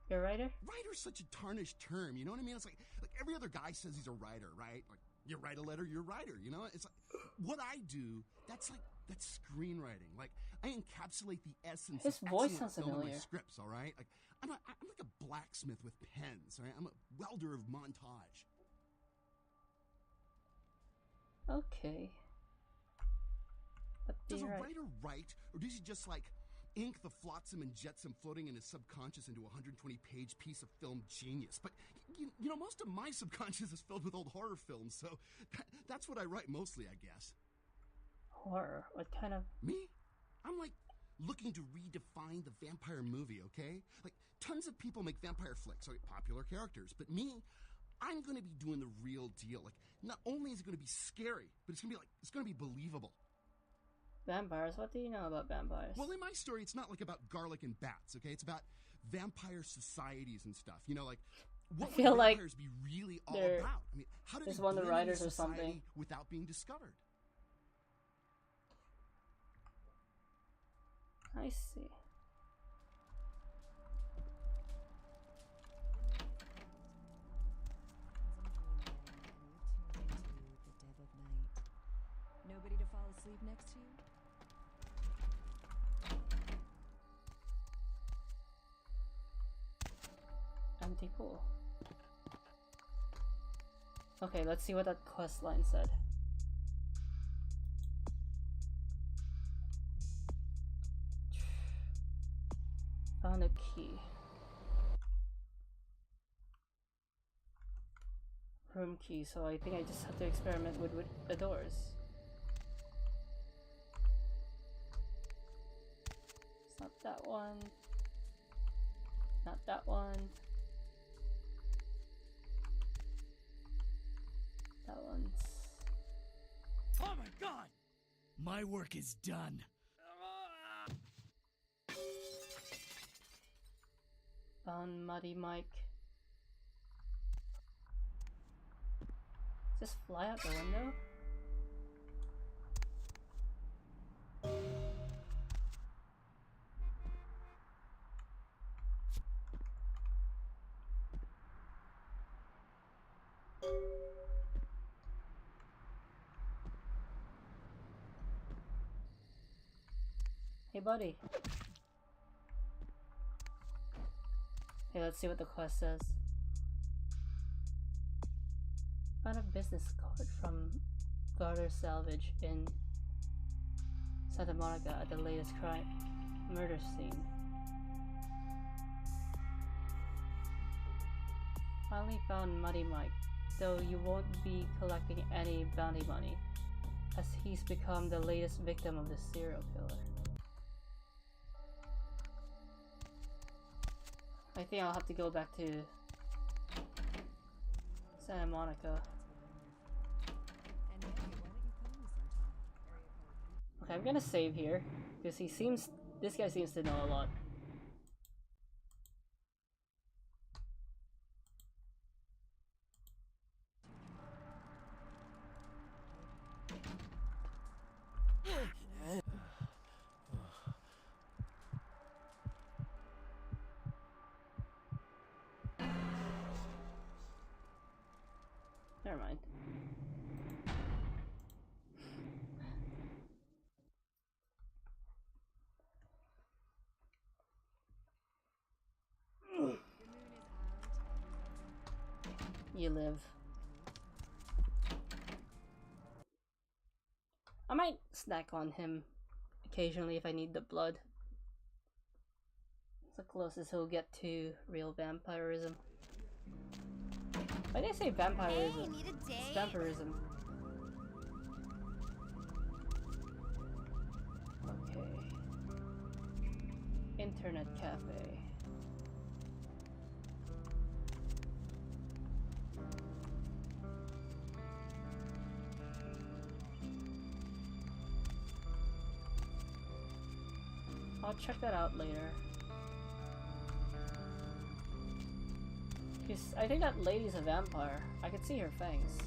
You're a writer? Writer's such a tarnished term, you know what I mean? It's like every other guy says he's a writer, right? Like, you write a letter, you're a writer, you know? It's like, what I do, that's screenwriting. Like, I encapsulate the essence His of voice excellent sounds film in my familiar. scripts, all right? Like, I'm like a blacksmith with pens, all right? I'm a welder of montage. Okay. But Does a you're right. writer write, or does he just, like, ink the flotsam and jetsam floating in his subconscious into a 120-page piece of film genius? But, you know, most of my subconscious is filled with old horror films, so that's what I write mostly, I guess. Horror? What kind of... Me? I'm, like, looking to redefine the vampire movie, okay? Like, tons of people make vampire flicks, like popular characters, but me, I'm gonna be doing the real deal. Like, not only is it gonna be scary, but it's gonna be believable. Vampires? What do you know about vampires? Well, in my story, it's not like about garlic and bats, okay? It's about vampire societies and stuff. You know, like, what I feel would like vampires be really all they're about? I mean, how do they just one of the blend into writers or something. society without being discovered? I see. Nobody to fall asleep next to you? Empty pool. Okay, let's see what that quest line said. Found a key. Room key, so I think I just have to experiment with the doors. It's not that one. Not that one. That one's... Oh my god! My work is done. Found Muddy Mike. Just fly out the window? Hey buddy. Hey, let's see what the quest says. Found a business card from Garter Salvage in Santa Monica at the latest murder scene. Finally found Muddy Mike, though you won't be collecting any bounty money. as he's become the latest victim of the serial killer. I think I'll have to go back to Santa Monica. Okay, I'm gonna save here because this guy seems to know a lot. Never mind. You live. I might snack on him occasionally if I need the blood. It's the closest he'll get to real vampirism. Why did I say vampirism? Hey, need a date? It's vampirism. Okay. Internet cafe. I'll check that out later. Because I think that lady's a vampire. I could see her fangs.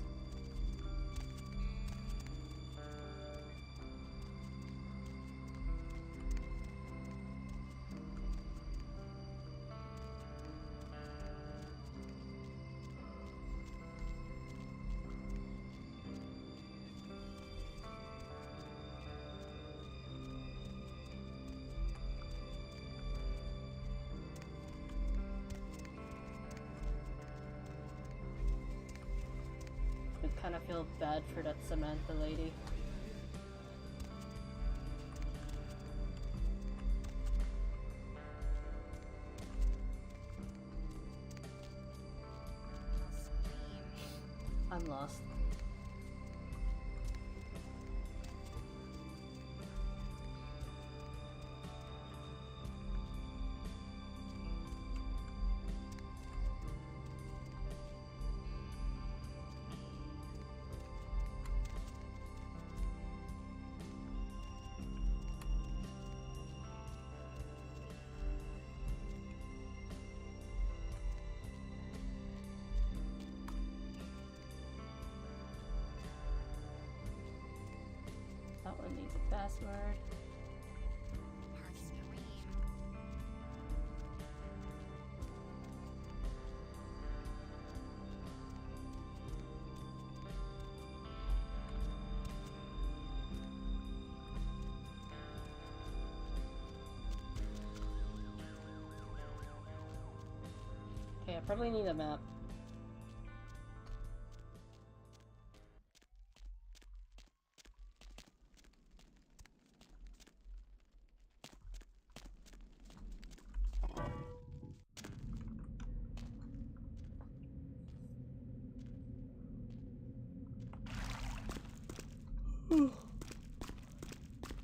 I kind of feel bad for that Samantha lady. I'm lost. That one needs a password. Okay, I probably need a map.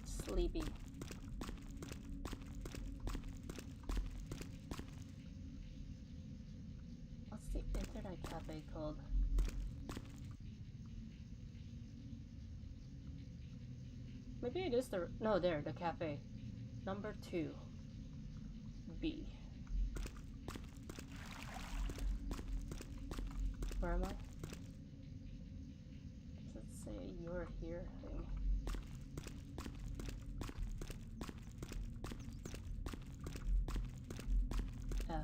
Sleepy. What's the internet cafe called? Maybe it is the no, there, the cafe. Number 2. B. Where am I? Does it say you're here thing? F.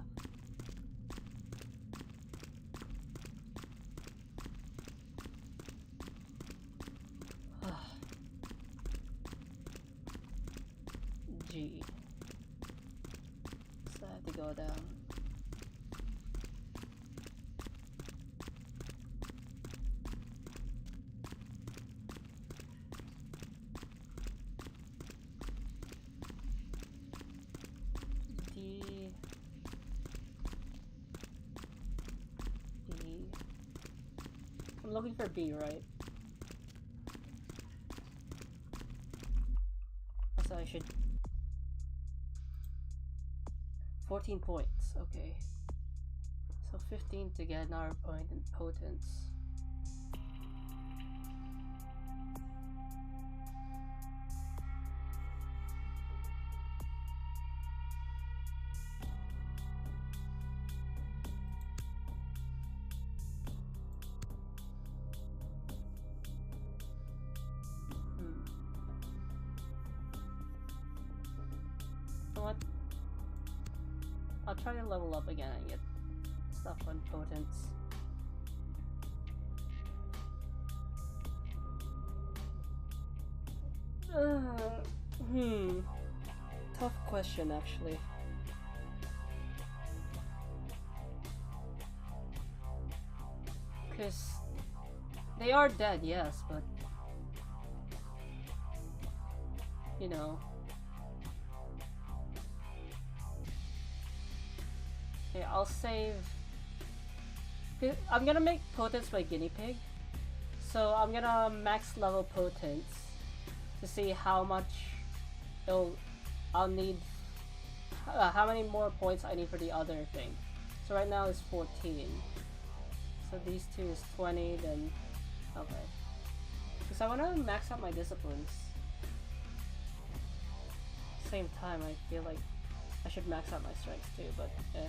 G. So I have to go down. D. E. I'm looking for B, right? should... 14 points, okay. So 15 to get another point in potence. What? I'll try to level up again and get stuff on potence. Tough question, actually. Because they are dead, yes, but you know. Okay, I'll save. I'm gonna make potence my guinea pig, so I'm gonna max level potence to see how much I'll need, how many more points I need for the other thing. So right now it's 14. So these two is 20, then okay. Because I want to max out my disciplines. Same time, I feel like I should max out my strengths too, but eh.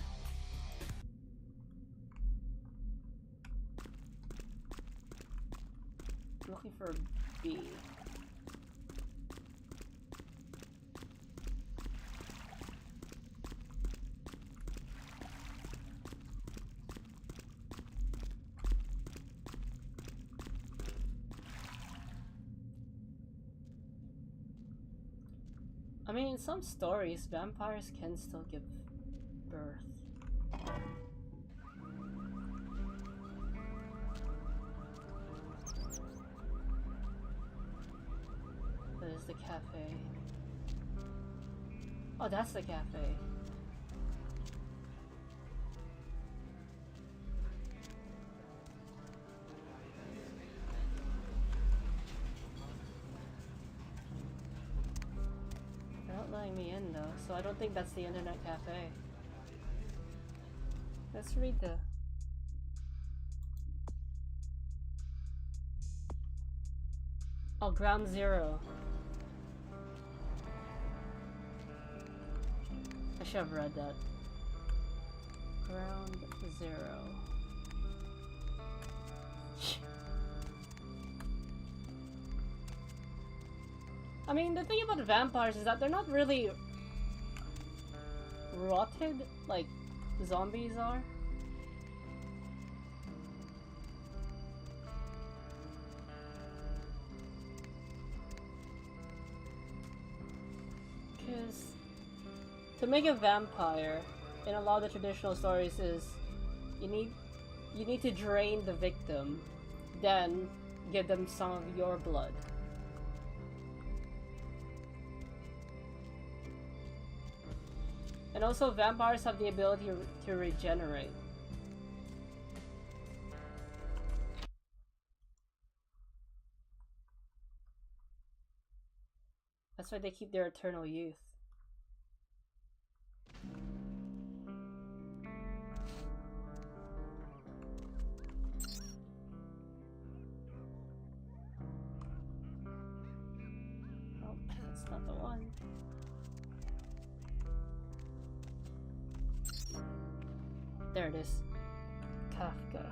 I'm looking for a B. I mean, in some stories, vampires can still give birth. That is the cafe. Oh, that's the cafe. They're not letting me in though, so I don't think that's the internet cafe. Let's read the... Oh, Ground Zero. I should have read that. Ground Zero. I mean, the thing about vampires is that they're not really rotted like zombies are. Because to make a vampire in a lot of the traditional stories is you need to drain the victim, then give them some of your blood. And also, vampires have the ability to regenerate. That's why they keep their eternal youth. Oh, that's not the one. There it is. Kafka.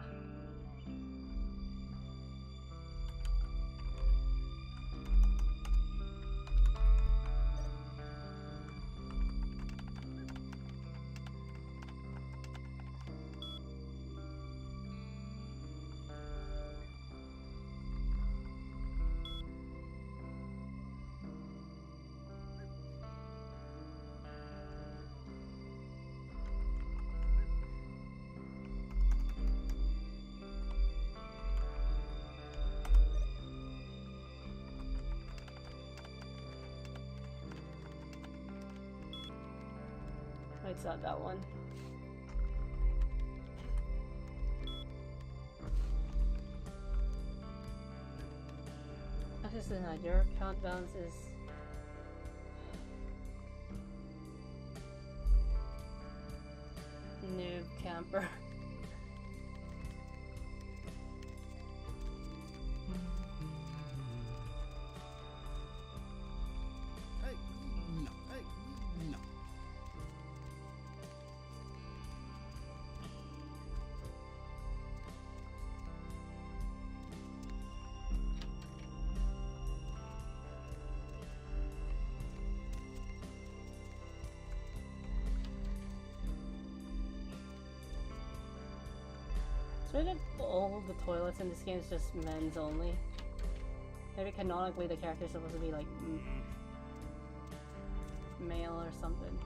It's not that one. This is not your count balance is camper. Hey, no, hey, no. So that all the toilets in this game is just men's only? Maybe canonically the character's supposed to be like male or something.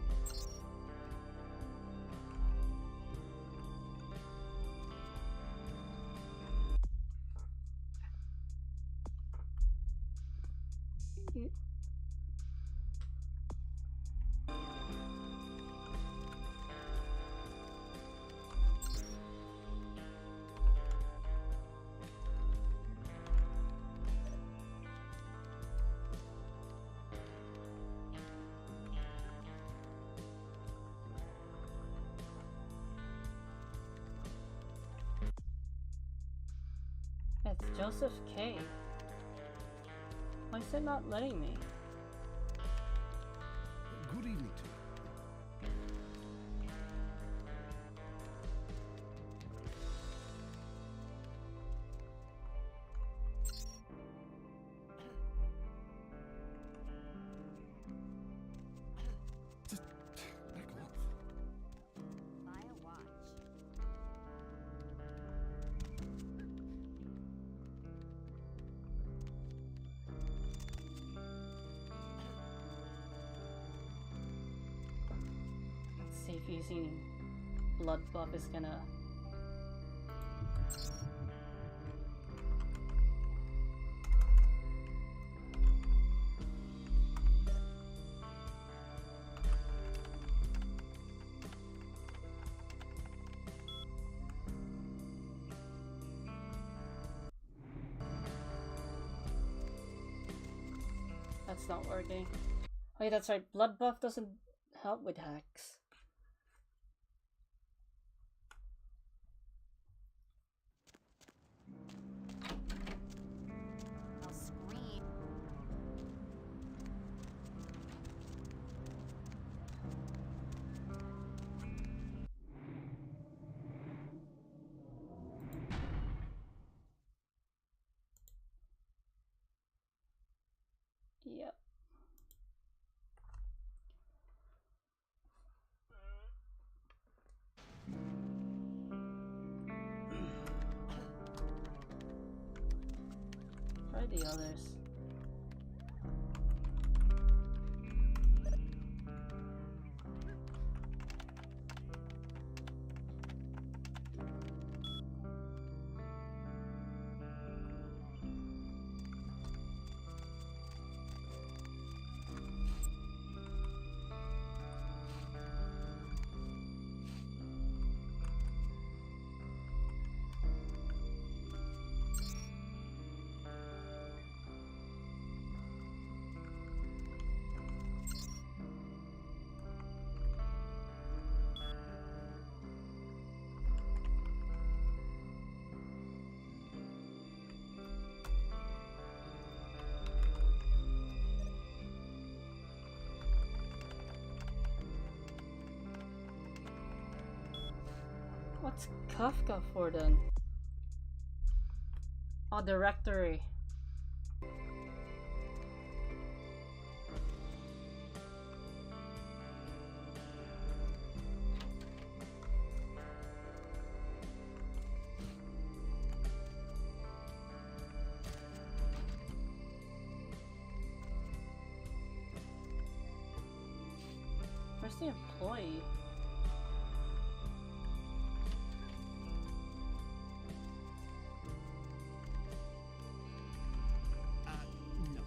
It's Joseph K. Why is it not letting me? Good evening to you. Just back off. Buy a watch. Let's see if using blood buff is gonna... That's not working. Oh yeah, that's right. Blood buff doesn't help with hacks. I'll scream. Yep. Try the others. What's Kafka for then? Oh, directory. Where's the employee? No.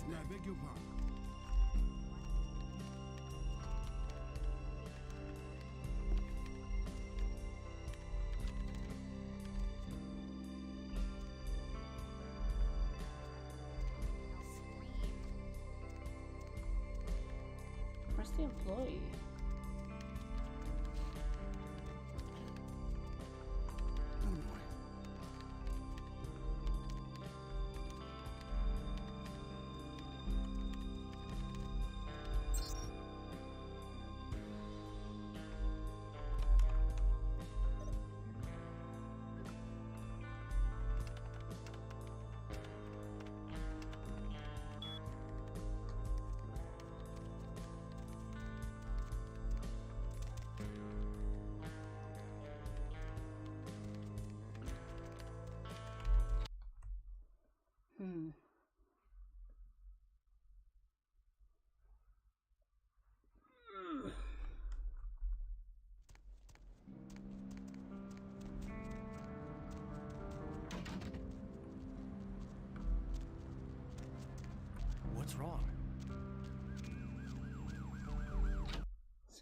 I beg your pardon. Where's the employee?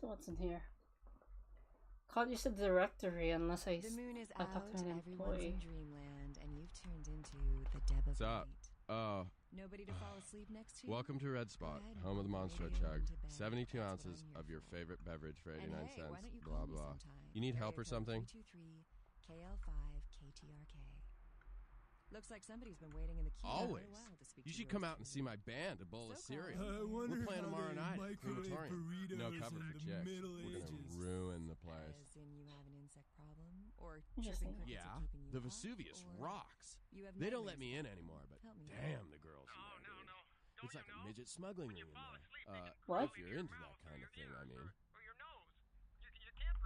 see what's in here. Can't use the directory unless I The moon is talk out, to an everyone's employee. in dreamland, and you've turned into the Deb of What's up? night. Nobody to fall asleep next to you? Welcome to Red Spot, Go ahead, home of the put Monster radio Chug. into bed. 72 That's what ounces I'm here of your for. favorite beverage for 89 And hey, cents. why don't you Blah, call me blah. sometime? You need help or Area code something? 323-KL5-KTRK. Looks like somebody's been waiting in the queue Always. for a while to speak You to should yours come out and truly. see my band, A Bowl of So Cereal. called. We're playing tomorrow they night. microwave Crematorium. burritos No cover in for the chicks. Middle We're gonna Ages. ruin the place. As in you have an insect problem? Or Interesting. chirping crickets Yeah, are keeping you the hot? Vesuvius Or rocks. you have They don't let nightmares me in about anymore, it? but Help me damn, the girls in there, dude. It's like a midget smuggling ring in there. What? If you're into that kind of thing, I mean.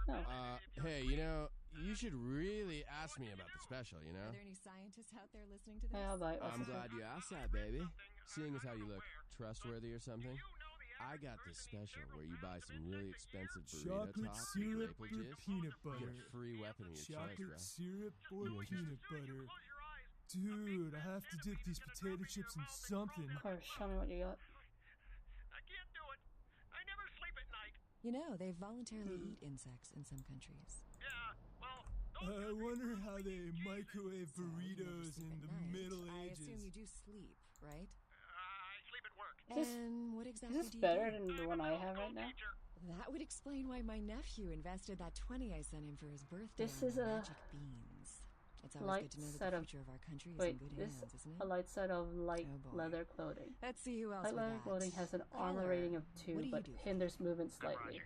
No. Hey, you know, you should really ask me about the special, you know? Are there any scientists out there listening to this? Yeah, but I'm glad you asked that, baby. Seeing as how you look trustworthy or something, I got this special where you buy some really expensive burrito Chocolate tots syrup with or maple juice, peanut you get butter? a free weapon of your choice, Chocolate bro. syrup or You interested? peanut butter? Dude, I have to dip these potato chips in something. Claire, show me what you got. You know, they voluntarily eat insects in some countries. I wonder how they microwave So, you never burritos sleep in at the night. Middle I Ages. assume you do sleep, right? Is this- And what exactly Is this do you better do? than the one I have right now? That would explain why my nephew invested that 20 I sent him for his birthday This on is a magic beans. It's always light good to know that set the of future of our country is in wait, good this hands, isn't a it? light set of light Oh, boy. leather clothing. Let's see who else Light we leather got. clothing has an armor Caller. rating of What 2, do you but do for hinders movement slightly,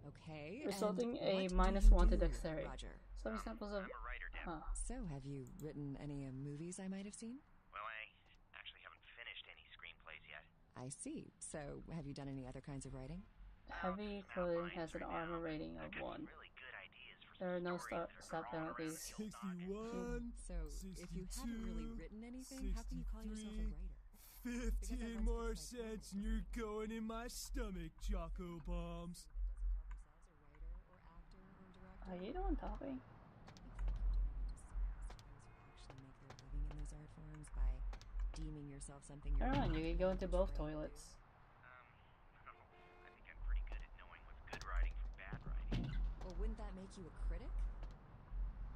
Okay, resulting and a what do -1 to you do, dexterity. Roger? Some examples of huh. So, have you written any movies I might have seen? Well, I actually haven't finished any screenplays yet. I see. So, have you done any other kinds of writing? Heavy clothing has an armor rating of 1. There are no stop penalties. 61, So, if you haven't really written anything, how can you call yourself a 63, writer? 15 more cents and you're going in my stomach, Jocko Bombs. Are you the one talking? Actually make their living in those art forms by deeming yourself something you're Alright, not. you can go into both toilets. I think I'm pretty good at knowing what's good writing from bad writing. Well, wouldn't that make you a critic?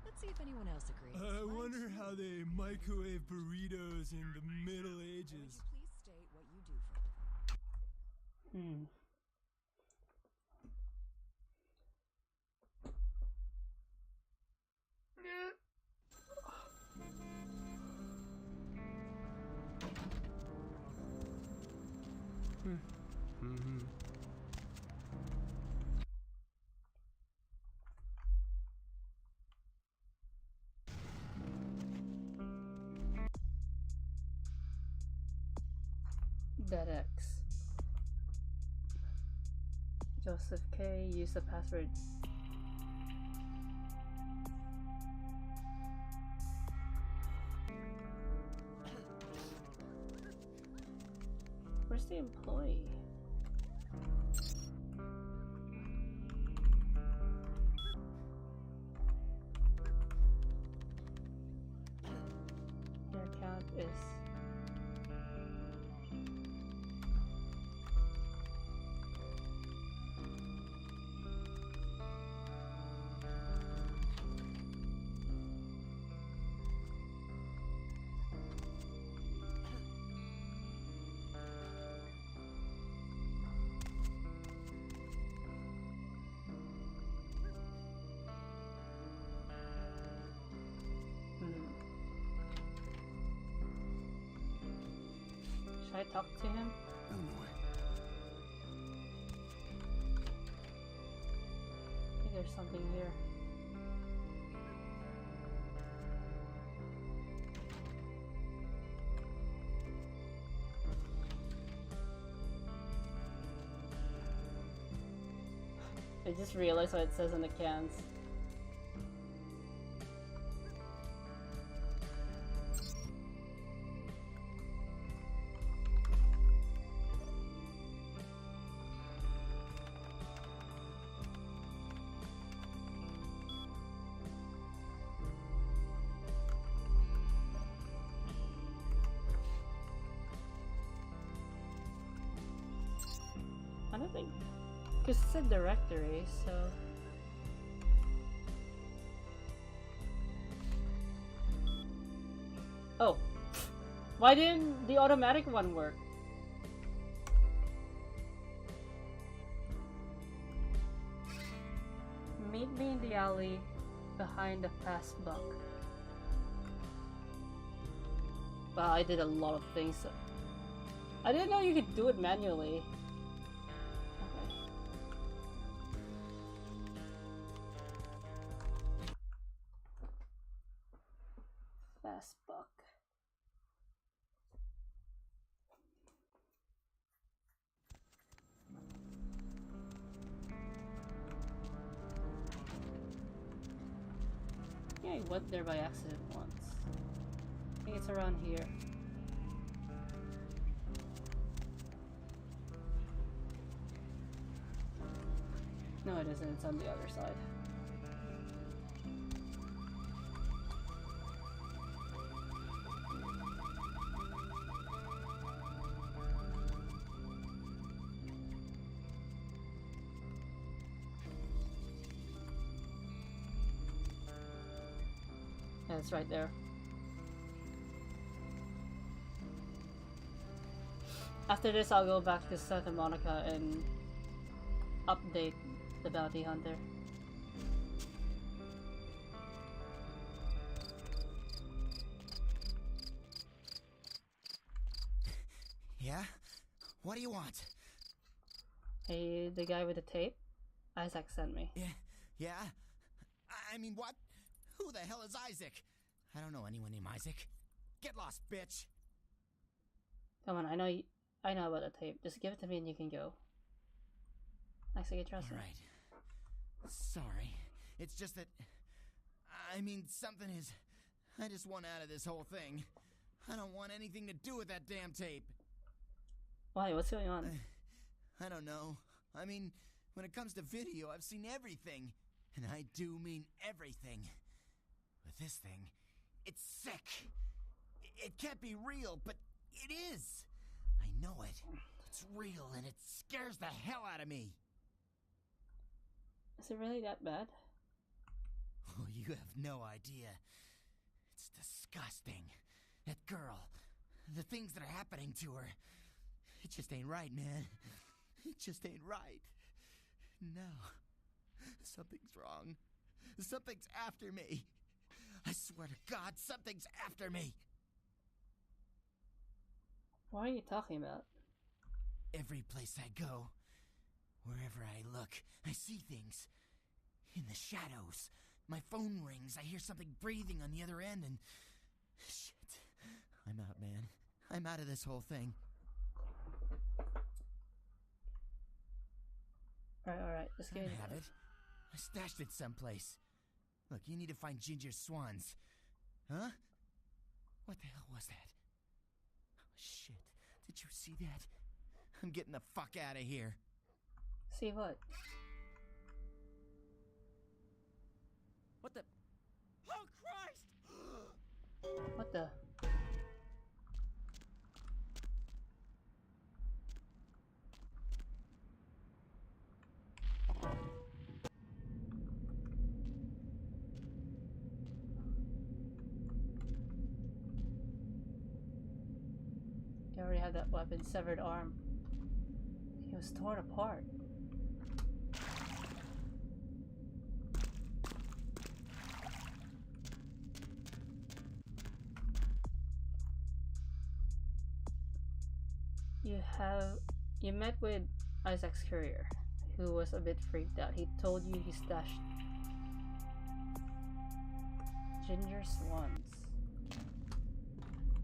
Let's see if anyone else agrees. I wonder how they microwave burritos in the Middle Would Ages. you please state what you do for a living? Dead X. Joseph K. Use the password. Where's the employee? Your account is Should I talk to him? On the way. I think there's something here. I just realized what it says on the cans. Because it's a directory, so... Oh. Why didn't the automatic one work? Meet me in the alley behind the pass buck. Wow, I did a lot of things. I didn't know you could do it manually. Okay. Fast buck. Yeah, I went there by accident once. I think it's around here. No, it isn't. It's on the other side. Yeah, it's right there. After this, I'll go back to Santa Monica and update the bounty hunter. Yeah? What do you want? Hey, the guy with the tape? Isaac sent me. Yeah? I mean, what? Who the hell is Isaac? I don't know anyone named Isaac. Get lost, bitch! Come on, I know about the tape. Just give it to me and you can go. Actually, I trust me. Alright. Sorry. It's just that... I mean, something is... I just want out of this whole thing. I don't want anything to do with that damn tape. Why? What's going on? I don't know. I mean, when it comes to video, I've seen everything. And I do mean everything. With this thing, it's sick. It can't be real, but it is. I know it. It's real, and it scares the hell out of me. Is it really that bad? Oh, you have no idea. It's disgusting. That girl, the things that are happening to her. It just ain't right, man. It just ain't right. No. Something's wrong. Something's after me. I swear to God, something's after me. What are you talking about? Every place I go, wherever I look, I see things. In the shadows. My phone rings, I hear something breathing on the other end, and... Shit. I'm out, man. I'm out of this whole thing. Alright, let's get it. I have it. I stashed it someplace. Look, you need to find Ginger Swans. Huh? What the hell was that? Oh, shit. Did you see that? I'm getting the fuck out of here. See what? What the? Oh, Christ! What the? He already had that weapon, severed arm. He was torn apart. You met with Isaac's courier, who was a bit freaked out. He told you he stashed Ginger Swans.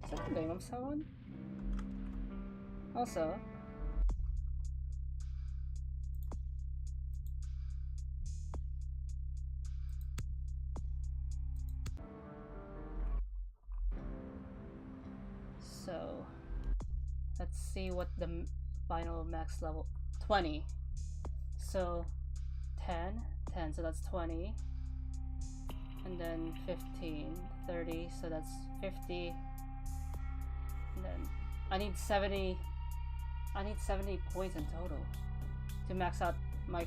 Is that the name of someone? Also, so let's see what the final max level 20. So 10, so that's 20. And then 15, 30, so that's 50. And then I need 70 points in total to max out my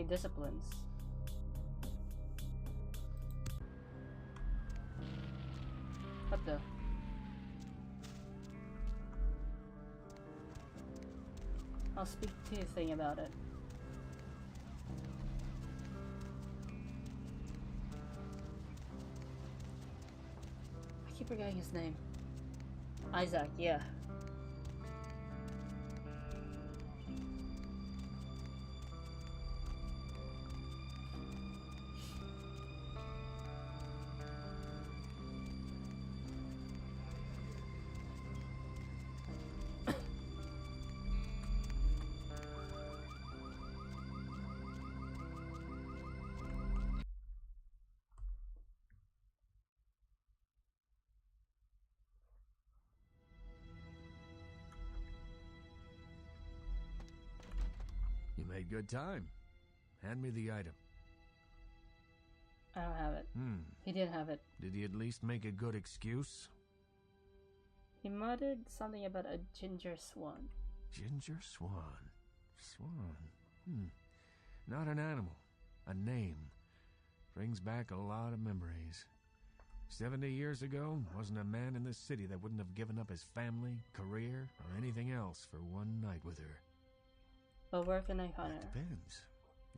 disciplines. What the? I'll speak to you thing about it. I keep forgetting his name. Isaac, yeah. You made good time. Hand me the item. I don't have it. He didn't have it. Did he at least make a good excuse? He muttered something about a ginger swan. Ginger swan. Swan. Not an animal. A name. Brings back a lot of memories. 70 years ago, wasn't a man in this city that wouldn't have given up his family, career, or anything else for one night with her. But where can I find her? Depends.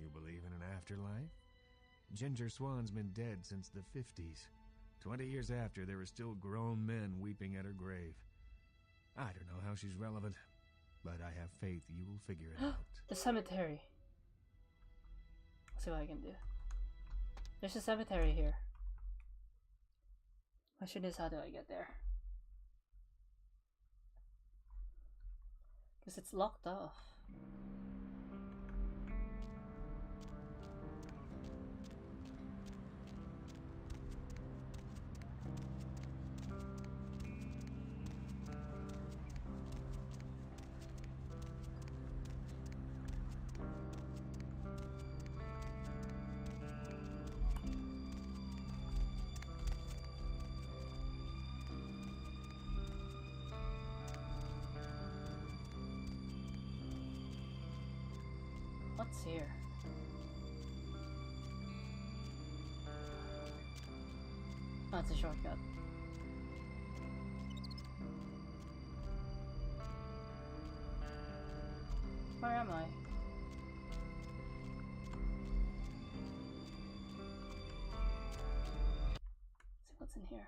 You believe in an afterlife? Ginger Swan's been dead since the 50s. 20 years after, there are still grown men weeping at her grave. I don't know how she's relevant, but I have faith you will figure it out. The cemetery. Let's see what I can do. There's a cemetery here. Question is, how do I get there? Because it's locked off. What's here? Oh, it's a shortcut. Where am I? Let's see what's in here.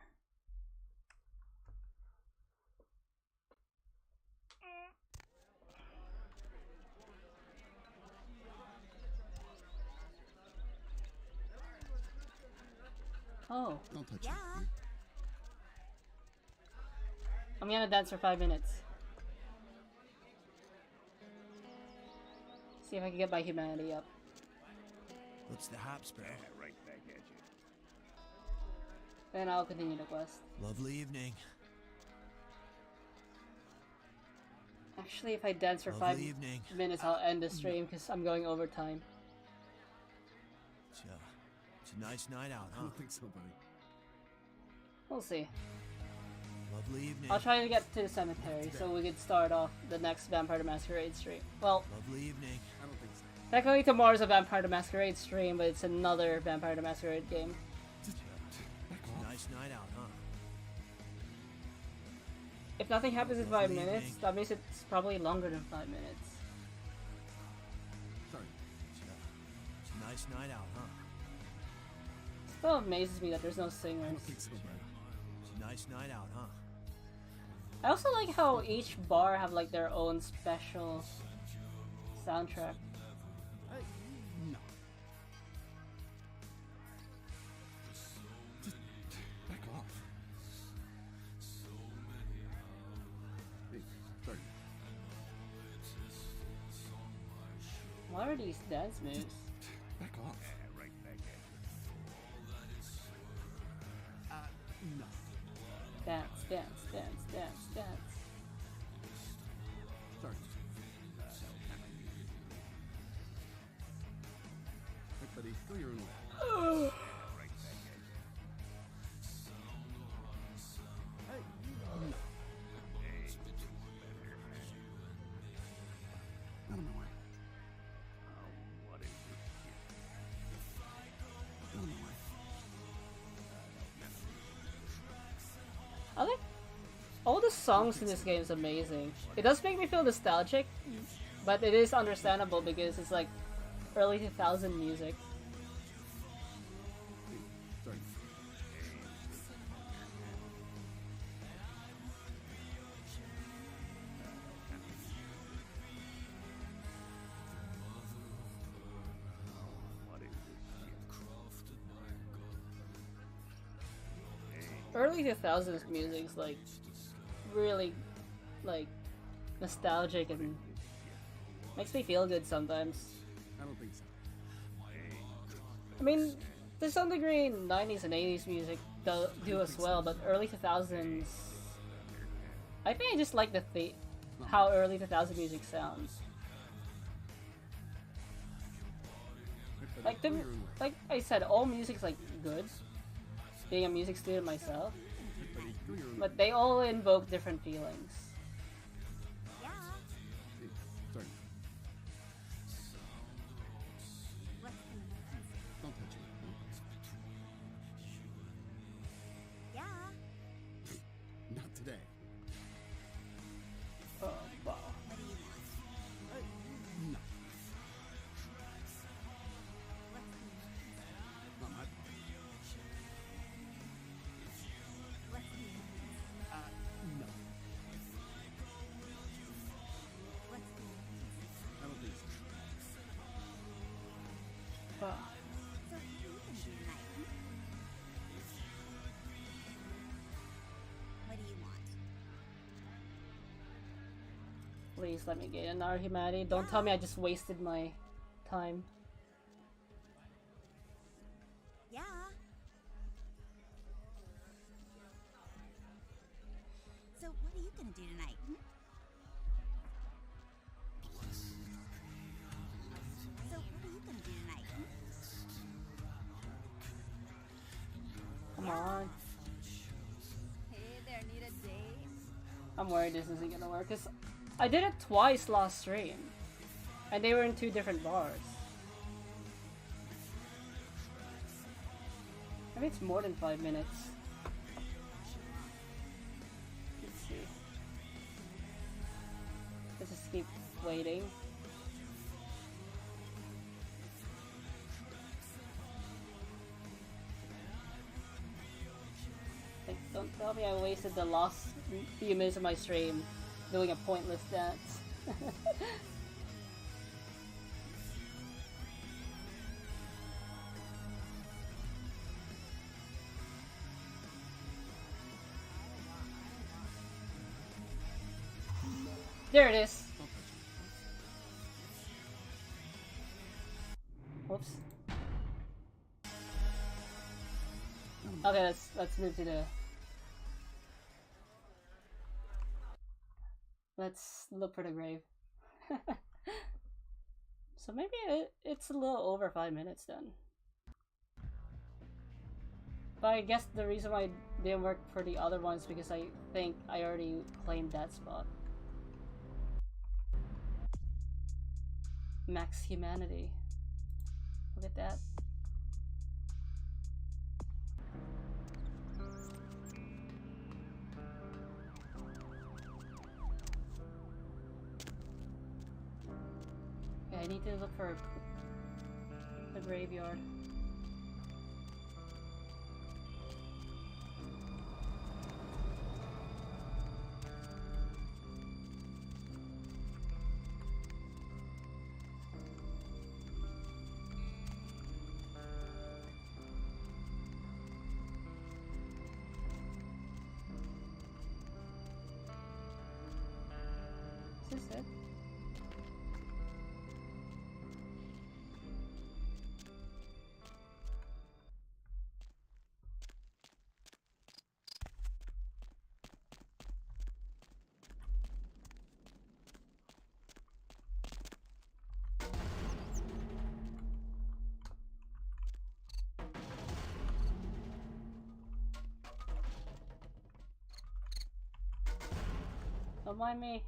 Oh. Don't touch Yeah. me. I'm gonna dance for 5 minutes. See if I can get my humanity up. What's the hop spray? Right back at you. Then I'll continue the quest. Lovely evening. Actually, if I dance for Lovely 5 evening. minutes, I'll end the stream because I'm going overtime. It's a nice night out, huh? I don't think so, buddy. We'll see. Lovely evening. I'll try to get to the cemetery so we could start off the next Vampire the Masquerade stream. Well, Lovely evening. I don't think so. technically tomorrow's a Vampire the Masquerade stream, but it's another Vampire the Masquerade game. Nice night out, huh? If nothing happens in 5 Lovely minutes, evening. that means it's probably longer than 5 minutes. Sorry. It's a nice night out, huh? Still amazes me that there's no I singers. don't think so, buddy. It's a nice night out, huh? I also like how each bar have like their own special soundtrack. No. Just back off. Hey, sorry. What are these dance moves? Back off. Right back at No. Dance, dance, dance, dance, dance. Sorry. Hey, buddy, go your own way. Hey, no. Out of my way. all the songs in this game is amazing. It does make me feel nostalgic, but it is understandable because it's like early 2000 music. Sorry. Early 2000s music is like really like nostalgic and makes me feel good sometimes. I don't think so. I mean, to some degree, 90s and 80s music do as well, but early 2000s, I think I just like how early 2000 music sounds. Like I said, all music's like good. Being a music student myself, but they all invoke different feelings. Yeah. Sorry. Don't touch it. Yeah. Not today. Oh, wow. What do you want? No. Not my part. No. I don't think so. Wow. So what do you think tonight? What do you want? Please let me get another humanity. Don't tell me I just wasted my time. Yeah. So what are you gonna do tonight? So what are you gonna do tonight? Come on. Hey there, need a date? I'm worried this isn't gonna work, because I did it twice last stream, and they were in 2 different bars. Maybe it's more than 5 minutes. Let's see. Let's just keep waiting. Like, don't tell me I wasted the last few minutes of my stream doing a pointless dance. There it is. Whoops. Okay, let's move to the. Let's look for the grave. So maybe it's a little over 5 minutes then. But I guess the reason why it didn't work for the other ones because I think I already claimed that spot. Max humanity. Look at that. Yeah, I need to look for the graveyard. Is this it? Don't mind me.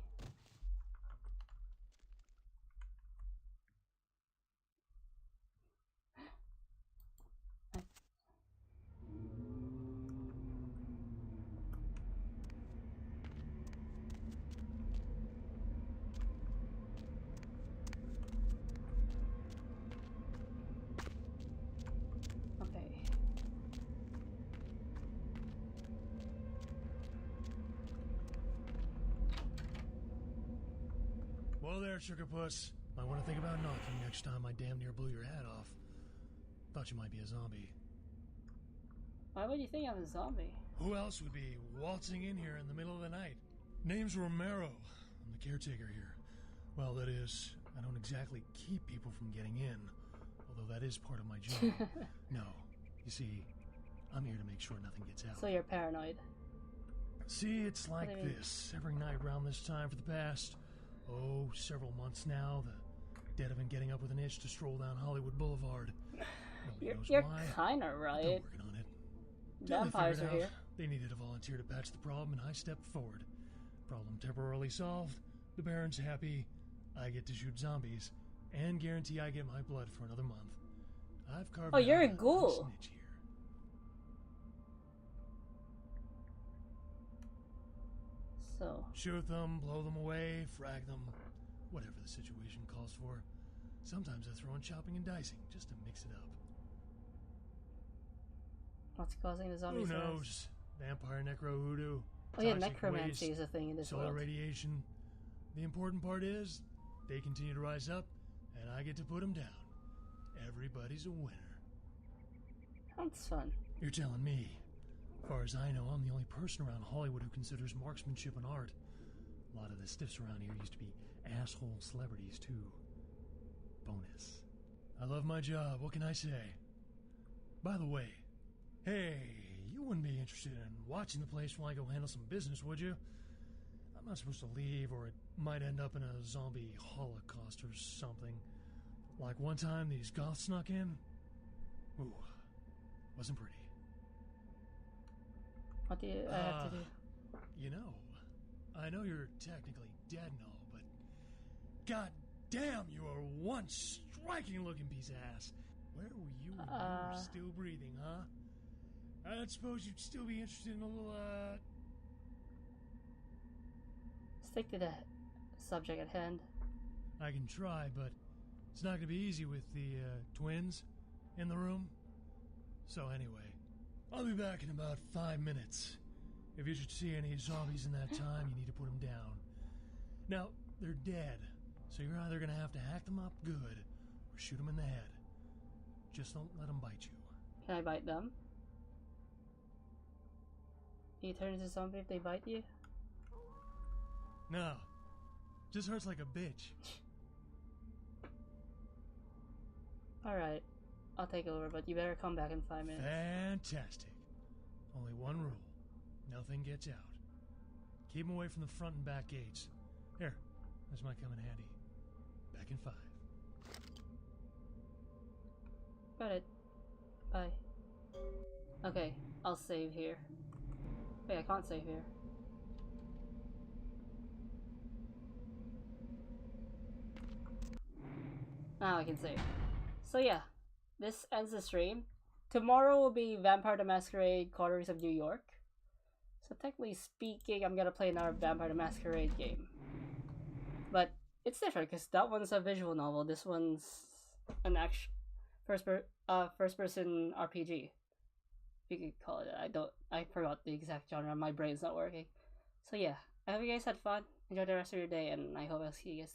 Whoa there, sugar puss. Might want to think about knocking next time I damn near blew your hat off. Thought you might be a zombie. Why would you think I'm a zombie? Who else would be waltzing in here in the middle of the night? Name's Romero. I'm the caretaker here. Well, that is, I don't exactly keep people from getting in, although that is part of my job. No, you see, I'm here to make sure nothing gets out. So you're paranoid. See, it's like this. Every night around this time for the past, several months now, the dead have been getting up with an itch to stroll down Hollywood Boulevard. You're kind of right. I'm working on it. Vampires are here. They needed a volunteer to patch the problem, and I stepped forward. Problem temporarily solved. The Baron's happy. I get to shoot zombies, and guarantee I get my blood for another month. I've carved out you're a nice ghoul. niche here. So Shoot them, blow them away, frag them, whatever the situation calls for. Sometimes I throw in chopping and dicing just to mix it up. what's causing the zombies? Who knows? Vampire, necro, hoodoo. Oh yeah, toxic necromancy waste, is a thing in this solar world. radiation. The important part is they continue to rise up, and I get to put them down. Everybody's a winner. Sounds fun. You're telling me. As far as I know, I'm the only person around Hollywood who considers marksmanship an art. A lot of the stiffs around here used to be asshole celebrities, too. Bonus. I love my job, what can I say? By the way, hey, you wouldn't be interested in watching the place while I go handle some business, would you? I'm not supposed to leave, or it might end up in a zombie holocaust or something. Like one time these goths snuck in. Ooh, wasn't pretty. What do you have to do? You know, I know you're technically dead and all, but god damn, you are one striking looking piece of ass. Where were you when you were still breathing, huh? I suppose you'd still be interested in a little, Stick to the subject at hand. I can try, but it's not gonna be easy with the, twins in the room. So anyway, I'll be back in about 5 minutes. If you should see any zombies in that time, you need to put them down. Now, they're dead, so you're either gonna have to hack them up good, or shoot them in the head. Just don't let them bite you. Can I bite them? You turn into a zombie if they bite you? No, just hurts like a bitch. Alright, I'll take over, but you better come back in 5 minutes. Fantastic. Only one rule. Nothing gets out. Keep them away from the front and back gates. Here, this might come in handy. Back in 5. Got it. Bye. Okay, I'll save here. Wait, I can't save here. Now I can save. So yeah, this ends the stream. Tomorrow will be Vampire the Masquerade Corridors of New York. So technically speaking, I'm gonna play another Vampire the Masquerade game. But it's different because that one's a visual novel. This one's an action first person RPG. You could call it. I forgot the exact genre. My brain's not working. So yeah, I hope you guys had fun. Enjoy the rest of your day, and I hope I'll see you guys tomorrow.